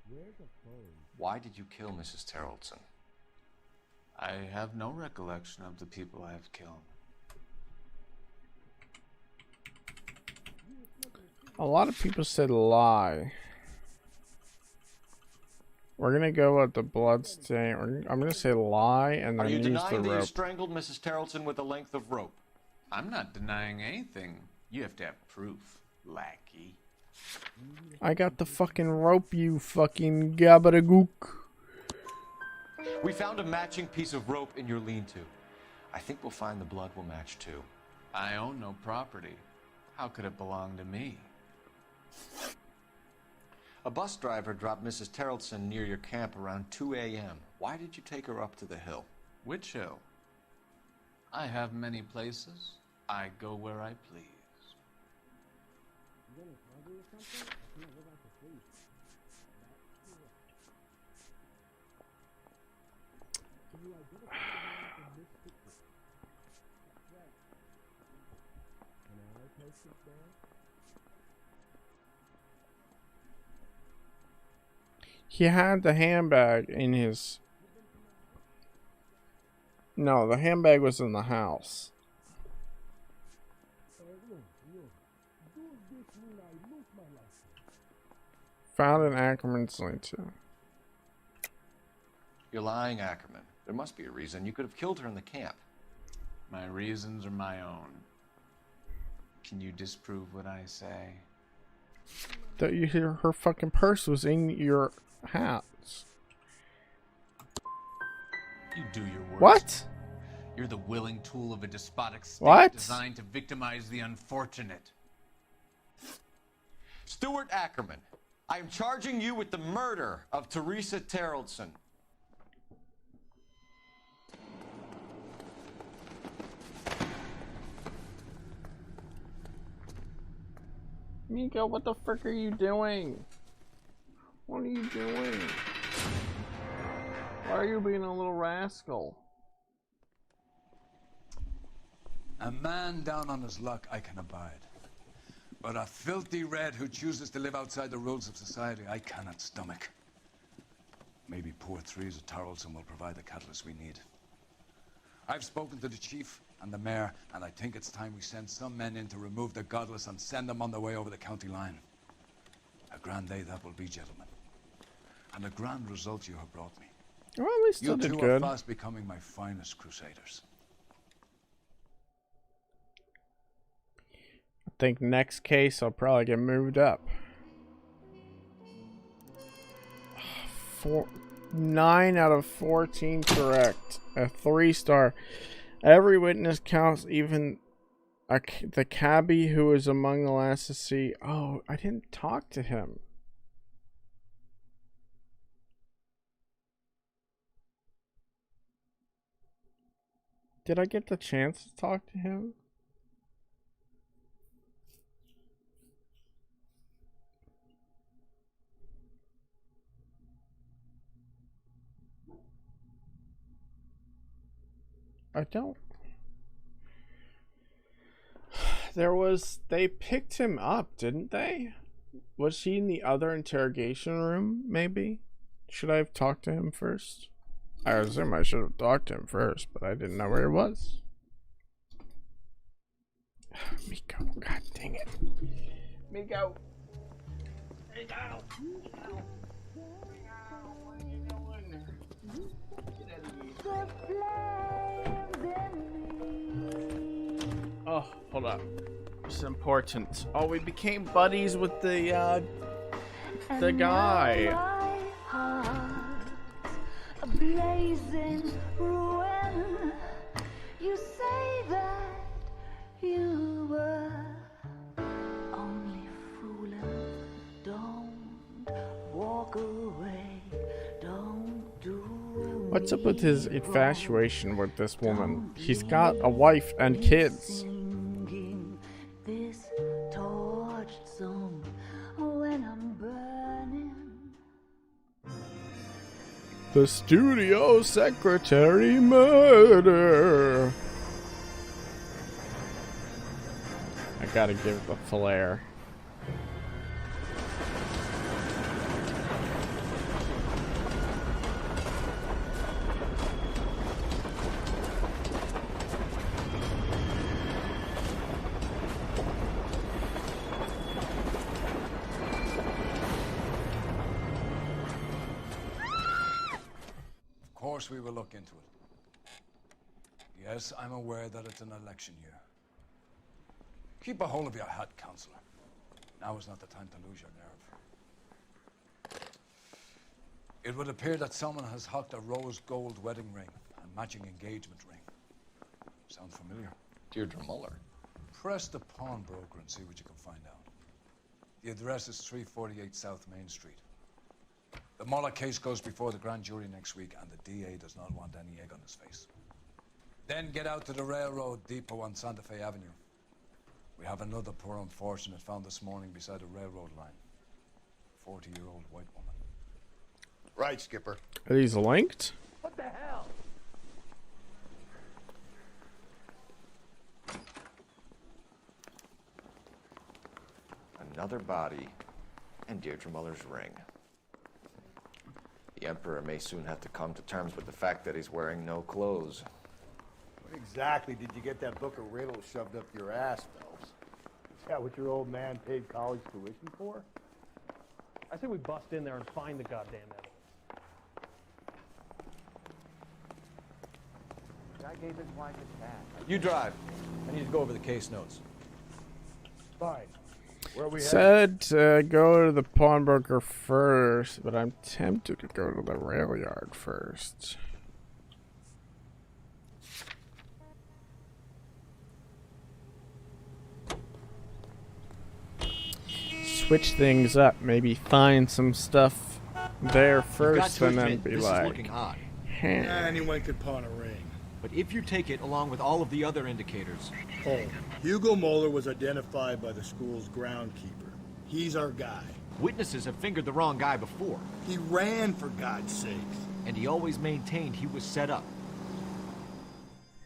Speaker 18: Where's the phone?
Speaker 5: Why did you kill Mrs. Terrellson?
Speaker 2: I have no recollection of the people I have killed.
Speaker 1: A lot of people said lie. We're gonna go with the blood stain. I'm gonna say lie and
Speaker 5: Are
Speaker 1: then
Speaker 5: you
Speaker 1: use the
Speaker 5: denying that you
Speaker 1: rope.
Speaker 5: strangled Mrs. Terrellson with a length of rope?
Speaker 2: I'm not denying anything. You have to have proof, lackey.
Speaker 1: I got the fucking rope, you fucking gabadagook.
Speaker 5: We found a matching piece of rope in your lean-to. I think we'll find the blood will match too.
Speaker 2: I own no property. How could it belong to me?
Speaker 5: A bus driver dropped Mrs. Terrelson near your camp around 2 a.m. Why did you take her up to the hill?
Speaker 2: Which hill? I have many places. I go where I please.
Speaker 1: He had the handbag in his... No, the handbag was in the house. Found in Ackerman's lane too.
Speaker 5: You're lying, Ackerman. There must be a reason. You could have killed her in the camp.
Speaker 2: My reasons are my own. Can you disprove what I say?
Speaker 1: That you hear her fucking purse was in your house.
Speaker 2: You do your worst.
Speaker 1: What?
Speaker 2: You're the willing tool of a despotic state
Speaker 1: What?
Speaker 2: designed to victimize the unfortunate.
Speaker 5: Stuart Ackerman, I am charging you with the murder of Teresa Terrelson.
Speaker 1: Miko, what the frick are you doing? What are you doing? Why are you being a little rascal?
Speaker 23: A man down on his luck I can abide. But a filthy red who chooses to live outside the rules of society I cannot stomach. Maybe poor Teresa Terrelson will provide the catalyst we need. I've spoken to the chief and the mayor, and I think it's time we send some men in to remove the godless and send them on their way over the county line. A grand day that will be, gentlemen. And a grand result you have brought me.
Speaker 1: Well, we still did
Speaker 23: You two
Speaker 1: good.
Speaker 23: are fast becoming my finest crusaders.
Speaker 1: I think next case I'll probably get moved up. 9 out of 14 correct. A 3-star. Every witness counts, even the cabbie who was among the last to see. Oh, I didn't talk to him. Did I get the chance to talk to him? I don't. They picked him up, didn't they? Was he in the other interrogation room, maybe? Should I have talked to him first? I assume I should have talked to him first, but I didn't know where he was. Miko, god dang it. Miko. Miko. What are you doing? Get out of here. Oh, hold up. It's important. Oh, we became buddies with the guy.
Speaker 11: A blazing ruin. You say that you were only fooling. Don't walk away. Don't do.
Speaker 1: What's up with his infatuation with this woman? He's got a wife and kids.
Speaker 11: This torched song when I'm burning.
Speaker 1: The studio secretary murder. I gotta give the flair.
Speaker 23: Of course we will look into it. Yes, I'm aware that it's an election year. Keep a hold of your hat, Counselor. Now is not the time to lose your nerve. It would appear that someone has hocked a rose gold wedding ring and matching engagement ring. Sound familiar?
Speaker 5: Deirdre Muller.
Speaker 23: Press the pawnbroker and see what you can find out. The address is 348 South Main Street. The Muller case goes before the grand jury next week, and the DA does not want any egg on his face. Then get out to the railroad depot on Santa Fe Avenue. We have another poor unfortunate found this morning beside a railroad line. 40-year-old white woman.
Speaker 6: Right, Skipper.
Speaker 1: Are these linked?
Speaker 18: What the hell?
Speaker 5: Another body, and Deirdre Muller's ring. The Emperor may soon have to come to terms with the fact that he's wearing no clothes.
Speaker 6: What exactly did you get that book of riddles shoved up your ass, Phelps? Is that what your old man paid college tuition for?
Speaker 18: I say we bust in there and find the goddamn evidence.
Speaker 21: Guy gave his wife his hat.
Speaker 4: You drive. I need to go over the case notes.
Speaker 6: Fine. Where are we
Speaker 1: Said to go to the pawnbroker first, but I'm tempted to go to the rail yard first. Switch things up, maybe find some stuff there first and then be
Speaker 4: this
Speaker 1: like,
Speaker 4: is looking odd.
Speaker 15: Anyone could pawn a ring.
Speaker 4: But if you take it along with all of the other indicators...
Speaker 15: Oh, Hugo Moeller was identified by the school's groundkeeper. He's our guy.
Speaker 4: Witnesses have fingered the wrong guy before.
Speaker 15: He ran, for God's sakes.
Speaker 4: And he always maintained he was set up.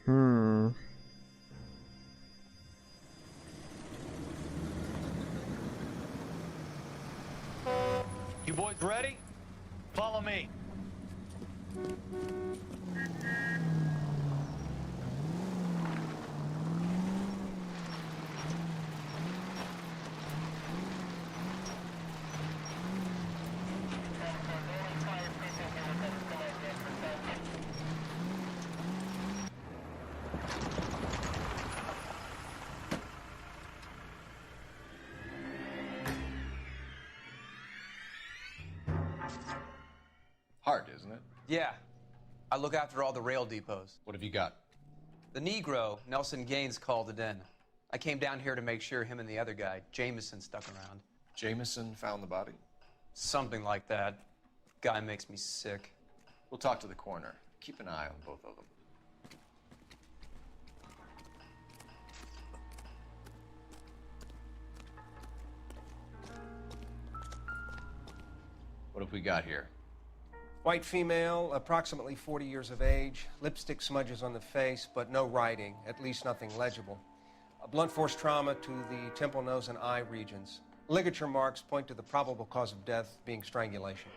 Speaker 1: Hmm.
Speaker 21: You boys ready? Follow me.
Speaker 5: Hard, isn't it?
Speaker 10: Yeah. I look after all the rail depots.
Speaker 5: What have you got?
Speaker 10: The Negro, Nelson Gaines, called it in. I came down here to make sure him and the other guy, Jameson, stuck around.
Speaker 5: Jameson found the body?
Speaker 10: Something like that. Guy makes me sick.
Speaker 5: We'll talk to the coroner. Keep an eye on both of them. What have we got here?
Speaker 7: White female, approximately 40 years of age, lipstick smudges on the face, but no writing, at least nothing legible. A blunt force trauma to the temple, nose, and eye regions. Ligature marks point to the probable cause of death being strangulation.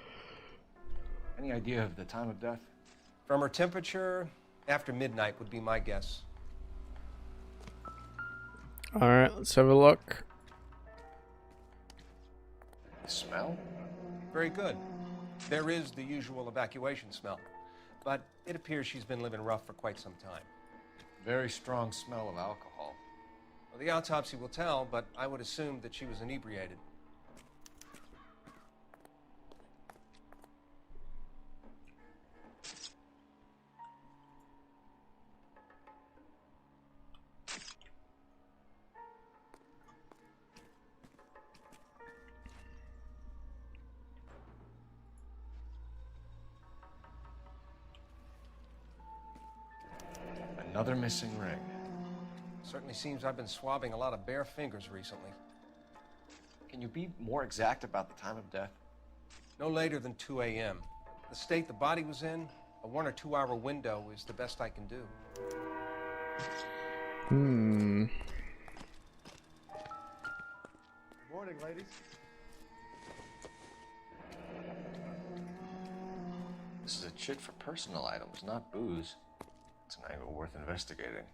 Speaker 5: Any idea of the time of death?
Speaker 7: From her temperature, after midnight would be my guess.
Speaker 1: Alright, let's have a look.
Speaker 5: Smell?
Speaker 7: Very good. There is the usual evacuation smell, but it appears she's been living rough for quite some time.
Speaker 5: Very strong smell of alcohol.
Speaker 7: Well, the autopsy will tell, but I would assume that she was inebriated.
Speaker 5: Another missing ring.
Speaker 7: Certainly seems I've been swabbing a lot of bare fingers recently.
Speaker 5: Can you be more exact about the time of death?
Speaker 7: No later than 2 a.m. The state the body was in, a 1 or 2 hour window is the best I can do.
Speaker 1: Hmm.
Speaker 6: Good morning, ladies.
Speaker 5: This is a chit for personal items, not booze. It's an angle worth investigating.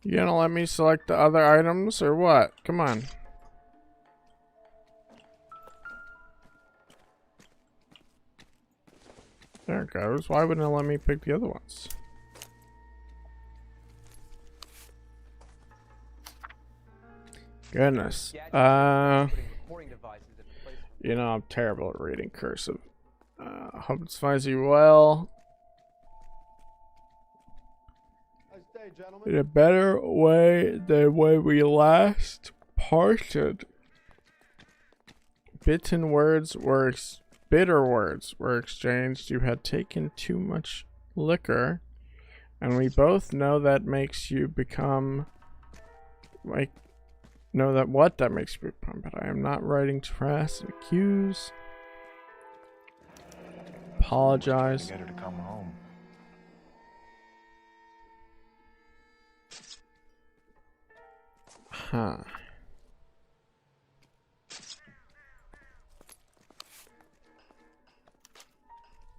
Speaker 1: You gonna let me select the other items or what? Come on. There it goes. Why wouldn't it let me pick the other ones? Goodness. You know, I'm terrible at reading cursive. Hope it finds you well.
Speaker 6: Nice day, gentlemen.
Speaker 1: In a better way than when we last parted. Bitter words were exchanged. You had taken too much liquor, and we both know that makes you become like. Know that what that makes you become, but I am not writing to harass and accuse. Apologize.
Speaker 5: Get her to come home.
Speaker 1: Huh.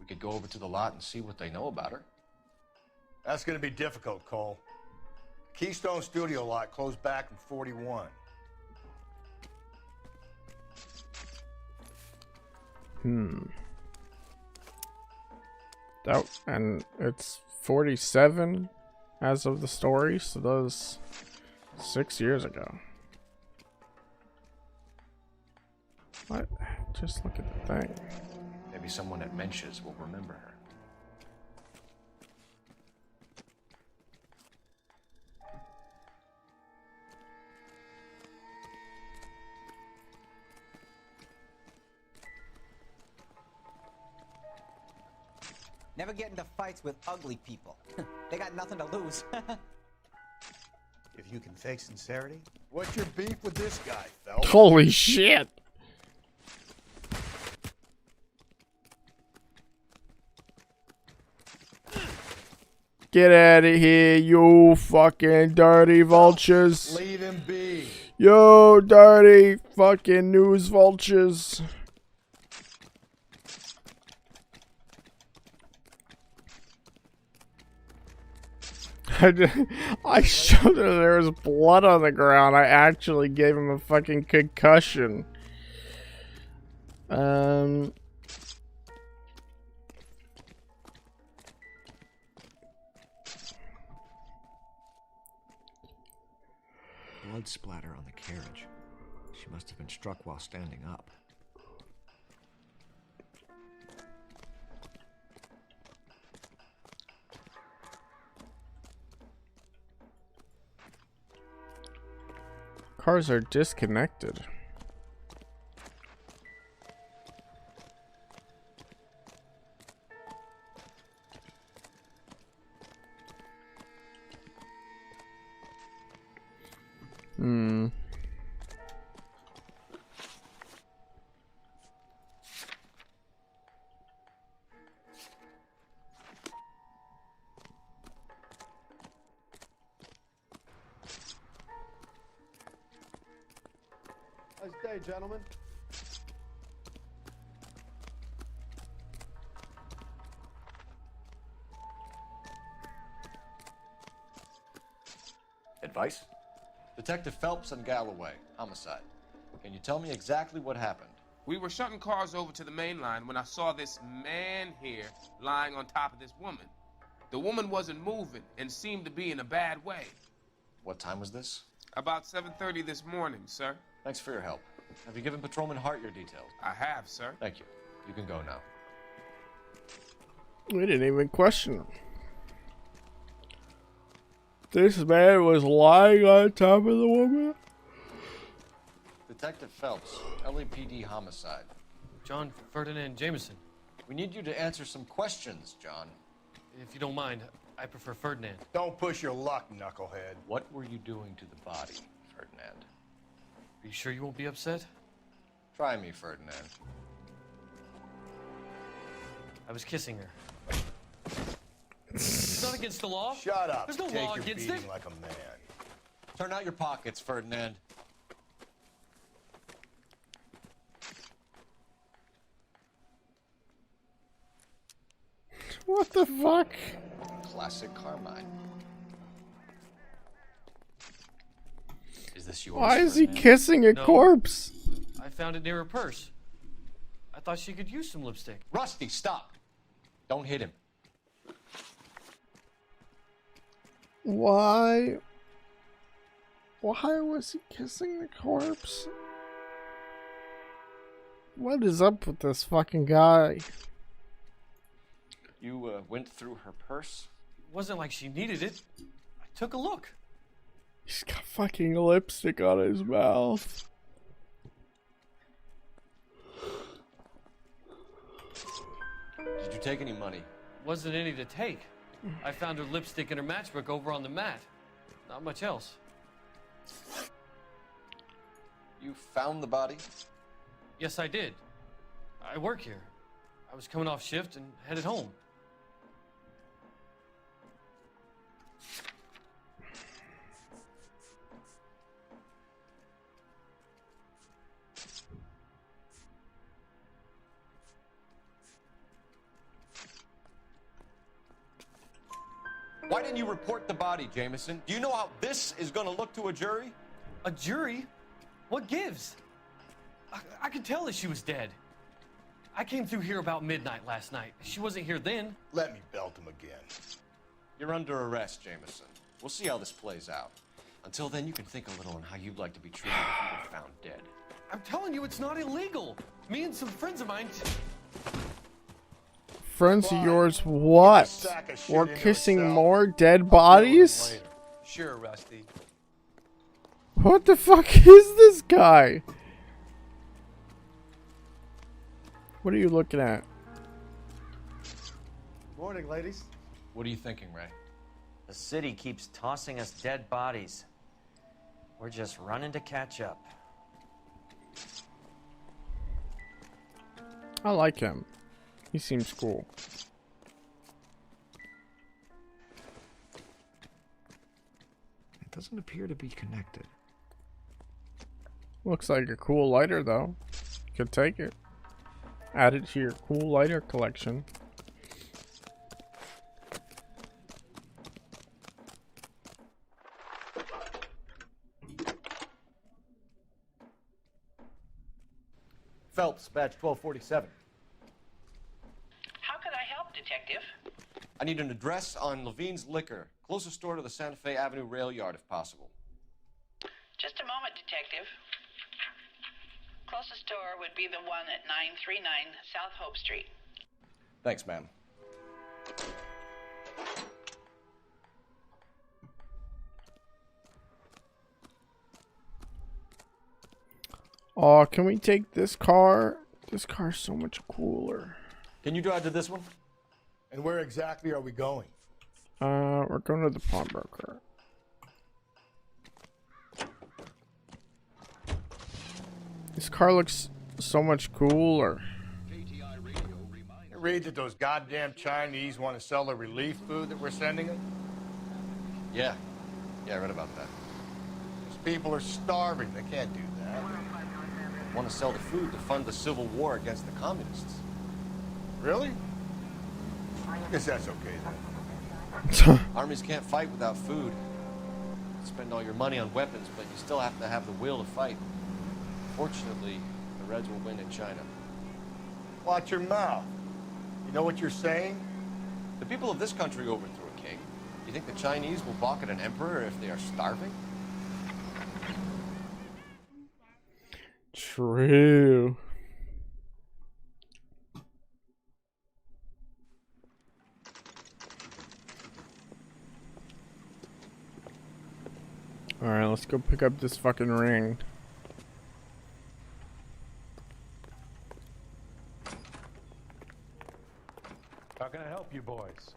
Speaker 5: We could go over to the lot and see what they know about her.
Speaker 6: That's going to be difficult, Cole. Keystone Studio lot closed back in 41.
Speaker 1: That, and it's 47 as of the story, so that was 6 years ago. What? Just look at the thing.
Speaker 5: Maybe someone at Mensch's will remember her.
Speaker 12: Never get into fights with ugly people. They got nothing to lose.
Speaker 6: If you can fake sincerity, what's your beef with this guy, Phelps?
Speaker 1: Holy shit! Get out of here, you fucking dirty vultures!
Speaker 6: Leave him be.
Speaker 1: Yo, dirty fucking news vultures! I showed her there was blood on the ground. I actually gave him a fucking concussion.
Speaker 5: Blood splatter on the carriage. She must have been struck while standing up.
Speaker 1: Cars are disconnected.
Speaker 6: Nice day, gentlemen.
Speaker 5: Advice? Detective Phelps and Galloway, homicide. Can you tell me exactly what happened?
Speaker 13: We were shunting cars over to the main line when I saw this man here lying on top of this woman. The woman wasn't moving and seemed to be in a bad way.
Speaker 5: What time was this?
Speaker 13: About 7:30 this morning, sir.
Speaker 5: Thanks for your help. Have you given Patrolman Hart your details?
Speaker 13: I have, sir.
Speaker 5: Thank you. You can go now.
Speaker 1: We didn't even question him. This man was lying on top of the woman?
Speaker 5: Detective Phelps, LAPD homicide.
Speaker 14: John Ferdinand Jameson.
Speaker 5: We need you to answer some questions, John.
Speaker 14: If you don't mind, I prefer Ferdinand.
Speaker 6: Don't push your luck, knucklehead.
Speaker 5: What were you doing to the body, Ferdinand?
Speaker 14: Are you sure you won't be upset?
Speaker 5: Try me, Ferdinand.
Speaker 14: I was kissing her. It's not against the law.
Speaker 6: Shut up.
Speaker 14: There's no
Speaker 6: Take
Speaker 14: law
Speaker 6: your
Speaker 14: against
Speaker 6: beating
Speaker 14: it.
Speaker 6: like a man.
Speaker 5: Turn out your pockets, Ferdinand.
Speaker 1: What the fuck?
Speaker 5: Classic Carmine. Is this yours?
Speaker 1: Why is he
Speaker 5: Ferdinand?
Speaker 1: kissing a
Speaker 14: No.
Speaker 1: corpse?
Speaker 14: I found it near her purse. I thought she could use some lipstick.
Speaker 5: Rusty, stop. Don't hit him.
Speaker 1: Why? Why was he kissing the corpse? What is up with this fucking guy?
Speaker 5: You went through her purse?
Speaker 14: It wasn't like she needed it. I took a look.
Speaker 1: He's got fucking lipstick on his mouth.
Speaker 5: Did you take any money?
Speaker 14: Wasn't any to take. I found her lipstick and her matchbook over on the mat. Not much else.
Speaker 5: You found the body?
Speaker 14: Yes, I did. I work here. I was coming off shift and headed home.
Speaker 5: Why didn't you report the body, Jameson? Do you know how this is going to look to a jury?
Speaker 14: A jury? What gives? I could tell that she was dead. I came through here about midnight last night. She wasn't here then.
Speaker 6: Let me belt him again.
Speaker 5: You're under arrest, Jameson. We'll see how this plays out. Until then, you can think a little on how you'd like to be treated if you were found dead.
Speaker 14: I'm telling you, it's not illegal. Me and some friends of mine...
Speaker 1: Friends of yours, what? We're kissing more dead bodies?
Speaker 7: Sure, Rusty.
Speaker 1: What the fuck is this guy? What are you looking at?
Speaker 6: Morning, ladies.
Speaker 5: What are you thinking, Ray?
Speaker 8: The city keeps tossing us dead bodies. We're just running to catch up.
Speaker 1: I like him. He seems cool.
Speaker 4: It doesn't appear to be connected.
Speaker 1: Looks like a cool lighter, though. Could take it. Add it to your cool lighter collection.
Speaker 4: Phelps, badge 1247.
Speaker 17: How can I help, Detective?
Speaker 5: I need an address on Levine's Liquor. Closest store to the Santa Fe Avenue rail yard, if possible.
Speaker 17: Just a moment, Detective. Closest store would be the one at 939 South Hope Street.
Speaker 5: Thanks, ma'am.
Speaker 1: Oh, can we take this car? This car's so much cooler.
Speaker 5: Can you drive to this one?
Speaker 6: And where exactly are we going?
Speaker 1: We're going to the pawnbroker. This car looks so much cooler.
Speaker 6: You read that those goddamn Chinese want to sell the relief food that we're sending them?
Speaker 5: Yeah. Yeah, I read about that.
Speaker 6: These people are starving. They can't do that.
Speaker 5: Want to sell the food to fund the civil war against the communists.
Speaker 6: Really? Guess that's okay then.
Speaker 5: Armies can't fight without food. Spend all your money on weapons, but you still have to have the will to fight. Fortunately, the Reds will win in China.
Speaker 6: Watch your mouth. You know what you're saying?
Speaker 5: The people of this country overthrew a king. You think the Chinese will balk at an emperor if they are starving?
Speaker 1: True. Alright, let's go pick up this fucking ring.
Speaker 19: How can I help you boys?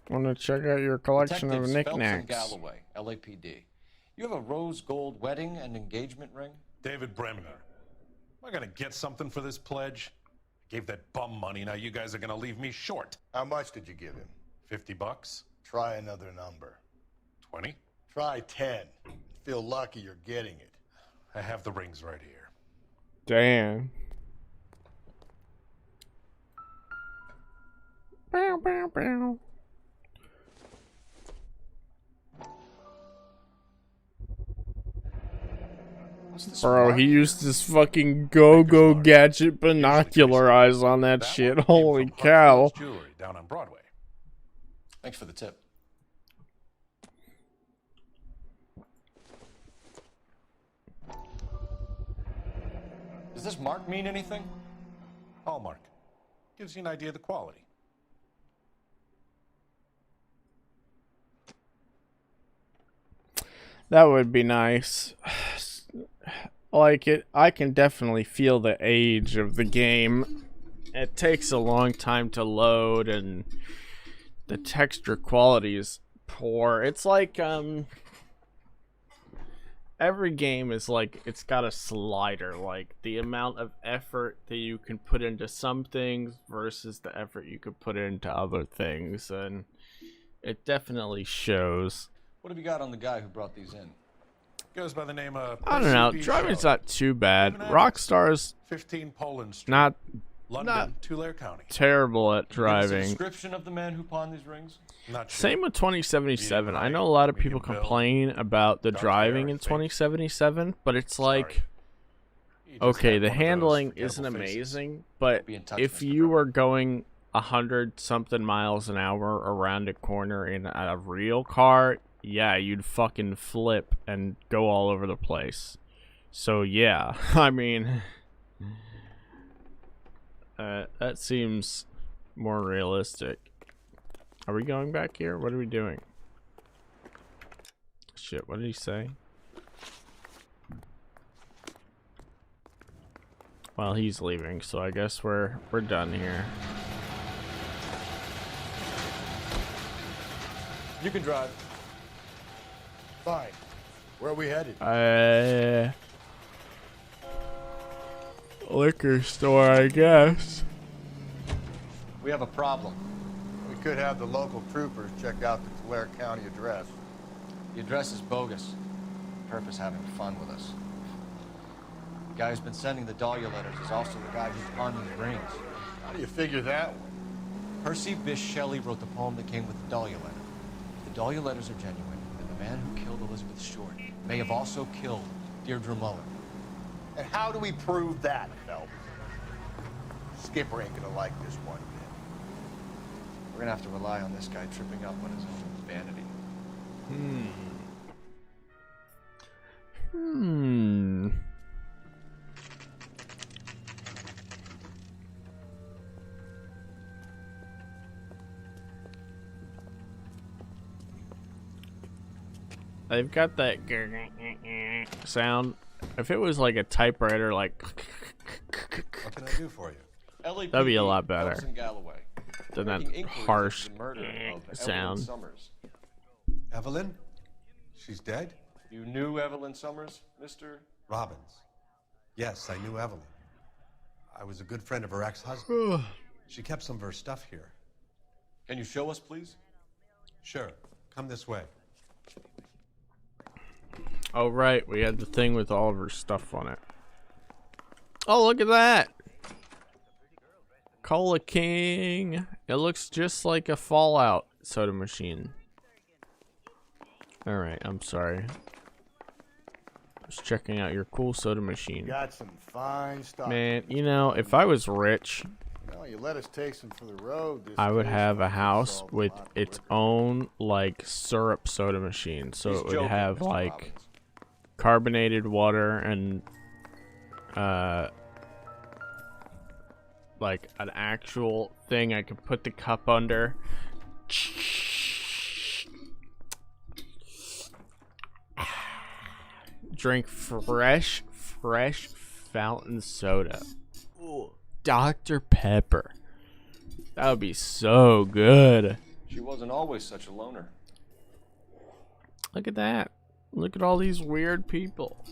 Speaker 1: I want to check out your collection of
Speaker 5: Detectives Phelps and
Speaker 1: knickknacks.
Speaker 5: Galloway, LAPD. You have a rose gold wedding and engagement ring?
Speaker 19: David Bremner. Am I gonna get something for this pledge? I gave that bum money, now you guys are gonna leave me short.
Speaker 6: How much did you give him?
Speaker 19: $50?
Speaker 6: Try another number.
Speaker 19: 20?
Speaker 6: Try 10. Feel lucky you're getting it.
Speaker 19: I have the rings right here.
Speaker 1: Damn. Bow, bow, bow. Bro, he used his fucking go-go gadget binocular eyes on that shit. Holy cow.
Speaker 19: Jewelry down on Broadway.
Speaker 5: Thanks for the tip. Does this mark mean anything?
Speaker 19: Hallmark. Gives you an idea of the quality.
Speaker 1: That would be nice. Like it, I can definitely feel the age of the game. It takes a long time to load and the texture quality is poor. It's like every game is like it's got a slider, like the amount of effort that you can put into some things versus the effort you could put into other things, and it definitely shows.
Speaker 5: What have you got on the guy who brought these in?
Speaker 19: Goes by the name of
Speaker 1: I don't know. Driving's not too bad. Rockstar's
Speaker 19: 15 Poland Street,
Speaker 1: not
Speaker 19: London, Tulare County.
Speaker 1: terrible at
Speaker 5: Can you give us a
Speaker 1: driving.
Speaker 5: description of the man who pawned these rings?
Speaker 19: Not sure.
Speaker 1: Same with 2077. I know a lot of people complain about the driving in 2077, but it's like, okay, the handling isn't amazing, but if you were going 100-something miles an hour around a corner in a real car, yeah, you'd fucking flip and go all over the place. So yeah, I mean, that seems more realistic. Are we going back here? What are we doing? Shit, what did he say? Well, he's leaving, so I guess we're done here.
Speaker 5: You can drive.
Speaker 6: Fine. Where are we headed?
Speaker 1: Liquor store, I guess.
Speaker 5: We have a problem.
Speaker 6: We could have the local troopers check out the Tulare County address.
Speaker 5: The address is bogus. Perp is having fun with us. The guy who's been sending the Dahlia letters is also the guy who's pawned these rings.
Speaker 6: How do you figure that one?
Speaker 5: Percy Bysshe Shelley wrote the poem that came with the Dahlia letter. If the Dahlia letters are genuine, then the man who killed Elizabeth Short may have also killed Deirdre Muller.
Speaker 6: And how do we prove that, Phelps? Skipper ain't gonna like this one bit.
Speaker 5: We're gonna have to rely on this guy tripping up on his own vanity.
Speaker 1: They've got that sound. If it was like a typewriter, like
Speaker 6: What can I do for you?
Speaker 1: that'd be a lot better
Speaker 5: Phelps and Galloway.
Speaker 1: than that
Speaker 5: Making inquiries
Speaker 1: harsh
Speaker 5: into the murder of Evelyn
Speaker 1: sound.
Speaker 5: Summers.
Speaker 16: Evelyn? She's dead?
Speaker 5: You knew Evelyn Summers, Mr.
Speaker 16: Robbins. Yes, I knew Evelyn. I was a good friend of her ex-husband. She kept some of her stuff here.
Speaker 5: Can you show us, please?
Speaker 16: Sure. Come this way.
Speaker 1: Oh right, we had the thing with all of her stuff on it. Oh, look at that! Cola King. It looks just like a Fallout soda machine. Alright, I'm sorry. Just checking out your cool soda machine.
Speaker 6: Got some fine stuff.
Speaker 1: Man, you know, if I was rich,
Speaker 6: Well, you let us take some for the road.
Speaker 1: I would have a house with its own, like, syrup soda machine. So it would have, like, carbonated water and, like, an actual thing I could put the cup under. Drink fresh fountain soda. Ooh, Dr. Pepper. That would be so good.
Speaker 5: She wasn't always such a loner.
Speaker 1: Look at that. Look at all these weird people.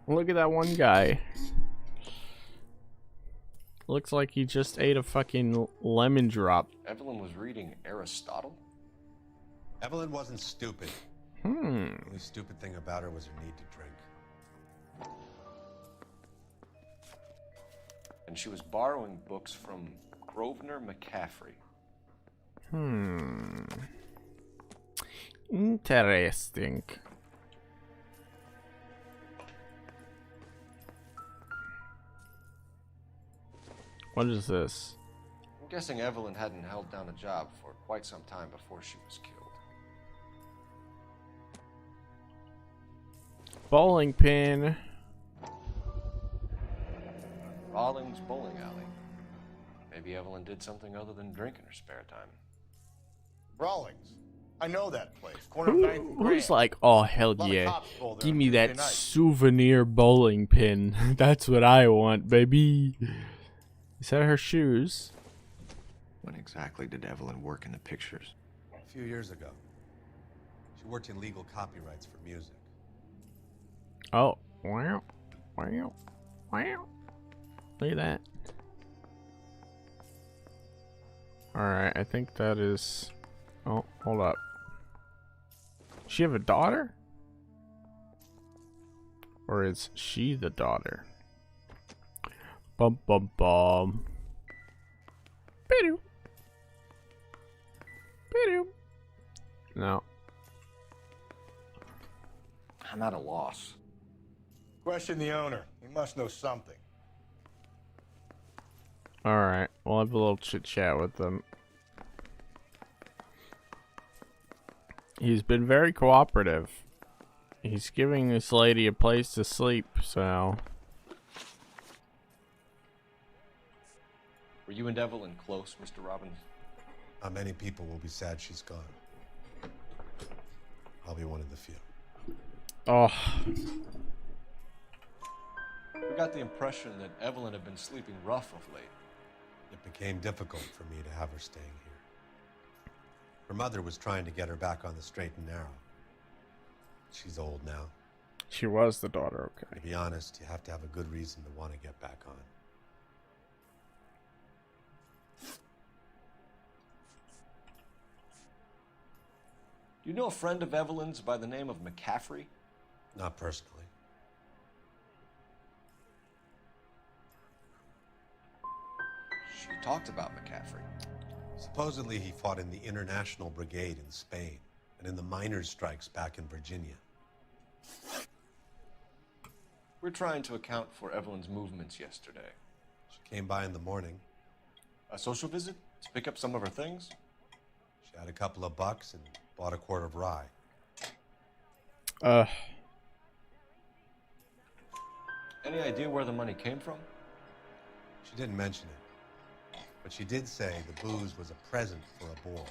Speaker 1: Look at that one guy. Looks like he just ate a fucking lemon drop.
Speaker 5: Evelyn was reading Aristotle?
Speaker 16: Evelyn wasn't stupid. The only stupid thing about her was her need to drink.
Speaker 5: And she was borrowing books from Grosvenor McCaffrey.
Speaker 1: Interesting. What is this?
Speaker 5: I'm guessing Evelyn hadn't held down a job for quite some time before she was killed.
Speaker 1: Bowling pin.
Speaker 5: Rawlings Bowling Alley. Maybe Evelyn did something other than drink in her spare time.
Speaker 6: Rawlings. I know that place. Corner of 9th and Grand.
Speaker 1: Who's like, oh hell
Speaker 6: Lot of
Speaker 1: yeah,
Speaker 6: cops go there
Speaker 1: give
Speaker 6: on
Speaker 1: me
Speaker 6: Tuesday
Speaker 1: that
Speaker 6: night.
Speaker 1: souvenir bowling pin. That's what I want, baby. Is that her shoes?
Speaker 4: When exactly did Evelyn work in the pictures?
Speaker 16: A few years ago. She worked in legal copyrights for music.
Speaker 1: Oh, wow, wow, wow. Look at that. Alright, I think that is... Oh, hold up. Does she have a daughter? Or is she the daughter? Bum bum bum. Bidoo. Bidoo. No.
Speaker 5: I'm at a loss.
Speaker 6: Question the owner. He must know something.
Speaker 1: Alright, we'll have a little chit chat with them. He's been very cooperative. He's giving this lady a place to sleep, so...
Speaker 5: Were you and Evelyn close, Mr. Robbins?
Speaker 16: Not many people will be sad she's gone. I'll be one of the few.
Speaker 1: Oh.
Speaker 5: We got the impression that Evelyn had been sleeping rough of late.
Speaker 16: It became difficult for me to have her staying here. Her mother was trying to get her back on the straight and narrow. She's old now.
Speaker 1: She was the daughter, okay.
Speaker 16: To be honest, you have to have a good reason to want to get back on.
Speaker 5: Do you know a friend of Evelyn's by the name of McCaffrey?
Speaker 16: Not personally.
Speaker 5: She talked about McCaffrey.
Speaker 16: Supposedly he fought in the International Brigade in Spain and in the miners' strikes back in Virginia.
Speaker 5: We're trying to account for Evelyn's movements yesterday.
Speaker 16: She came by in the morning.
Speaker 5: A social visit? To pick up some of her things?
Speaker 16: She had a couple of bucks and bought a quart of rye.
Speaker 5: Any idea where the money came from?
Speaker 16: She didn't mention it, but she did say the booze was a present for a boy.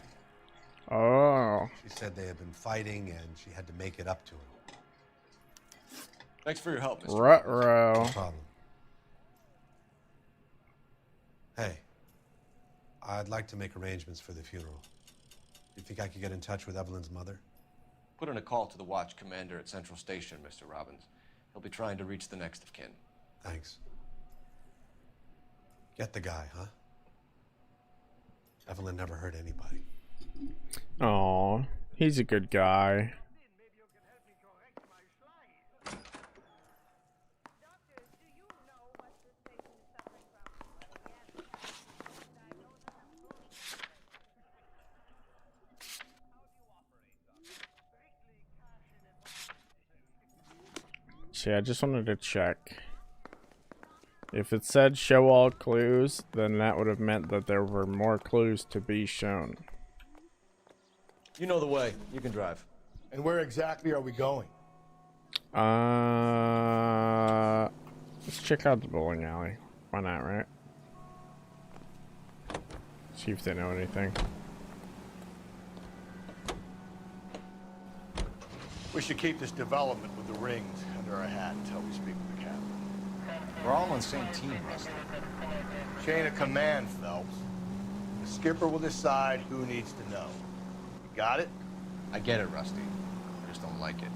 Speaker 1: Oh.
Speaker 16: She said they had been fighting and she had to make it up to him.
Speaker 5: Thanks for your help, Mr.
Speaker 1: Ruh-roh.
Speaker 16: No problem. Hey, I'd like to make arrangements for the funeral. Do you think I could get in touch with Evelyn's mother?
Speaker 5: Put in a call to the watch commander at Central Station, Mr. Robbins. He'll be trying to reach the next of kin.
Speaker 16: Thanks. Get the guy, huh? Evelyn never hurt anybody.
Speaker 1: Aw, he's a good guy. See, I just wanted to check. If it said show all clues, then that would have meant that there were more clues to be shown.
Speaker 5: You know the way. You can drive.
Speaker 6: And where exactly are we going?
Speaker 1: Let's check out the bowling alley. Why not, right? See if they know anything.
Speaker 6: We should keep this development with the rings under our hat until we speak with the captain.
Speaker 21: We're all on the same team, Rusty.
Speaker 6: Chain of command, Phelps. The skipper will decide who needs to know. You got it?
Speaker 5: I get it, Rusty. I just don't like it.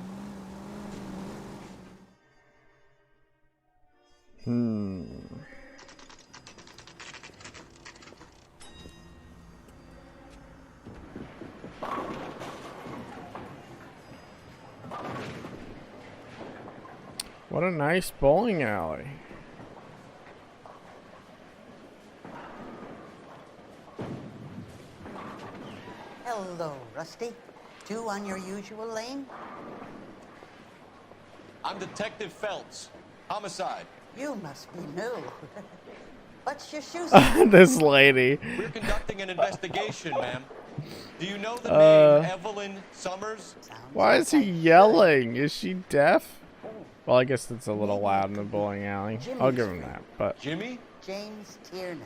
Speaker 1: What a nice bowling alley.
Speaker 3: Hello, Rusty. Two on your usual lane?
Speaker 5: I'm Detective Phelps. Homicide.
Speaker 3: You must be new. What's your shoe?
Speaker 1: This lady.
Speaker 5: We're conducting an investigation, ma'am. Do you know the name Evelyn Summers?
Speaker 1: Why is he yelling? Is she deaf? Well, I guess it's a little loud in the bowling alley. I'll give him that, but...
Speaker 5: Jimmy?
Speaker 3: James Tiernan.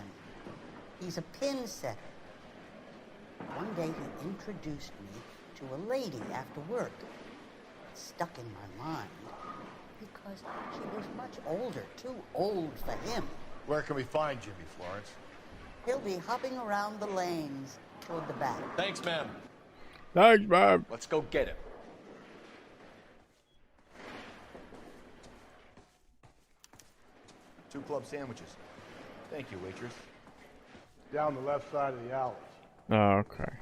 Speaker 3: He's a pin setter. One day he introduced me to a lady after work. It stuck in my mind because she was much older, too old for him.
Speaker 6: Where can we find Jimmy, Florence?
Speaker 3: He'll be hopping around the lanes toward the back.
Speaker 5: Thanks, ma'am.
Speaker 1: Thanks, ma'am.
Speaker 5: Let's go get him.
Speaker 6: Two club sandwiches. Thank you, waitress. Down the left side of the alley.
Speaker 1: Oh, okay.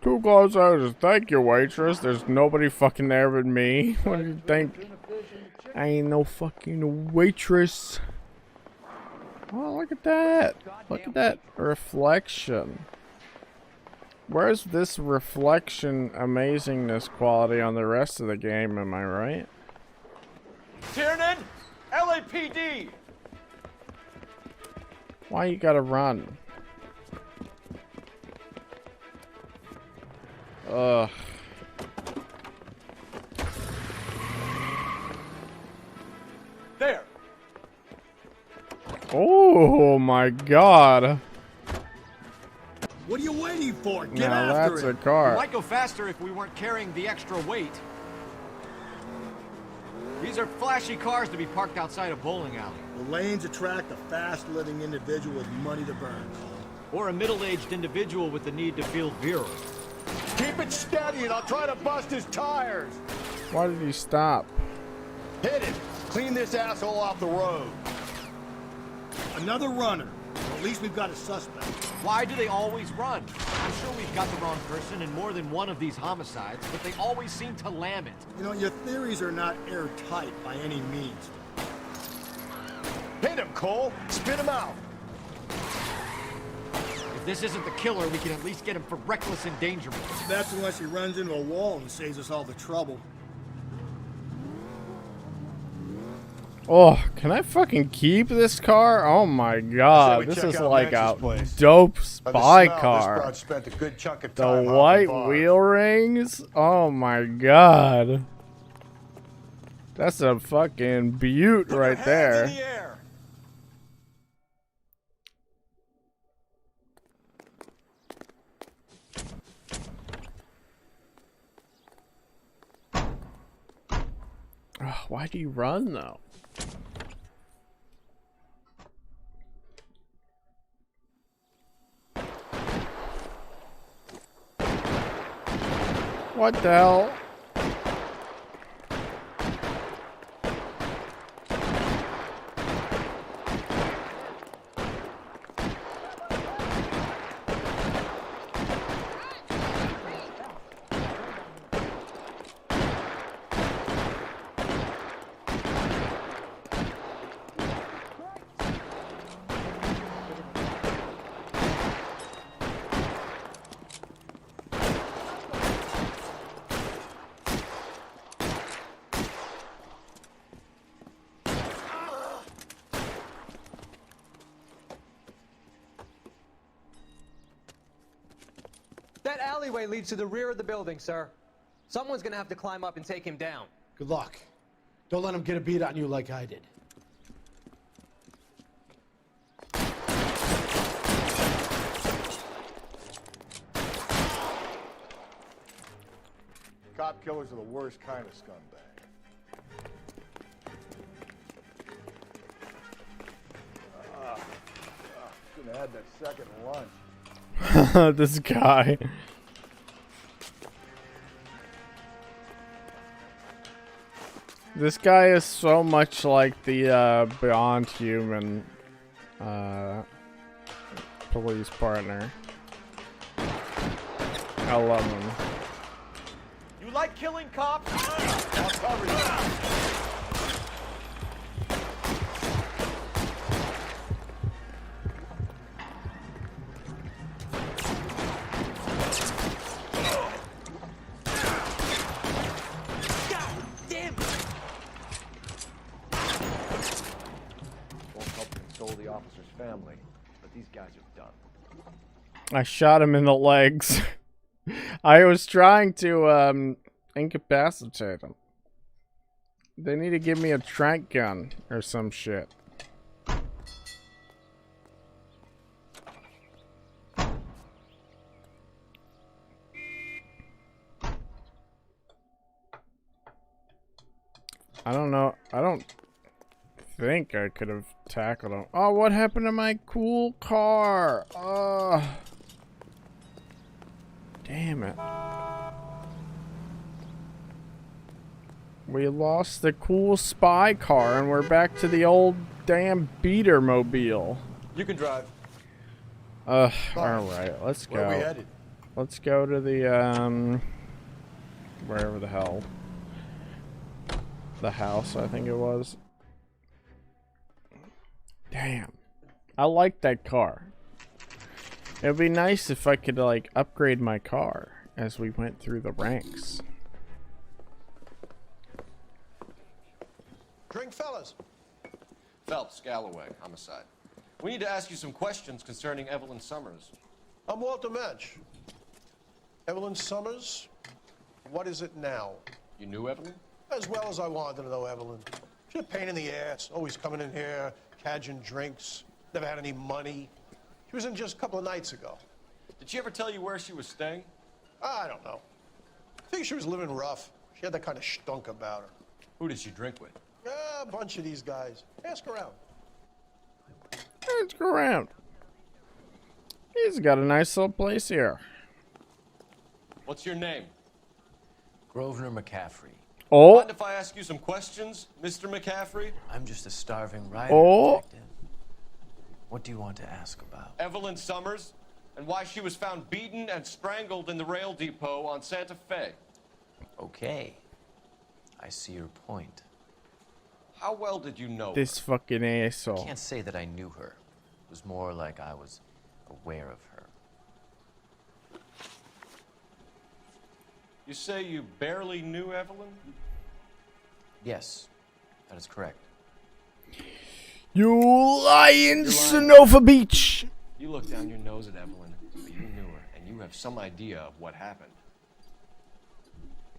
Speaker 1: Two close houses. Thank you, waitress. There's nobody fucking there but me. What do you think? I ain't no fucking waitress. Oh, look at that. Look at that reflection. Where's this reflection amazingness quality on the rest of the game, am I right?
Speaker 5: Tiernan! LAPD!
Speaker 1: Why you gotta run? Ugh.
Speaker 5: There!
Speaker 1: Oh my god.
Speaker 15: What are you waiting for? Get
Speaker 1: Now
Speaker 15: after
Speaker 1: that's
Speaker 15: it.
Speaker 1: a car.
Speaker 4: It might go faster if we weren't carrying the extra weight. These are flashy cars to be parked outside a bowling alley.
Speaker 15: The lanes attract a fast-living individual with money to burn.
Speaker 4: Or a middle-aged individual with the need to feel virile.
Speaker 6: Keep it steady and I'll try to bust his tires.
Speaker 1: Why did he stop?
Speaker 6: Hit it. Clean this asshole off the road.
Speaker 15: Another runner. Well, at least we've got a suspect.
Speaker 4: Why do they always run? I'm sure we've got the wrong person in more than one of these homicides, but they always seem to lam it.
Speaker 15: You know, your theories are not airtight by any means.
Speaker 6: Hit him, Cole. Spit him out.
Speaker 4: If this isn't the killer, we can at least get him for reckless endangerment.
Speaker 15: That's unless he runs into a wall and saves us all the trouble.
Speaker 1: Oh, can I fucking keep this car? Oh my god, this is like a dope spy car.
Speaker 6: Spent a good chunk of
Speaker 1: The
Speaker 6: time
Speaker 1: white wheel rings? Oh my god. That's a fucking beaut right there. Why do you run though? What the hell?
Speaker 9: That alleyway leads to the rear of the building, sir. Someone's gonna have to climb up and take him down.
Speaker 18: Good luck. Don't let him get a beat on you like I did.
Speaker 6: Cop killers are the worst kind of scumbag. Gonna add that second lunch.
Speaker 1: This guy. This guy is so much like the Beyond Human police partner. I love him.
Speaker 4: You like killing cops?
Speaker 6: I'll cover you.
Speaker 4: console the officer's family, but these guys are done.
Speaker 1: I shot him in the legs. I was trying to incapacitate him. They need to give me a trank gun or some shit. I don't know. I don't think I could have tackled him. Oh, what happened to my cool car? Oh. Damn it. We lost the cool spy car and we're back to the old damn beater mobile.
Speaker 4: You can drive.
Speaker 1: Alright, let's go.
Speaker 6: Where are we headed?
Speaker 1: Let's go to the, wherever the hell. The house, I think it was. Damn. I like that car. It would be nice if I could, like, upgrade my car as we went through the ranks.
Speaker 6: Drink, fellas.
Speaker 5: Phelps, Galloway, homicide. We need to ask you some questions concerning Evelyn Summers.
Speaker 6: I'm Walter Mensch. Evelyn Summers? What is it now?
Speaker 5: You knew Evelyn?
Speaker 6: As well as I wanted to know Evelyn. She's a pain in the ass, always coming in here, cadging drinks, never had any money. She was in just a couple of nights ago.
Speaker 5: Did she ever tell you where she was staying?
Speaker 6: I don't know. I think she was living rough. She had that kind of stunk about her.
Speaker 5: Who did she drink with?
Speaker 6: A bunch of these guys. Ask around.
Speaker 1: Let's go around. He's got a nice little place here.
Speaker 5: What's your name?
Speaker 2: Grosvenor McCaffrey.
Speaker 1: Oh.
Speaker 5: Mind if I ask you some questions, Mr. McCaffrey?
Speaker 2: I'm just a starving writer, detective. What do you want to ask about?
Speaker 5: Evelyn Summers, and why she was found beaten and strangled in the rail depot on Santa Fe.
Speaker 2: Okay. I see your point.
Speaker 5: How well did you know
Speaker 1: this
Speaker 5: her?
Speaker 1: fucking asshole?
Speaker 2: I can't say that I knew her. It was more like I was aware of her.
Speaker 5: You say you barely knew Evelyn?
Speaker 2: Yes, that is correct.
Speaker 1: You lying son of a bitch!
Speaker 5: You look down your nose at Evelyn, but you knew her, and you have some idea of what happened.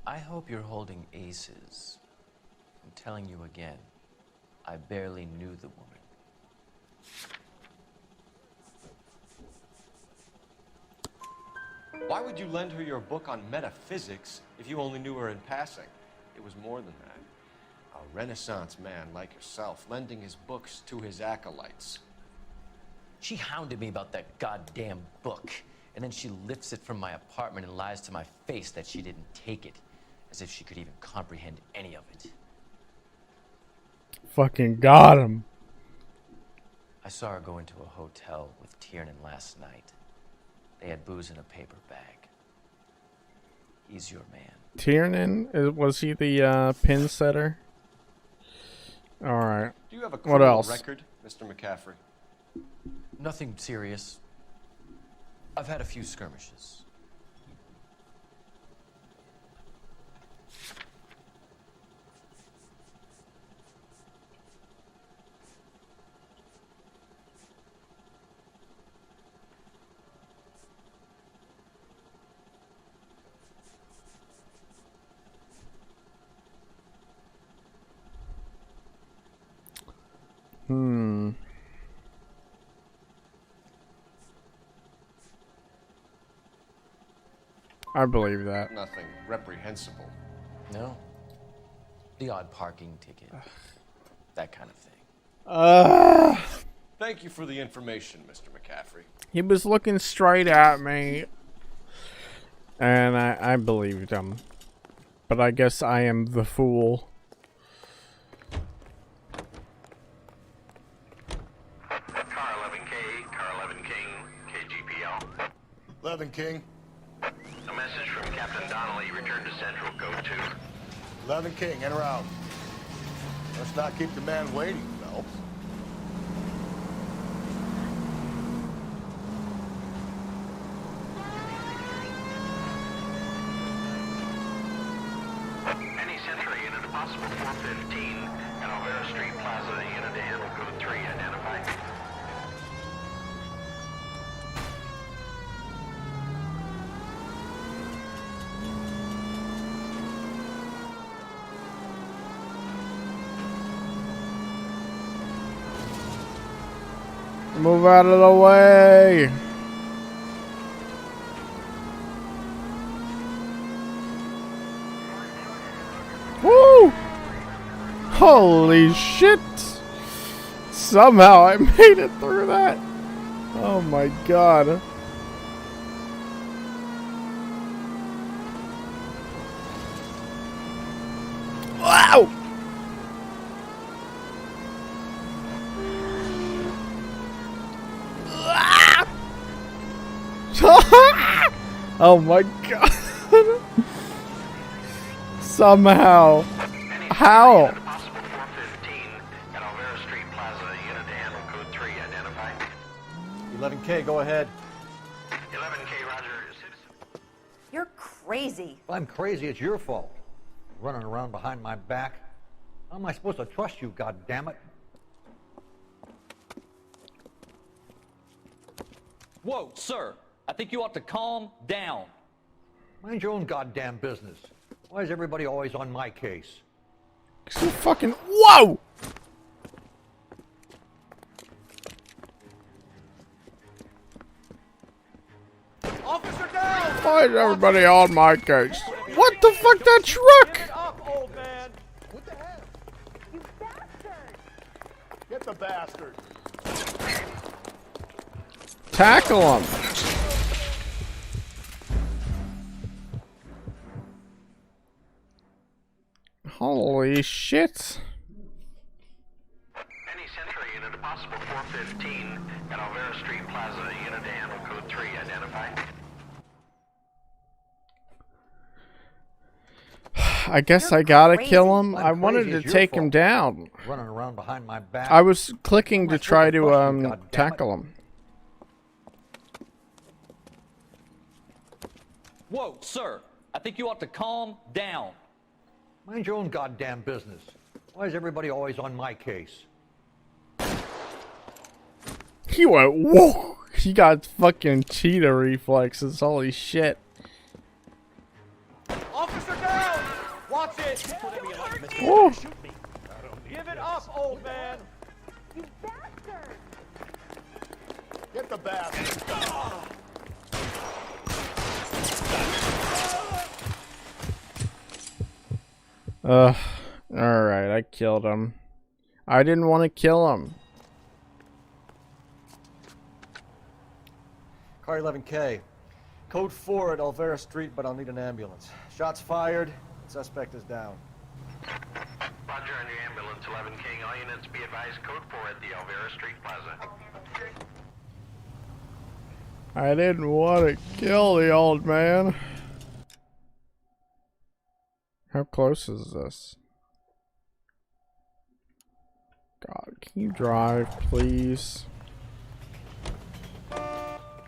Speaker 2: I hope you're holding aces. I'm telling you again, I barely knew the woman.
Speaker 5: Why would you lend her your book on metaphysics if you only knew her in passing? It was more than that. A Renaissance man like yourself, lending his books to his acolytes.
Speaker 2: She hounded me about that goddamn book, and then she lifts it from my apartment and lies to my face that she didn't take it, as if she could even comprehend any of it.
Speaker 1: Fucking got him.
Speaker 2: I saw her go into a hotel with Tiernan last night. They had booze in a paper bag. He's your man.
Speaker 1: Tiernan? Was he the pin setter? Alright.
Speaker 5: Do you have a
Speaker 1: what
Speaker 5: criminal
Speaker 1: else?
Speaker 5: record, Mr. McCaffrey?
Speaker 2: Nothing serious. I've had a few skirmishes.
Speaker 1: I believe that.
Speaker 5: Nothing reprehensible.
Speaker 2: No. The odd parking ticket. That kind of thing.
Speaker 5: Thank you for the information, Mr. McCaffrey.
Speaker 1: He was looking straight at me. And I believed him. But I guess I am the fool.
Speaker 20: Car 11K, Car 11 King, KGPL.
Speaker 6: 11 King.
Speaker 20: A message from Captain Donnelly. Return to Central, Code 2.
Speaker 6: 11 King, enter out. Let's not keep the man waiting, Phelps.
Speaker 20: Any Central unit, a possible 415 at O'Hara Street Plaza, unit to handle Code 3, identify.
Speaker 1: Move out of the way. Woo! Holy shit! Somehow I made it through that. Oh my god. Wow! Oh my god. Somehow. How?
Speaker 4: 11K, go ahead.
Speaker 20: 11K, Roger.
Speaker 11: You're crazy.
Speaker 22: If I'm crazy, it's your fault. Running around behind my back. How am I supposed to trust you, goddammit?
Speaker 23: Whoa, sir. I think you ought to calm down.
Speaker 22: Mind your own goddamn business. Why is everybody always on my case?
Speaker 1: So fucking whoa!
Speaker 4: Officer down!
Speaker 1: Why is everybody on my case? What the fuck, that truck?
Speaker 4: Up, old man! What the hell?
Speaker 11: You bastard!
Speaker 6: Get the bastard.
Speaker 1: Tackle him. Holy shit.
Speaker 20: Any Century unit, a possible 415 at Alvera Street Plaza. Unit to handle code 3, identify.
Speaker 1: I guess I gotta kill him. I wanted to take him down.
Speaker 22: Running around behind my back.
Speaker 1: I was clicking to try to tackle him.
Speaker 23: Whoa, sir. I think you ought to calm down.
Speaker 22: Mind your own goddamn business. Why is everybody always on my case?
Speaker 1: He went, whoa! He got fucking cheetah reflexes. Holy shit.
Speaker 4: Officer down! Watch it!
Speaker 1: Whoa.
Speaker 4: Give it up, old man!
Speaker 11: You bastard!
Speaker 6: Get the bastard.
Speaker 1: Alright, I killed him. I didn't want to kill him.
Speaker 4: Car 11K. Code 4 at Alvera Street, but I'll need an ambulance. Shots fired. Suspect is down.
Speaker 20: Roger on your ambulance, 11K. All units be advised, code 4 at the Alvera Street Plaza.
Speaker 1: I didn't want to kill the old man. How close is this? God, can you drive, please?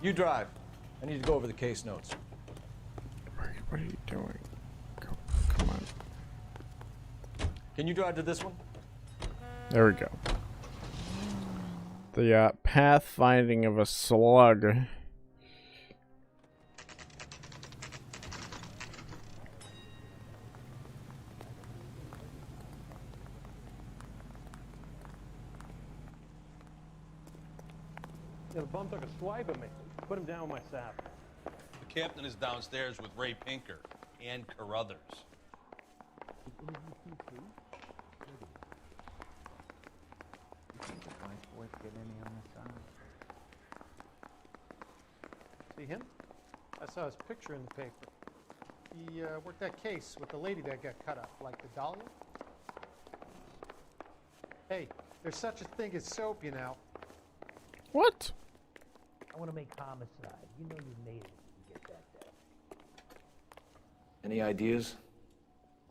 Speaker 4: You drive. I need to go over the case notes.
Speaker 1: What are you doing? Come on.
Speaker 4: Can you drive to this one?
Speaker 1: There we go. The pathfinding of a slug.
Speaker 14: Yeah, the bum took a swipe at me. Put him down with my sap.
Speaker 19: The captain is downstairs with Ray Pinker and Carruthers.
Speaker 14: See him? I saw his picture in the paper. He worked that case with the lady that got cut up, like the Dahlia. Hey, there's such a thing as soap, you know.
Speaker 1: What?
Speaker 18: I want to make homicide. You know you made it if you get that death.
Speaker 4: Any ideas?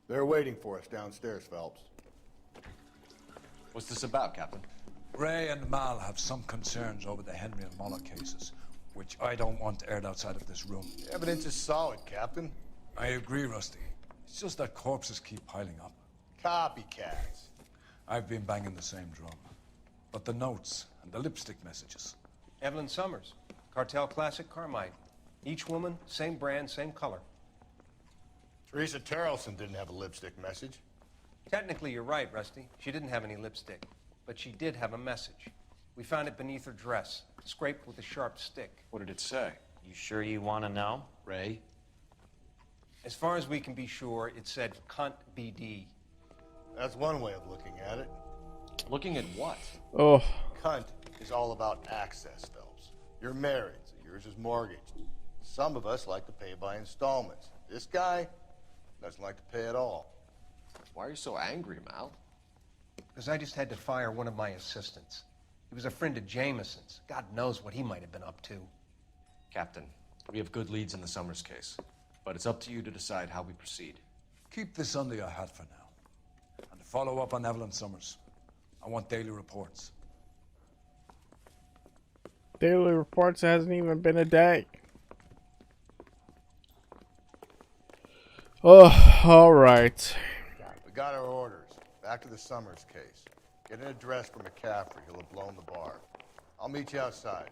Speaker 6: They're waiting for us downstairs, Phelps.
Speaker 5: What's this about, Captain?
Speaker 24: Ray and Mal have some concerns over the Henry and Muller cases, which I don't want aired outside of this room.
Speaker 6: The evidence is solid, Captain.
Speaker 24: I agree, Rusty. It's just that corpses keep piling up.
Speaker 6: Copycats.
Speaker 24: I've been banging the same drum. But the notes and the lipstick messages.
Speaker 7: Evelyn Summers, Cartel Classic Carmine. Each woman, same brand, same color.
Speaker 6: Teresa Terrelson didn't have a lipstick message.
Speaker 7: Technically, you're right, Rusty. She didn't have any lipstick, but she did have a message. We found it beneath her dress, scraped with a sharp stick.
Speaker 5: What did it say?
Speaker 2: You sure you want to know?
Speaker 5: Ray?
Speaker 7: As far as we can be sure, it said cunt BD.
Speaker 6: That's one way of looking at it.
Speaker 5: Looking at what?
Speaker 1: Oh.
Speaker 6: Cunt is all about access, Phelps. You're married, so yours is mortgaged. Some of us like to pay by installments. This guy doesn't like to pay at all.
Speaker 5: Why are you so angry, Mal?
Speaker 7: Because I just had to fire one of my assistants. He was a friend of Jameson's. God knows what he might have been up to.
Speaker 5: Captain, we have good leads in the Summers case, but it's up to you to decide how we proceed.
Speaker 24: Keep this under your hat for now. And follow up on Evelyn Summers. I want daily reports.
Speaker 1: Daily reports hasn't even been a day. Oh, all right.
Speaker 6: We got our orders. Back to the Summers case. Get an address for McCaffrey. He'll have blown the bar. I'll meet you outside.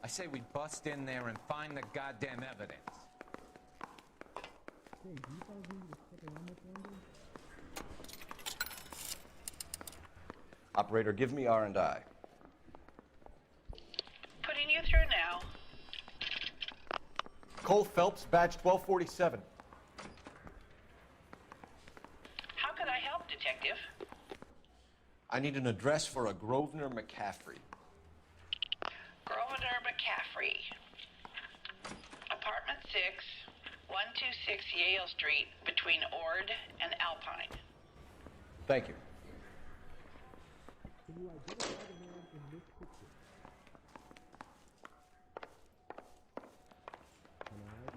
Speaker 8: I say we bust in there and find the goddamn evidence.
Speaker 5: Operator, give me R&I.
Speaker 17: Putting you through now.
Speaker 21: Cole Phelps, badge 1247.
Speaker 17: How could I help, Detective?
Speaker 5: I need an address for a Grosvenor McCaffrey.
Speaker 17: Grosvenor McCaffrey. Apartment 6, 126 Yale Street, between Ord and Alpine.
Speaker 5: Thank you.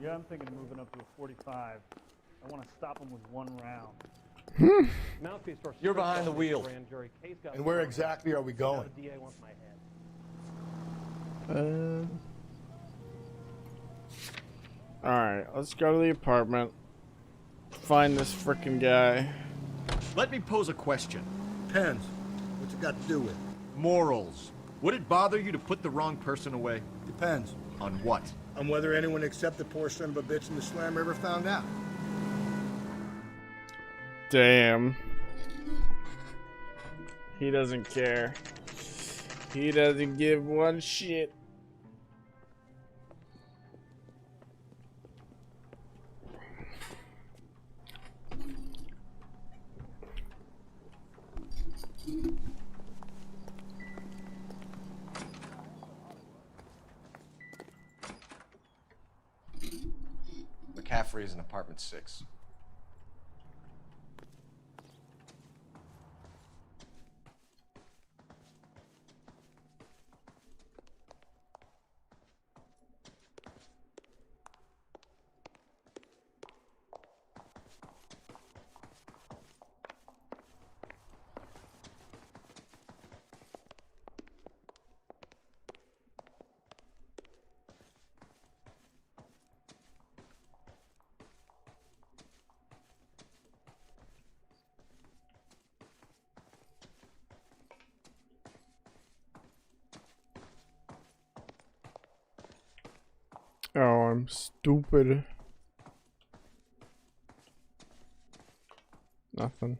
Speaker 18: Yeah, I'm thinking of moving up to a 45. I want to stop him with one round.
Speaker 21: Mouthpiece for
Speaker 5: You're behind the wheel.
Speaker 21: grand jury. Case got
Speaker 6: And where exactly are we going?
Speaker 21: The DA wants my head.
Speaker 1: Alright, let's go to the apartment. Find this frickin' guy.
Speaker 4: Let me pose a question.
Speaker 15: Depends. What's it got to do with?
Speaker 4: Morals. Would it bother you to put the wrong person away?
Speaker 15: Depends.
Speaker 4: On what?
Speaker 15: On whether anyone except the poor son of a bitch in the slammer ever found out.
Speaker 1: Damn. He doesn't care. He doesn't give one shit.
Speaker 5: McCaffrey is in apartment 6.
Speaker 1: Oh, I'm stupid. Nothing.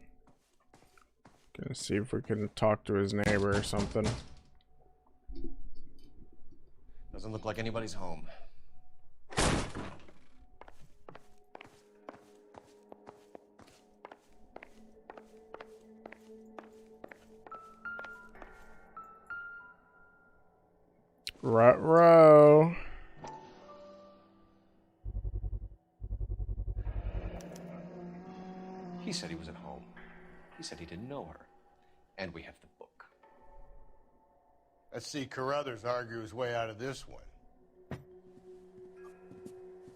Speaker 1: Gonna see if we can talk to his neighbor or something.
Speaker 5: Doesn't look like anybody's home.
Speaker 1: Ruh-roh.
Speaker 5: He said he was at home. He said he didn't know her. And we have the book.
Speaker 6: Let's see Carruthers argue his way out of this one.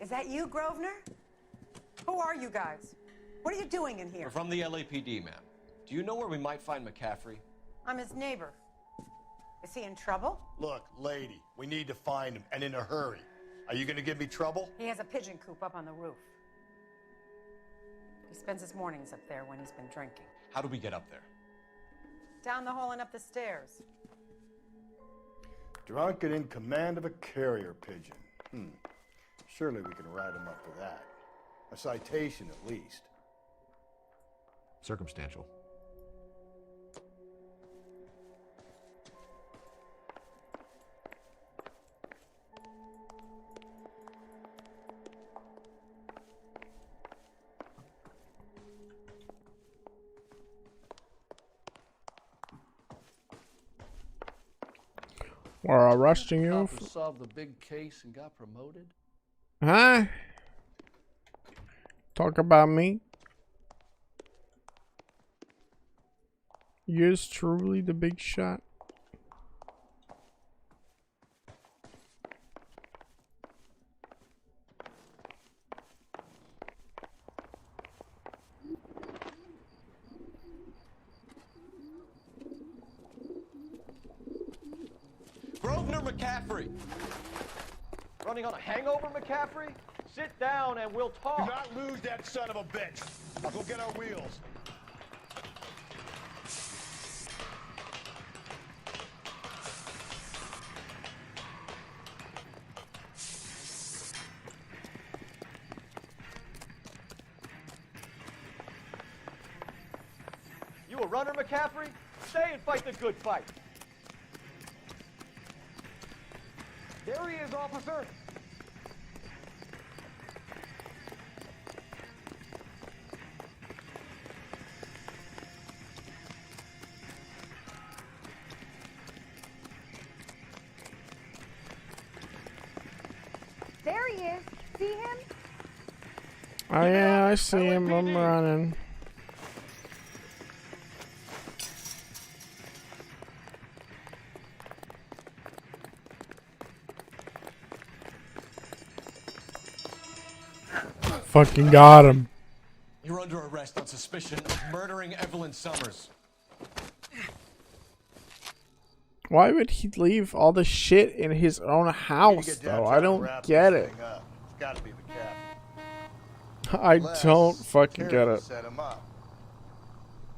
Speaker 10: Is that you, Grosvenor? Who are you guys? What are you doing in here?
Speaker 5: We're from the LAPD, ma'am. Do you know where we might find McCaffrey?
Speaker 10: I'm his neighbor. Is he in trouble?
Speaker 6: Look, lady, we need to find him, and in a hurry. Are you gonna give me trouble?
Speaker 10: He has a pigeon coop up on the roof. He spends his mornings up there when he's been drinking.
Speaker 5: How do we get up there?
Speaker 10: Down the hall and up the stairs.
Speaker 6: Drunk and in command of a carrier pigeon. Surely we can write him up for that. A citation, at least.
Speaker 4: Circumstantial.
Speaker 1: Or arresting you?
Speaker 3: Copper solved the big case and got promoted.
Speaker 1: Huh? Talk about me? Yours truly the big shot?
Speaker 5: Grosvenor McCaffrey! Running on a hangover, McCaffrey? Sit down and we'll talk.
Speaker 6: Do not lose that son of a bitch. I'll go get our wheels.
Speaker 5: You a runner, McCaffrey? Stay and fight the good fight. There he is, officer.
Speaker 11: There he is. See him?
Speaker 1: Oh yeah, I see him. I'm running. Fucking got him.
Speaker 5: You're under arrest on suspicion of murdering Evelyn Summers.
Speaker 1: Why would he leave all the shit in his own house, though? I don't get it.
Speaker 6: It's gotta be the captain.
Speaker 1: I don't fucking get
Speaker 6: Terry
Speaker 1: it.
Speaker 6: Set him up.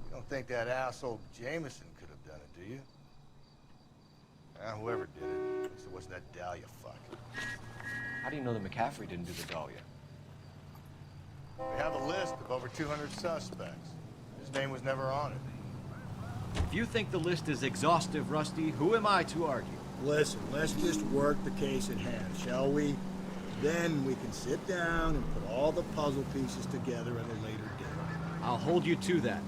Speaker 6: You don't think that asshole Jameson could have done it, do you? Whoever did it. At least it wasn't that Dahlia fuck.
Speaker 5: How do you know that McCaffrey didn't do the Dahlia?
Speaker 6: We have a list of over 200 suspects. His name was never on it.
Speaker 4: If you think the list is exhaustive, Rusty, who am I to argue?
Speaker 15: Listen, let's just work the case at hand, shall we? Then we can sit down and put all the puzzle pieces together at a later date.
Speaker 4: I'll hold you to that.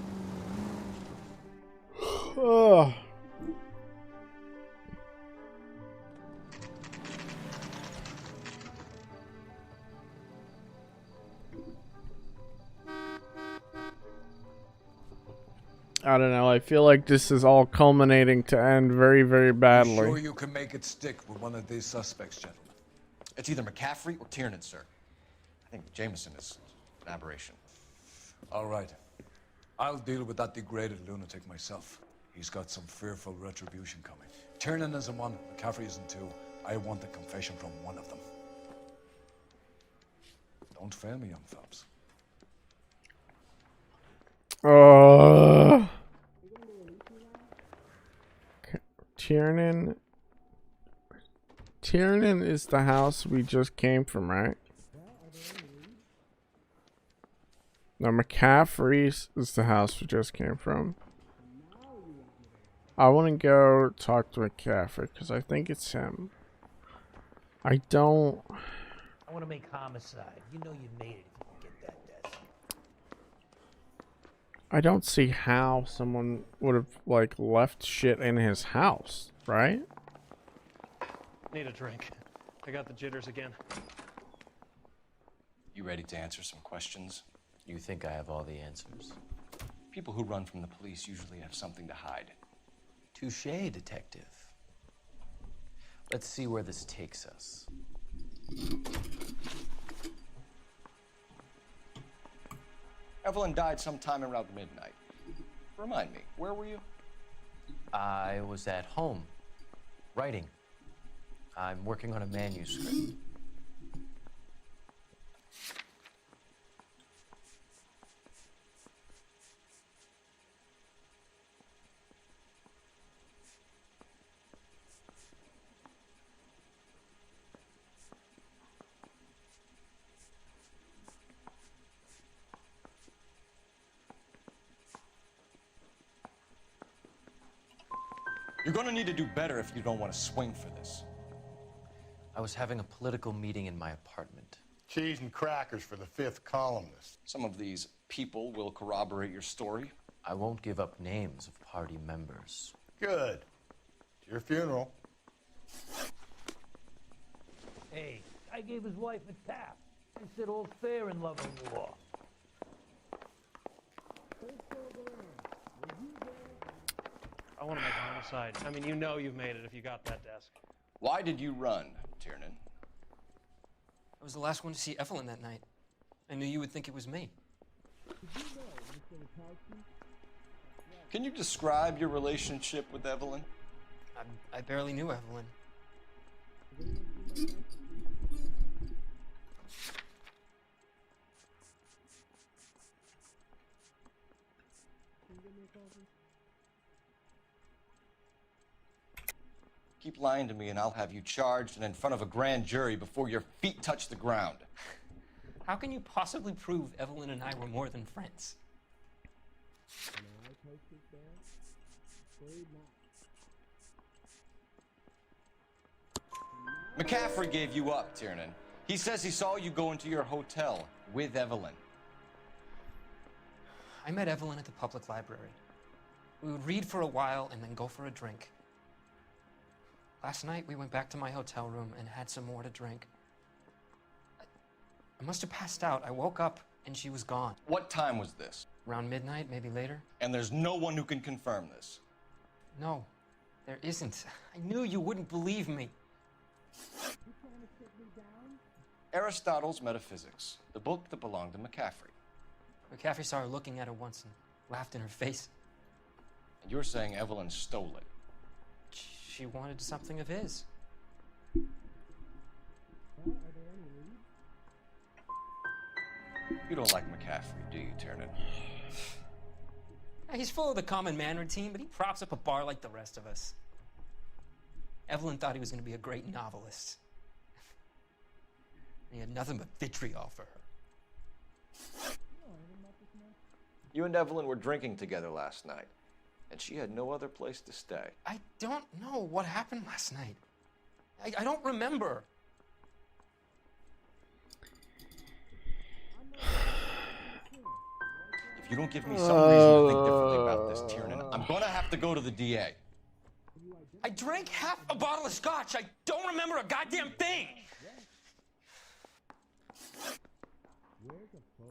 Speaker 1: Ugh. I don't know. I feel like this is all culminating to end very, very badly.
Speaker 24: Sure you can make it stick with one of these suspects, gentlemen?
Speaker 5: It's either McCaffrey or Tiernan, sir. I think Jameson is an aberration.
Speaker 24: All right. I'll deal with that degraded lunatic myself. He's got some fearful retribution coming. Tiernan isn't one, McCaffrey isn't two. I want a confession from one of them. Don't fail me, young Phelps.
Speaker 1: Tiernan. Tiernan is the house we just came from, right? No, McCaffrey's is the house we just came from. I want to go talk to McCaffrey because I think it's him. I don't.
Speaker 18: I want to make homicide. You know you made it if you can get that desk.
Speaker 1: I don't see how someone would have like left shit in his house, right?
Speaker 14: Need a drink. I got the jitters again.
Speaker 5: You ready to answer some questions? You think I have all the answers? People who run from the police usually have something to hide. Touché, detective. Let's see where this takes us. Evelyn died sometime around midnight. Remind me, where were you? I was at home, writing. I'm working on a manuscript. You're gonna need to do better if you don't want to swing for this. I was having a political meeting in my apartment.
Speaker 6: Cheese and crackers for the 5th columnist.
Speaker 5: Some of these people will corroborate your story. I won't give up names of party members.
Speaker 6: Good. It's your funeral.
Speaker 18: Hey, I gave his wife a tap. I said all's fair in love and war.
Speaker 14: I want to make homicide. I mean, you know you've made it if you got that desk.
Speaker 5: Why did you run, Tiernan?
Speaker 9: I was the last one to see Evelyn that night. I knew you would think it was me.
Speaker 5: Can you describe your relationship with Evelyn?
Speaker 9: I barely knew Evelyn.
Speaker 5: Keep lying to me and I'll have you charged and in front of a grand jury before your feet touch the ground.
Speaker 9: How can you possibly prove Evelyn and I were more than friends?
Speaker 5: McCaffrey gave you up, Tiernan. He says he saw you go into your hotel with Evelyn.
Speaker 9: I met Evelyn at the public library. We would read for a while and then go for a drink. Last night, we went back to my hotel room and had some more to drink. I must have passed out. I woke up and she was gone.
Speaker 5: What time was this?
Speaker 9: Around midnight, maybe later.
Speaker 5: And there's no one who can confirm this?
Speaker 9: No, there isn't. I knew you wouldn't believe me.
Speaker 5: Aristotle's Metaphysics, the book that belonged to McCaffrey.
Speaker 9: McCaffrey saw her looking at it once and laughed in her face.
Speaker 5: And you're saying Evelyn stole it?
Speaker 9: She wanted something of his.
Speaker 5: You don't like McCaffrey, do you, Tiernan?
Speaker 9: He's full of the common man routine, but he props up a bar like the rest of us. Evelyn thought he was going to be a great novelist. He had nothing but vitriol for her.
Speaker 5: You and Evelyn were drinking together last night, and she had no other place to stay.
Speaker 9: I don't know what happened last night. I don't remember.
Speaker 5: If you don't give me some reason to think differently about this, Tiernan, I'm going to have to go to the DA.
Speaker 9: I drank half a bottle of scotch. I don't remember a goddamn thing.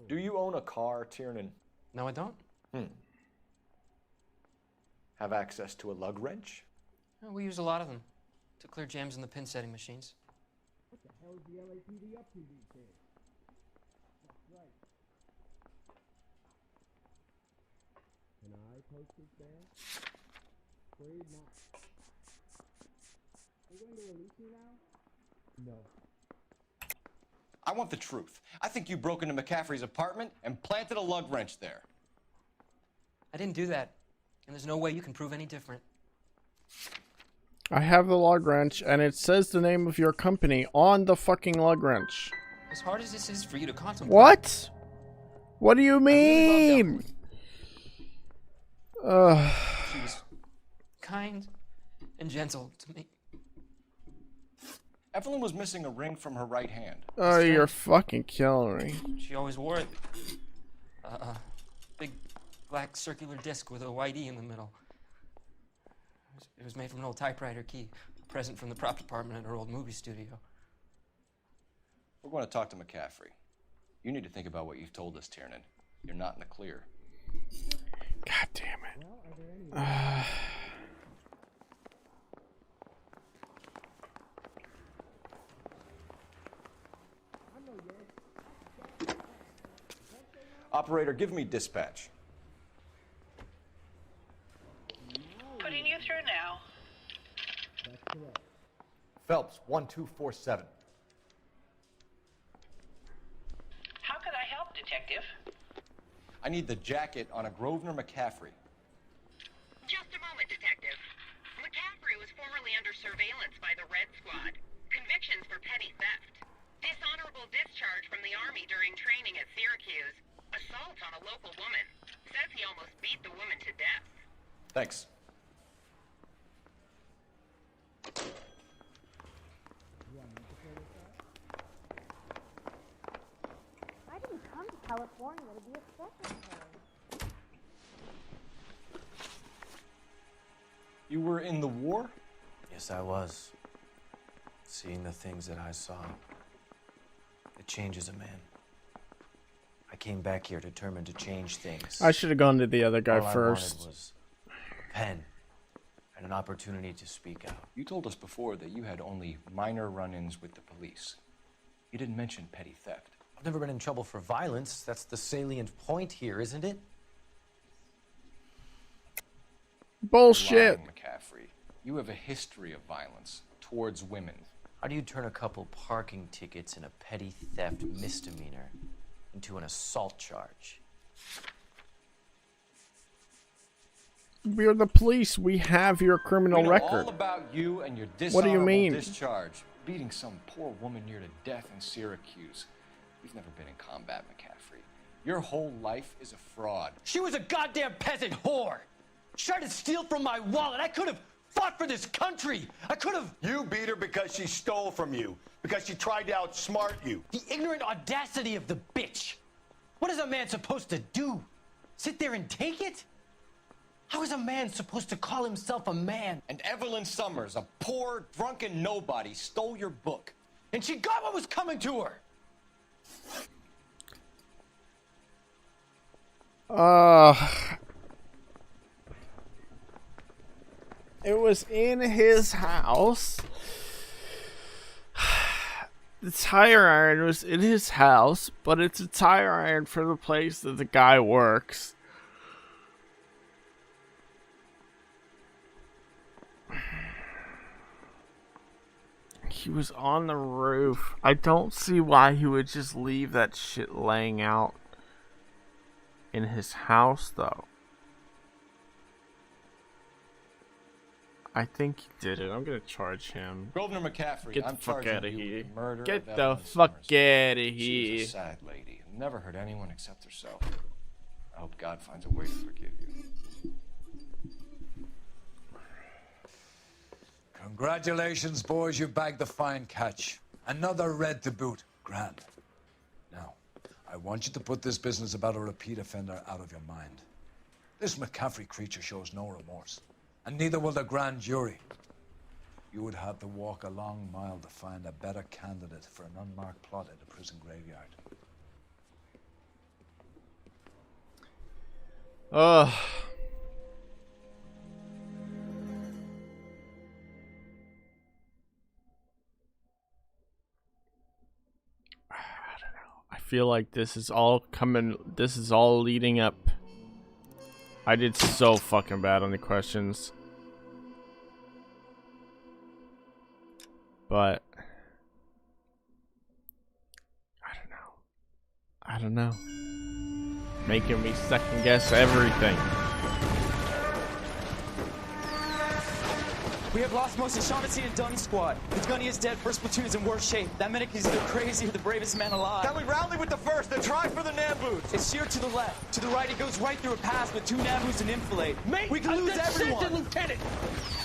Speaker 5: Do you own a car, Tiernan?
Speaker 9: No, I don't.
Speaker 5: Have access to a lug wrench?
Speaker 9: We use a lot of them to clear jams in the pin setting machines.
Speaker 15: What the hell is the LAPD up to these days? That's right. Can I post this there? Afraid not. Are you going to release me now? No.
Speaker 5: I want the truth. I think you broke into McCaffrey's apartment and planted a lug wrench there.
Speaker 9: I didn't do that, and there's no way you can prove any different.
Speaker 1: I have the lug wrench, and it says the name of your company on the fucking lug wrench.
Speaker 9: As hard as this is for you to contemplate.
Speaker 1: What? What do you mean?
Speaker 9: She was kind and gentle to me.
Speaker 5: Evelyn was missing a ring from her right hand.
Speaker 1: Oh, you're fucking killing me.
Speaker 9: She always wore it. Big black circular disc with a white E in the middle. It was made from an old typewriter key, a present from the prop department at her old movie studio.
Speaker 5: We're going to talk to McCaffrey. You need to think about what you've told us, Tiernan. You're not in the clear.
Speaker 1: God damn it.
Speaker 5: Operator, give me dispatch.
Speaker 17: Putting you through now.
Speaker 15: That's correct.
Speaker 12: Phelps, 1247.
Speaker 17: How could I help, Detective?
Speaker 5: I need the jacket on a Grosvenor McCaffrey.
Speaker 13: Just a moment, Detective. McCaffrey was formerly under surveillance by the Red Squad. Convictions for petty theft. Dishonorable discharge from the Army during training at Syracuse. Assault on a local woman. Says he almost beat the woman to death.
Speaker 5: Thanks.
Speaker 11: I didn't come to California to be a secretary.
Speaker 5: You were in the war?
Speaker 2: Yes, I was. Seeing the things that I saw, it changes a man. I came back here determined to change things.
Speaker 1: I should have gone to the other guy
Speaker 2: All
Speaker 1: first.
Speaker 2: I wanted was a pen and an opportunity to speak out.
Speaker 16: You told us before that you had only minor run-ins with the police. You didn't mention petty theft.
Speaker 2: I've never been in trouble for violence. That's the salient point here, isn't it?
Speaker 1: Bullshit.
Speaker 16: You're lying, McCaffrey. You have a history of violence towards women.
Speaker 2: How do you turn a couple parking tickets and a petty theft misdemeanor into an assault charge?
Speaker 1: We're the police. We have your criminal
Speaker 16: We know
Speaker 1: record.
Speaker 16: all about you and your dishonorable
Speaker 1: What do you mean?
Speaker 16: discharge, beating some poor woman near to death in Syracuse. You've never been in combat, McCaffrey. Your whole life is a fraud.
Speaker 14: She was a goddamn peasant whore. She tried to steal from my wallet. I could have fought for this country. I could have.
Speaker 6: You beat her because she stole from you, because she tried to outsmart you.
Speaker 14: The ignorant audacity of the bitch. What is a man supposed to do? Sit there and take it? How is a man supposed to call himself a man?
Speaker 16: And Evelyn Summers, a poor, drunken nobody, stole your book.
Speaker 14: And she got what was coming to her.
Speaker 1: It was in his house. The tire iron was in his house, but it's a tire iron for the place that the guy works. He was on the roof. I don't see why he would just leave that shit laying out in his house, though. I think he did it. I'm gonna charge him.
Speaker 16: Grosvenor McCaffrey,
Speaker 1: Get the
Speaker 16: I'm
Speaker 1: fuck
Speaker 16: charging
Speaker 1: out of
Speaker 16: you
Speaker 1: here.
Speaker 16: with the murder
Speaker 1: Get
Speaker 16: of
Speaker 1: the
Speaker 16: Evelyn
Speaker 1: fuck
Speaker 16: Summers.
Speaker 1: out of
Speaker 16: She
Speaker 1: here.
Speaker 16: was a sad lady who never hurt anyone except herself. I hope God finds a way to forgive you.
Speaker 24: Congratulations, boys. You bagged the fine catch. Another red to boot. Grand. Now, I want you to put this business about a repeat offender out of your mind. This McCaffrey creature shows no remorse, and neither will the grand jury. You would have to walk a long mile to find a better candidate for an unmarked plot at a prison graveyard.
Speaker 1: Ugh. I feel like this is all coming. This is all leading up. I did so fucking bad on the questions. But I don't know. Making me second guess everything.
Speaker 20: We have lost most of Shaughnessy and Dunn's squad. The gunny is dead, first platoon is in worse shape. That medic is either crazy or the bravest man alive.
Speaker 6: Then we rally with the first and try for the Nambus.
Speaker 20: It's sheer to the left. To the right, it goes right through a pass with 2 Nambus and enfilade.
Speaker 14: Mate,
Speaker 20: we can lose everyone.
Speaker 14: Lieutenant,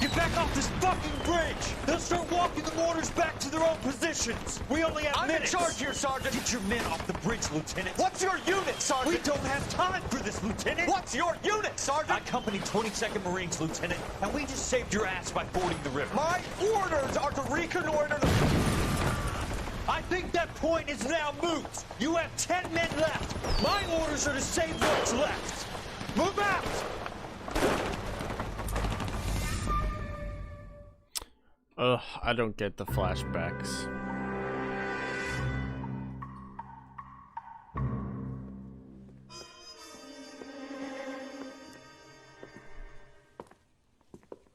Speaker 14: get back off this fucking bridge. They'll start walking the mortars back to their own positions. We only have minutes.
Speaker 6: I'm in charge here, Sergeant.
Speaker 14: Get your men off the bridge, Lieutenant.
Speaker 6: What's your unit, Sergeant?
Speaker 14: We don't have time for this, Lieutenant.
Speaker 6: What's your unit, Sergeant?
Speaker 14: I company 22nd Marines, Lieutenant, and we just saved your ass by fording the river.
Speaker 6: My orders are to reconnoiter the...
Speaker 14: I think that point is now moot. You have 10 men left. My orders are to save what's left. Move out!
Speaker 1: Ugh, I don't get the flashbacks.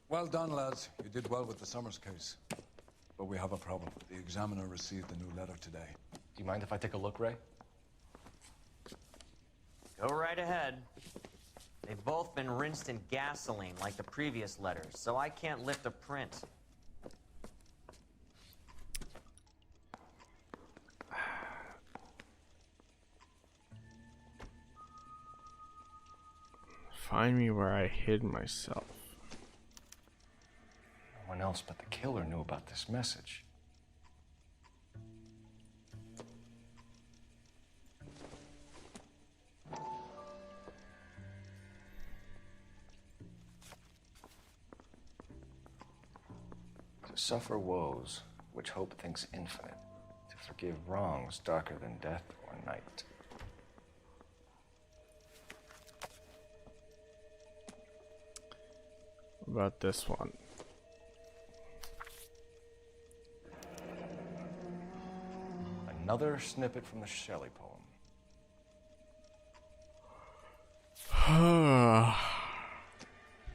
Speaker 24: Well done, lads. You did well with the Summers case. But we have a problem. The examiner received a new letter today.
Speaker 16: Do you mind if I take a look, Ray?
Speaker 22: Go right ahead. They've both been rinsed in gasoline like the previous letters, so I can't lift a print.
Speaker 1: Find me where I hid myself.
Speaker 16: No one else but the killer knew about this message. To suffer woes, would which hope thinks infinite, to forgive wrongs darker than death or night.
Speaker 1: What about this one?
Speaker 16: Another snippet from the Shelley poem.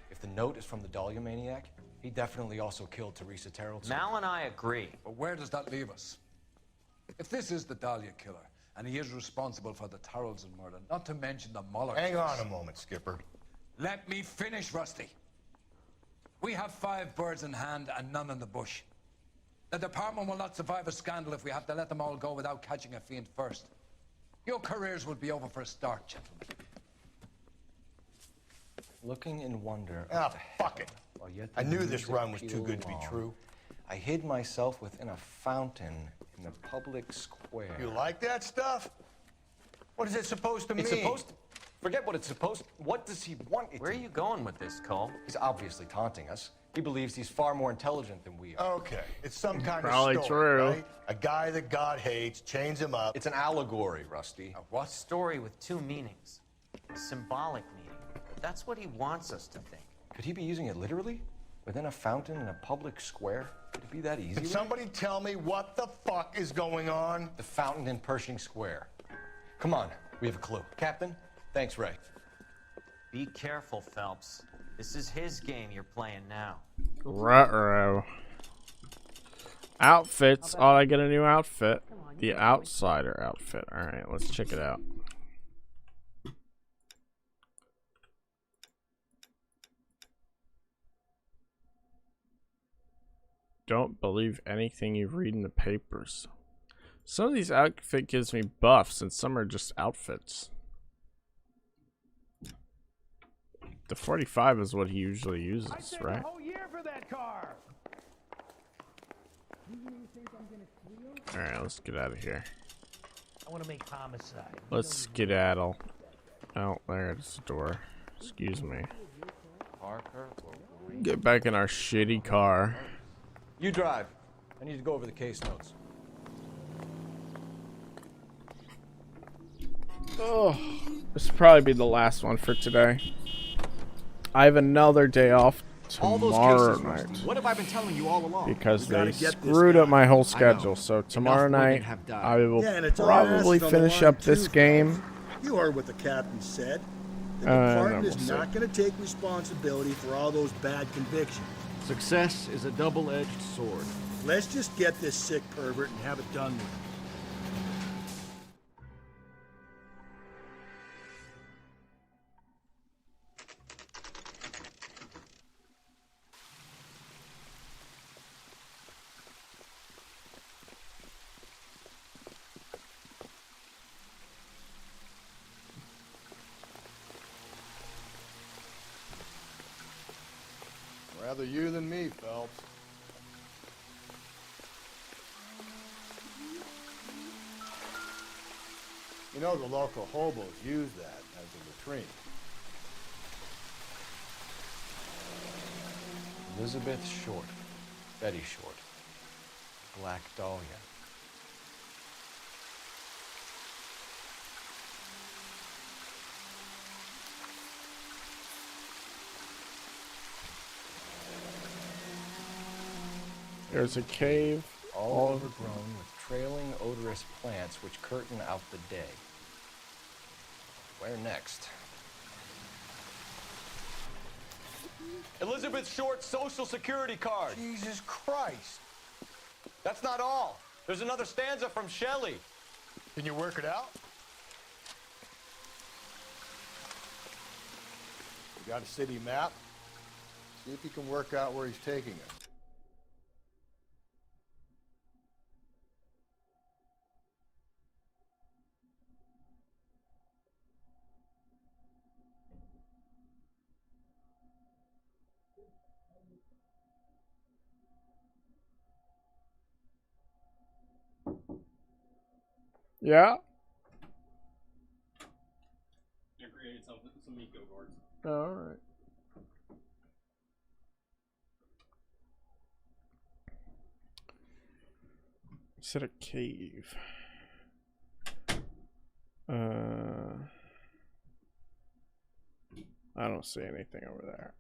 Speaker 16: If the note is from the Dahlia maniac, he definitely also killed Teresa Terrell.
Speaker 22: Mal and I agree.
Speaker 24: But where does that leave us? If this is the Dahlia killer, and he is responsible for the Tarrelson murder, not to mention the Muller
Speaker 6: Hang
Speaker 24: case.
Speaker 6: on a moment, Skipper.
Speaker 24: Let me finish, Rusty. We have 5 birds in hand and none in the bush. The department will not survive a scandal if we have to let them all go without catching a fiend first. Your careers will be over for a start, gentlemen.
Speaker 16: Looking in wonder.
Speaker 6: Ah, fuck it. I knew this run was too good to be true.
Speaker 16: I hid myself within a fountain in the public square.
Speaker 6: You like that stuff? What is it supposed to mean?
Speaker 16: It's supposed to... Forget what it's supposed... What does he want it
Speaker 22: Where
Speaker 16: to...
Speaker 22: are you going with this, Cole?
Speaker 16: He's obviously taunting us. He believes he's far more intelligent than we are.
Speaker 6: Okay, it's some kind
Speaker 1: Probably
Speaker 6: of story,
Speaker 1: true.
Speaker 6: right? A guy that God hates, chains him up.
Speaker 16: It's an allegory, Rusty.
Speaker 22: A what? Story with 2 meanings. A symbolic meaning. That's what he wants us to think.
Speaker 16: Could he be using it literally? Within a fountain in a public square? Could it be that easy?
Speaker 6: Can somebody tell me what the fuck is going on?
Speaker 16: The fountain in Pershing Square. Come on, we have a clue. Captain, thanks, Ray.
Speaker 22: Be careful, Phelps. This is his game you're playing now.
Speaker 1: Ruh-roh. Outfits. Oh, I get a new outfit. The Outsider outfit. Alright, let's check it out. Don't believe anything you read in the papers. Some of these outfit gives me buffs and some are just outfits. The 45 is what he usually uses, right? Alright, let's get out of here.
Speaker 18: I want to make homicide.
Speaker 1: Let's skedaddle. Oh, there's the door. Excuse me. Get back in our shitty car.
Speaker 16: You drive. I need to go over the case notes.
Speaker 1: Oh, this will probably be the last one for today. I have another day off tomorrow night.
Speaker 4: What have I been telling you all along?
Speaker 1: Because they screwed up my whole schedule. So tomorrow night I will probably finish up this game.
Speaker 7: You heard what the captain said. The department is not going to take responsibility for all those bad convictions.
Speaker 4: Success is a double-edged sword.
Speaker 7: Let's just get this sick pervert and have it done with.
Speaker 6: Rather you than me, Phelps. You know the local hobos use that as a latrine.
Speaker 16: Elizabeth Short. Betty Short. Black Dahlia.
Speaker 1: There's a cave.
Speaker 16: All overgrown with trailing odorous plants which curtain out the day. Where next? Elizabeth Short's social security card.
Speaker 6: Jesus Christ.
Speaker 16: That's not all. There's another stanza from Shelley.
Speaker 6: Can you work it out? You got a city map? See if you can work out where he's taking us.
Speaker 1: Yeah.
Speaker 8: I created some Miko guards.
Speaker 1: All right. Is it a cave? I don't see anything over there.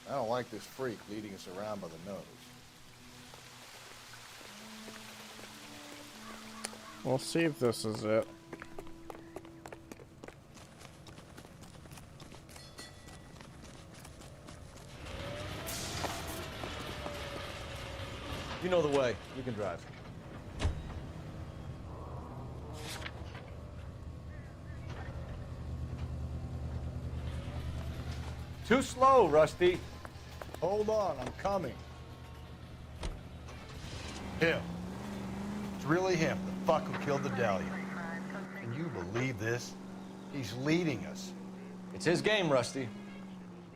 Speaker 6: I don't like this freak leading us around by the nose.
Speaker 1: We'll see if this is it.
Speaker 12: You know the way. You can drive.
Speaker 6: Too slow, Rusty. Hold on, I'm coming. Him. It's really him, the fuck who killed the Dahlia. Can you believe this? He's leading us.
Speaker 5: It's his game, Rusty.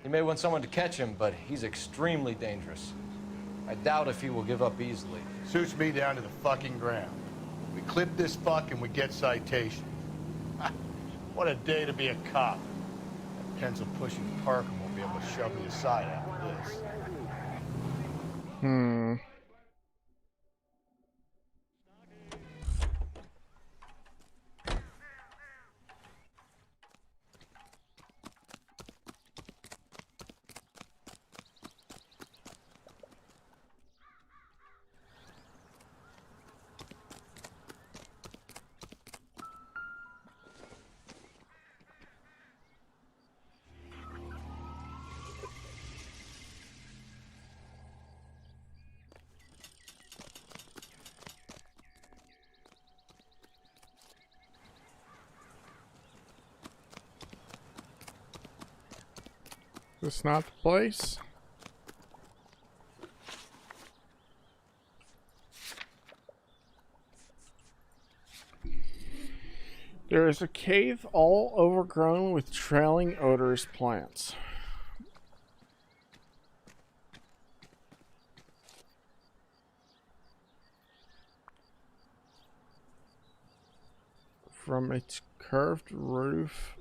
Speaker 5: He may want someone to catch him, but he's extremely dangerous. I doubt if he will give up easily.
Speaker 6: Suits me down to the fucking ground. We clip this fuck and we get citation. What a day to be a cop. That pencil-pushing Parker won't be able to shove me aside after this.
Speaker 1: This not the place? There is a cave all overgrown with trailing odorous plants. From its curved roof,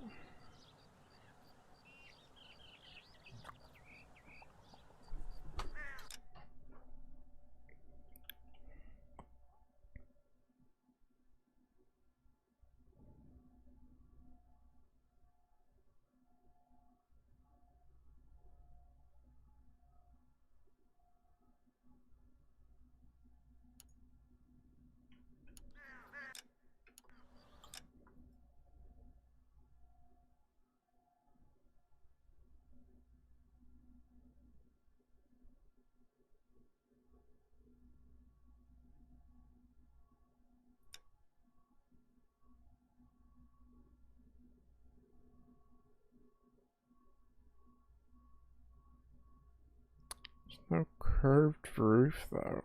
Speaker 1: no curved roof though.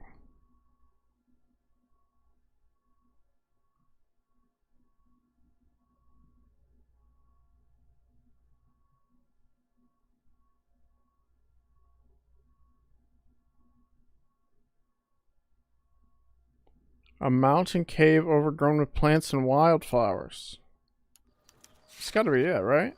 Speaker 1: A mountain cave overgrown with plants and wildflowers. It's gotta be it, right?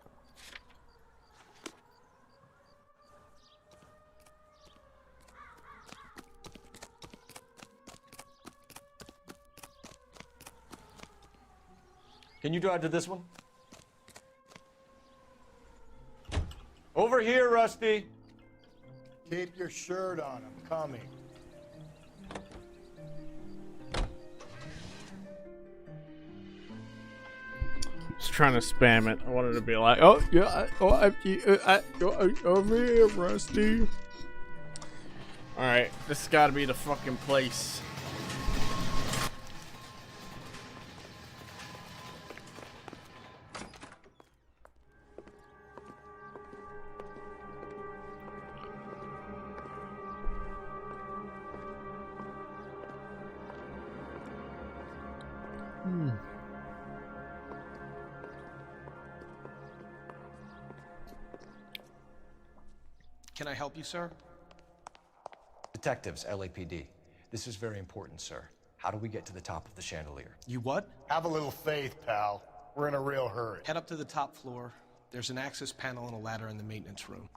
Speaker 5: Can you drive to this one? Over here, Rusty.
Speaker 6: Keep your shirt on, I'm coming.
Speaker 1: Just trying to spam it. I wanted to be like, oh yeah, over here, Rusty. All right, this has got to be the fucking place.
Speaker 10: Can I help you, sir?
Speaker 16: Detectives, LAPD. This is very important, sir. How do we get to the top of the chandelier?
Speaker 10: You what?
Speaker 6: Have a little faith, pal. We're in a real hurry.
Speaker 10: Head up to the top floor. There's an access panel and a ladder in the maintenance room.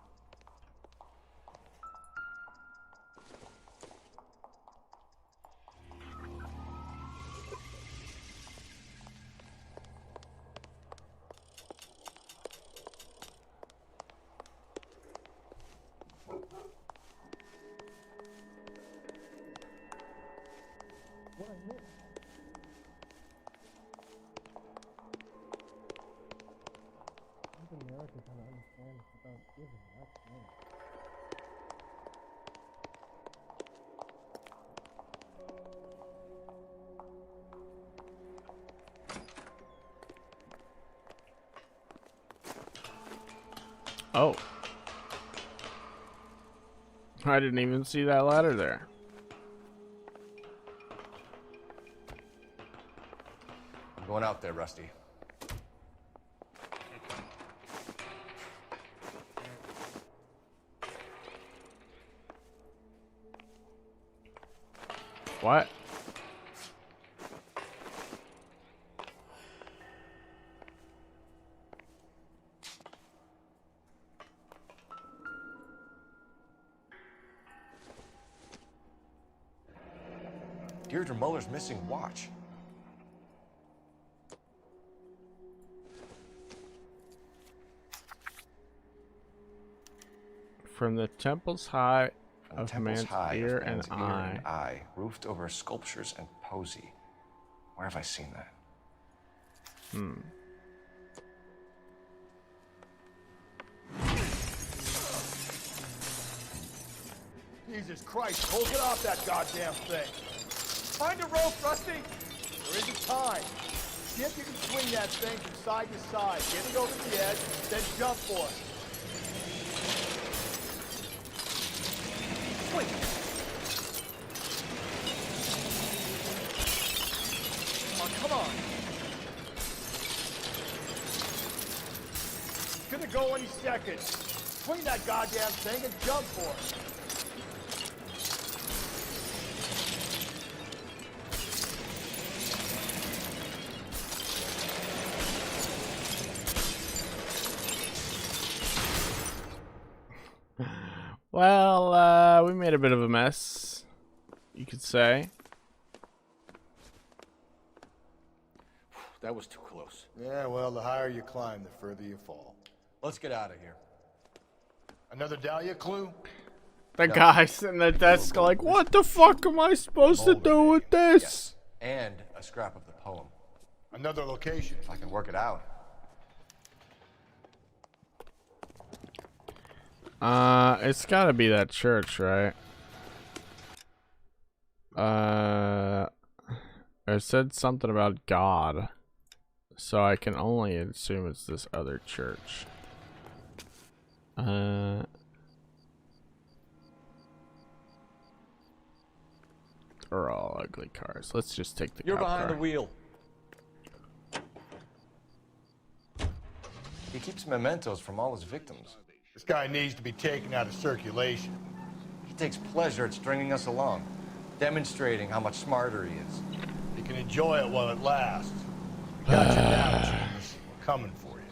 Speaker 1: Oh. I didn't even see that ladder there.
Speaker 16: I'm going out there, Rusty.
Speaker 1: What?
Speaker 16: Deirdre Muller's missing watch.
Speaker 1: From the temple's high of man's ear and
Speaker 16: man's eye, roofed over sculptures and posy. Where have I seen that?
Speaker 6: Jesus Christ, hold it off that goddamn thing. Find a rope, Rusty. There isn't time. See if you can swing that thing from side to side. Get it over the edge, then jump for it. Wait. Come on. It's gonna go any second. Swing that goddamn thing and jump for it.
Speaker 1: Well, we made a bit of a mess, you could say.
Speaker 16: That was too close.
Speaker 6: Yeah, well, the higher you climb, the further you fall.
Speaker 16: Let's get out of here.
Speaker 6: Another Dahlia clue?
Speaker 1: The guy sitting at the desk like, what the fuck am I supposed to do with this?
Speaker 16: Yes. And a scrap of the poem.
Speaker 6: Another location.
Speaker 16: If I can work it out.
Speaker 1: It's gotta be that church, right? It said something about God, so I can only assume it's this other church. They're all ugly cars. Let's just take the
Speaker 16: You're
Speaker 1: cop
Speaker 16: behind
Speaker 1: car.
Speaker 16: the wheel. He keeps mementos from all his victims.
Speaker 6: This guy needs to be taken out of circulation.
Speaker 16: He takes pleasure at stringing us along, demonstrating how much smarter he is.
Speaker 6: You can enjoy it while it lasts. Got you now, genius. We're coming for you.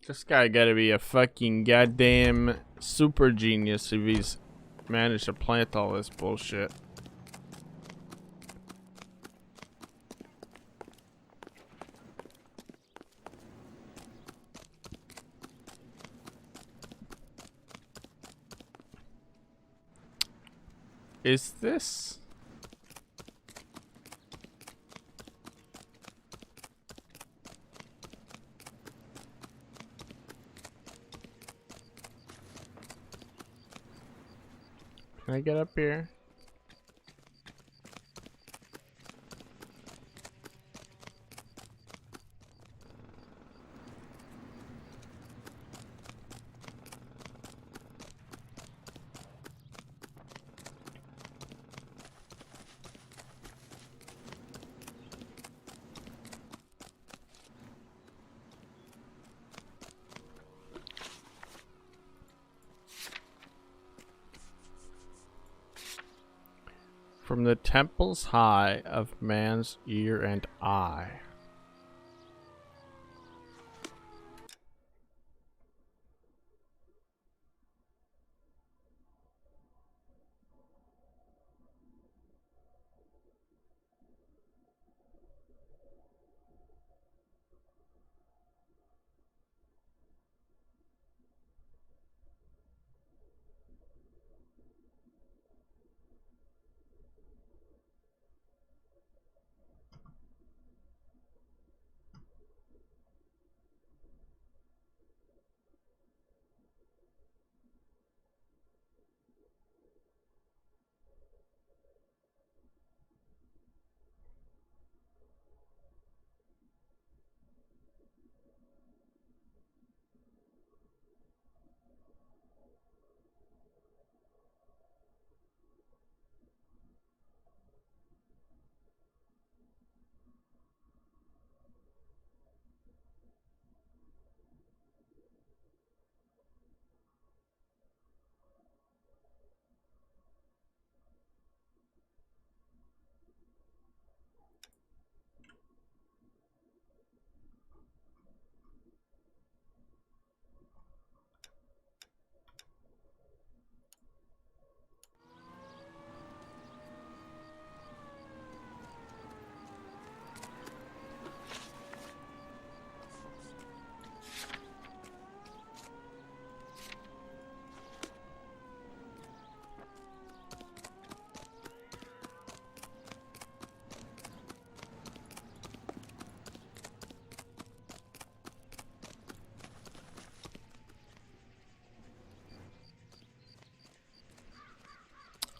Speaker 1: This guy gotta be a fucking goddamn super genius if he's managed to plant all this bullshit. Is this? Can I get up here? From the temples high of man's ear and eye.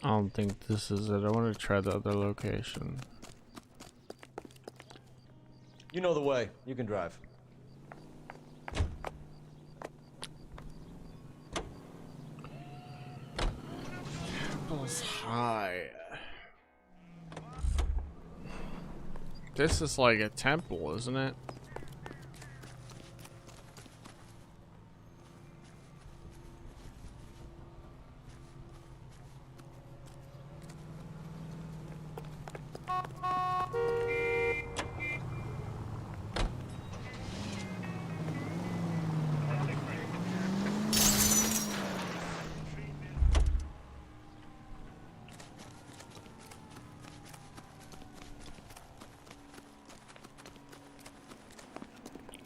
Speaker 1: I don't think this is it. I want to try the other location.
Speaker 12: You know the way. You can drive.
Speaker 1: Temples high. This is like a temple, isn't it?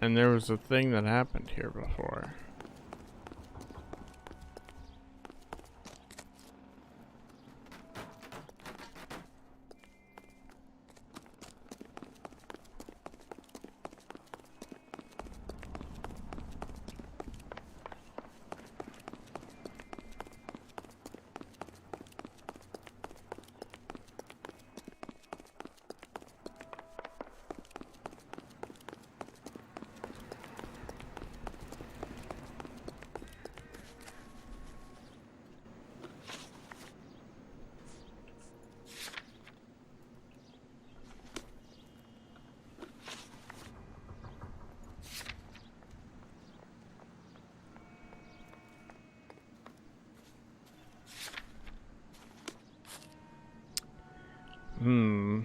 Speaker 1: And there was a thing that happened here before. Hmm.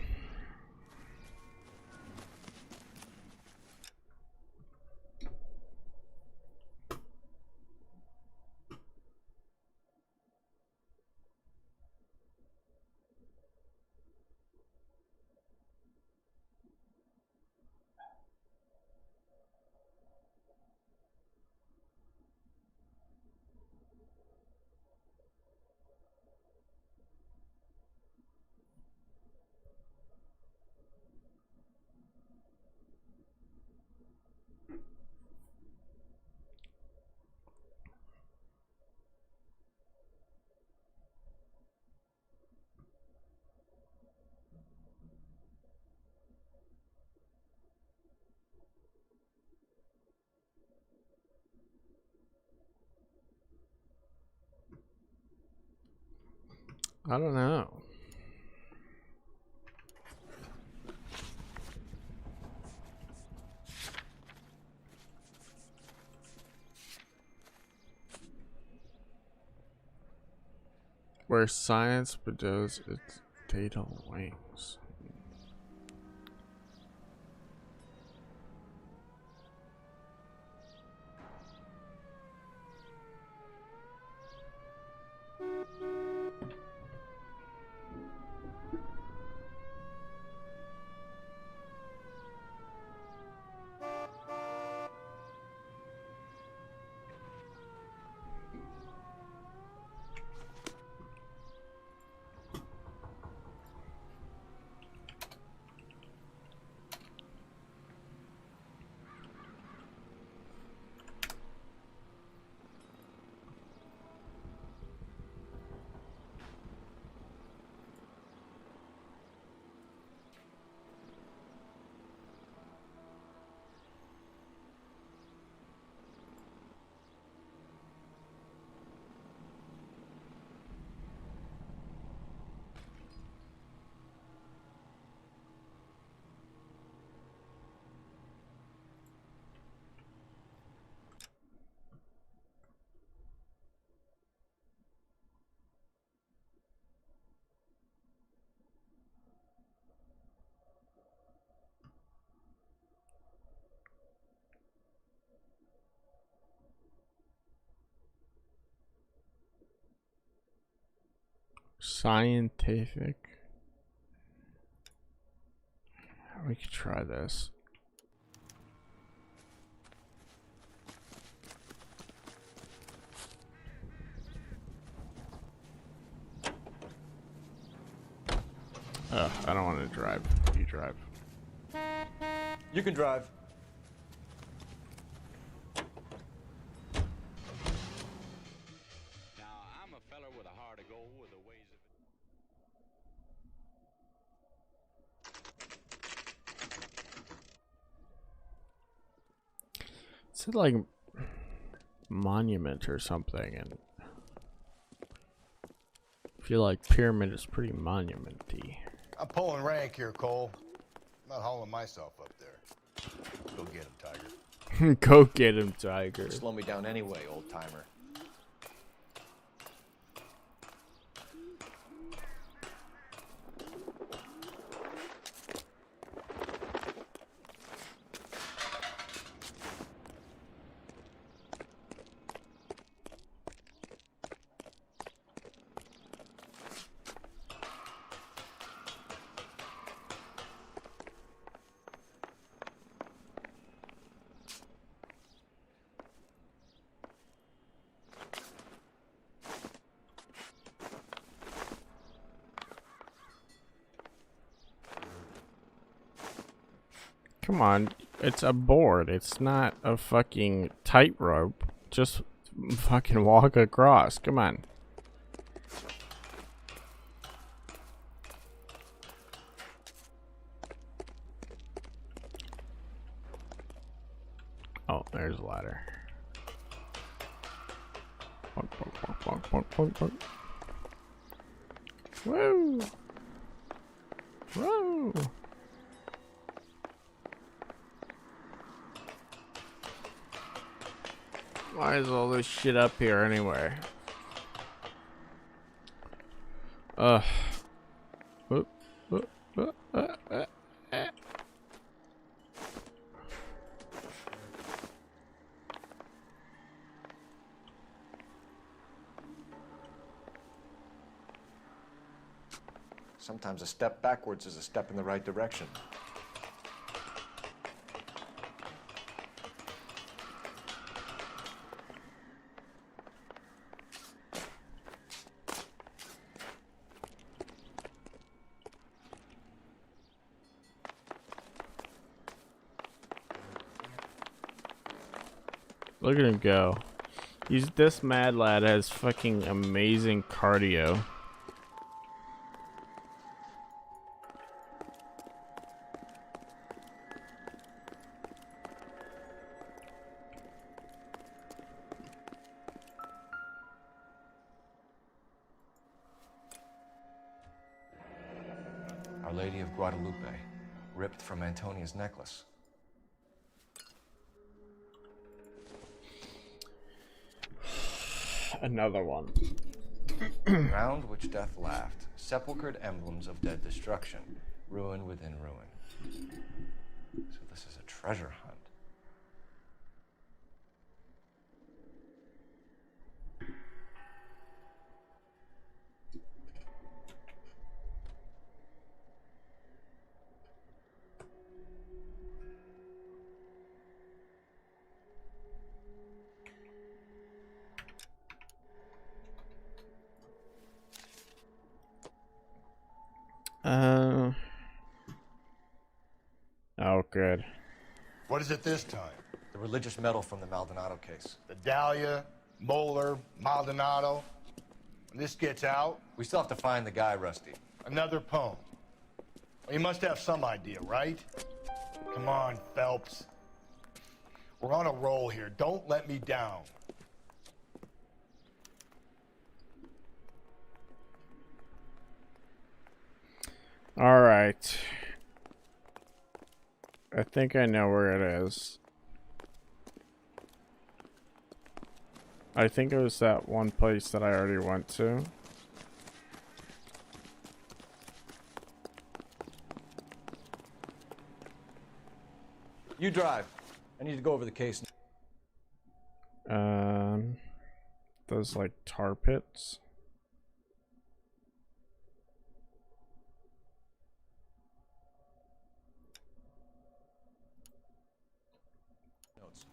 Speaker 1: I don't know. Where science bestows its data wings. Scientific. We could try this. I don't want to drive. You drive.
Speaker 12: You can drive.
Speaker 1: It's like monument or something, and I feel like pyramid is pretty monumenty.
Speaker 6: I'm pulling rank here, Cole. I'm not hauling myself up there. Go get him, Tiger.
Speaker 1: Go get him, Tiger.
Speaker 5: Slow me down anyway, old timer.
Speaker 1: Come on, it's a board. It's not a fucking tightrope. Just fucking walk across. Come on. Oh, there's a ladder. Bonk, bonk, bonk, bonk, bonk, bonk, bonk. Woo! Woo! Why is all this shit up here anyway? Whoop, whoop, whoop,
Speaker 5: Sometimes a step backwards is a step in the right direction.
Speaker 1: Look at him go. This mad lad has fucking amazing cardio.
Speaker 16: Our Lady of Guadalupe, ripped from Antonia's necklace.
Speaker 1: Another one.
Speaker 16: Round which death laughed, sepulchred emblems of dead destruction, ruin within ruin. So this is a treasure hunt.
Speaker 1: Oh, good.
Speaker 6: What is it this time?
Speaker 16: The religious medal from the Maldonado case.
Speaker 6: The Dahlia, Moeller, Maldonado. When this gets out...
Speaker 16: We still have to find the guy, Rusty.
Speaker 6: Another poem. Well, you must have some idea, right? Come on, Phelps. We're on a roll here. Don't let me down.
Speaker 1: All right. I think I know where it is. I think it was that one place that I already went to.
Speaker 16: You drive. I need to go over the case.
Speaker 1: Those like tar pits.
Speaker 16: Notes.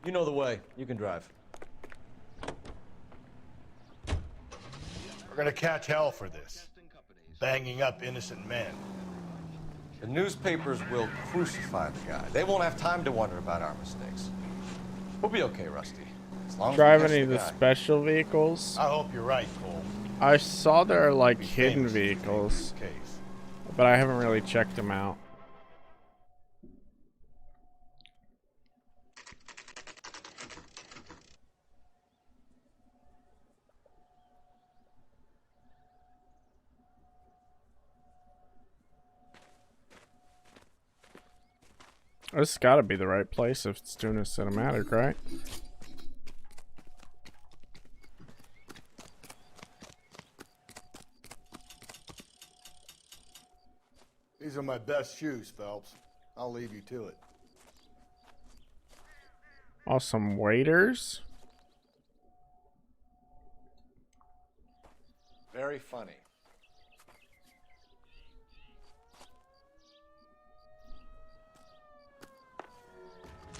Speaker 16: You know the way. You can drive.
Speaker 6: We're gonna catch hell for this. Banging up innocent men.
Speaker 16: The newspapers will crucify the guy. They won't have time to wonder about our mistakes. We'll be okay, Rusty. As long as
Speaker 1: Drive
Speaker 16: we catch
Speaker 1: any of the
Speaker 16: guy.
Speaker 1: special vehicles?
Speaker 6: I hope you're right, Cole.
Speaker 1: I saw there are like
Speaker 6: Be
Speaker 1: hidden
Speaker 6: famous if you take
Speaker 1: vehicles,
Speaker 6: this case.
Speaker 1: but I haven't really checked them out. This has got to be the right place if it's doing a cinematic, right?
Speaker 6: These are my best shoes, Phelps. I'll leave you to it.
Speaker 1: Awesome waiters.
Speaker 16: Very funny.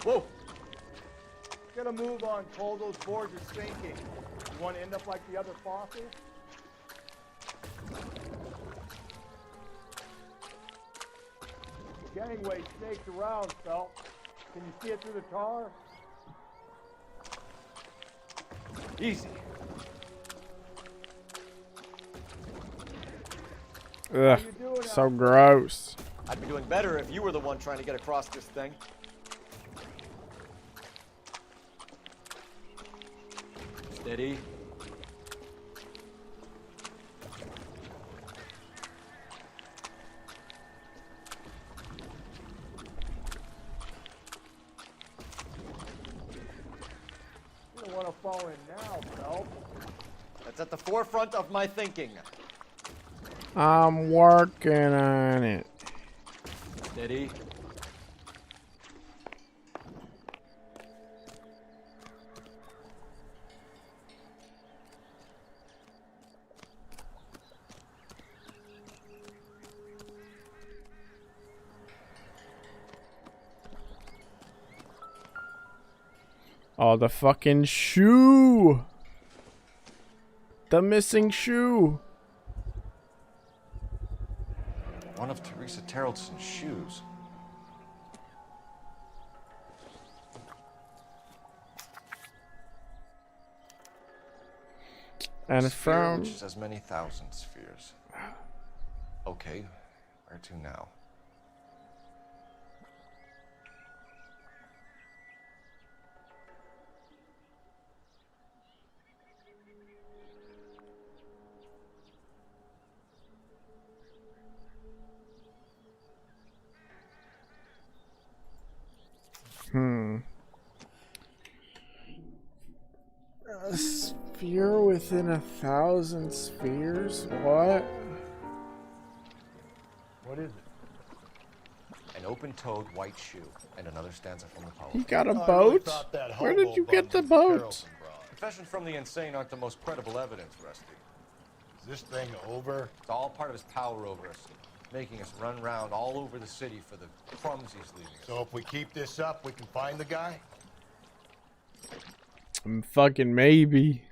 Speaker 6: Whoa! Get a move on, Cole. Those boards are sinking. You want to end up like the other fossils? Gangway snakes around, Phelps. Can you see it through the tar?
Speaker 16: Easy.
Speaker 1: Ugh, so gross.
Speaker 16: I'd be doing better if you were the one trying to get across this thing. Steady.
Speaker 6: You don't want to fall in now, Phelps.
Speaker 16: That's at the forefront of my thinking.
Speaker 1: I'm working on it.
Speaker 16: Steady.
Speaker 1: Oh, the fucking shoe. The missing shoe.
Speaker 16: One of Teresa Terreldson's shoes.
Speaker 1: And
Speaker 16: A sphere
Speaker 1: from...
Speaker 16: which has many thousand spheres. Okay, where to now?
Speaker 1: Sphere within 1,000 spheres? What?
Speaker 6: What is it?
Speaker 16: An open-toed white shoe and another stanza from the poem.
Speaker 1: He got a
Speaker 6: I really
Speaker 1: boat?
Speaker 6: thought that
Speaker 1: Where
Speaker 6: hobo
Speaker 1: did you
Speaker 6: bum
Speaker 1: get the
Speaker 6: was
Speaker 1: boat?
Speaker 6: Carrollton broad.
Speaker 16: Confessions from the insane aren't the most credible evidence, Rusty.
Speaker 6: Is this thing over?
Speaker 16: It's all part of his power over us, making us run around all over the city for the crumbs he's leaving us.
Speaker 6: So if we keep this up, we can find the guy?
Speaker 1: Fucking maybe.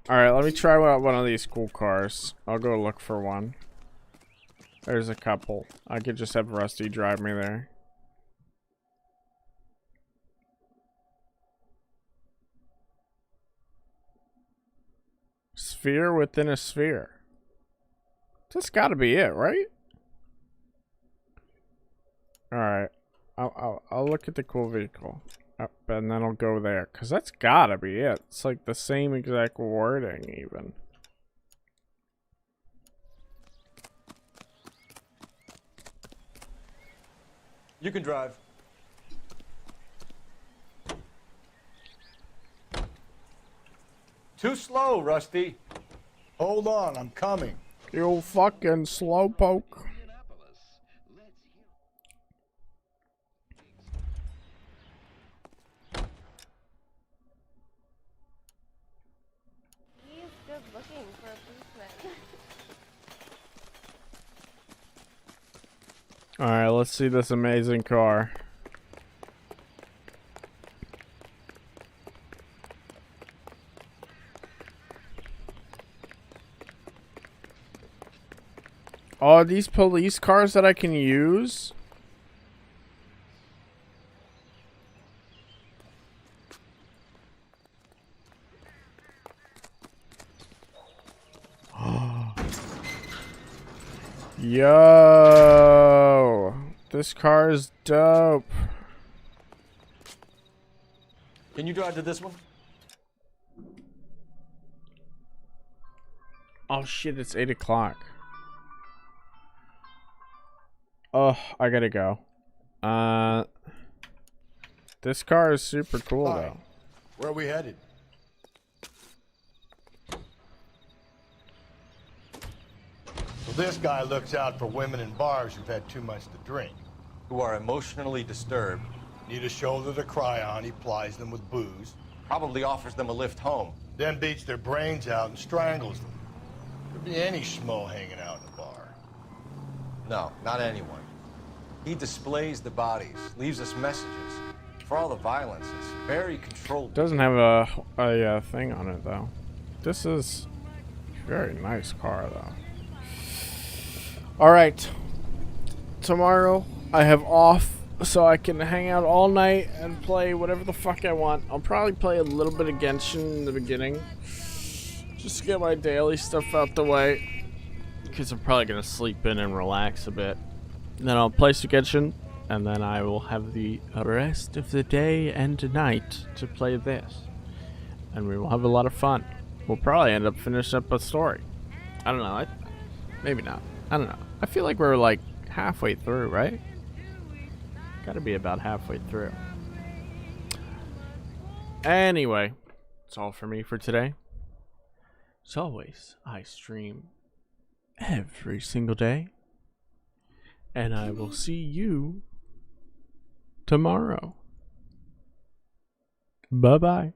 Speaker 1: Alright, let me try one of these cool cars. I'll go look for one. There's a couple. I could just have Rusty drive me there. Sphere within a sphere. That's gotta be it, right? Alright. I'll look at the cool vehicle. And then I'll go there. Because that's gotta be it. It's like the same exact wording, even.
Speaker 12: You can drive.
Speaker 6: Too slow, Rusty. Hold on, I'm coming.
Speaker 1: You fucking slowpoke.
Speaker 11: He's just looking for a policeman.
Speaker 1: Alright, let's see this amazing car. Oh, these police cars that I can use? Yo, this car is dope.
Speaker 12: Can you drive to this one?
Speaker 1: Oh shit, it's 8 o'clock. Oh, I gotta go. This car is super cool though.
Speaker 6: Where are we headed? Well, this guy looks out for women in bars who've had too much to drink.
Speaker 16: Who are emotionally disturbed.
Speaker 6: Need a shoulder to cry on, he plies them with booze.
Speaker 16: Probably offers them a lift home.
Speaker 6: Then beats their brains out and strangles them. Could be any schmo hanging out in the bar.
Speaker 16: No, not anyone. He displays the bodies, leaves us messages. For all the violence, it's very controlled.
Speaker 1: Doesn't have a thing on it though. This is a very nice car though. All right, tomorrow I have off, so I can hang out all night and play whatever the fuck I want. I'll probably play a little bit of Genshin in the beginning, just to get my daily stuff out the way, because I'm probably gonna sleep in and relax a bit. And then I'll play some Genshin, and then I will have the rest of the day and night to play this, and we will have a lot of fun. We'll probably end up finishing up a story. I don't know. Maybe not. I don't know. I feel like we're like halfway through, right? Gotta be about halfway through. Anyway, that's all for me for today. As always, I stream every single day. And I will see you tomorrow. Bye-bye.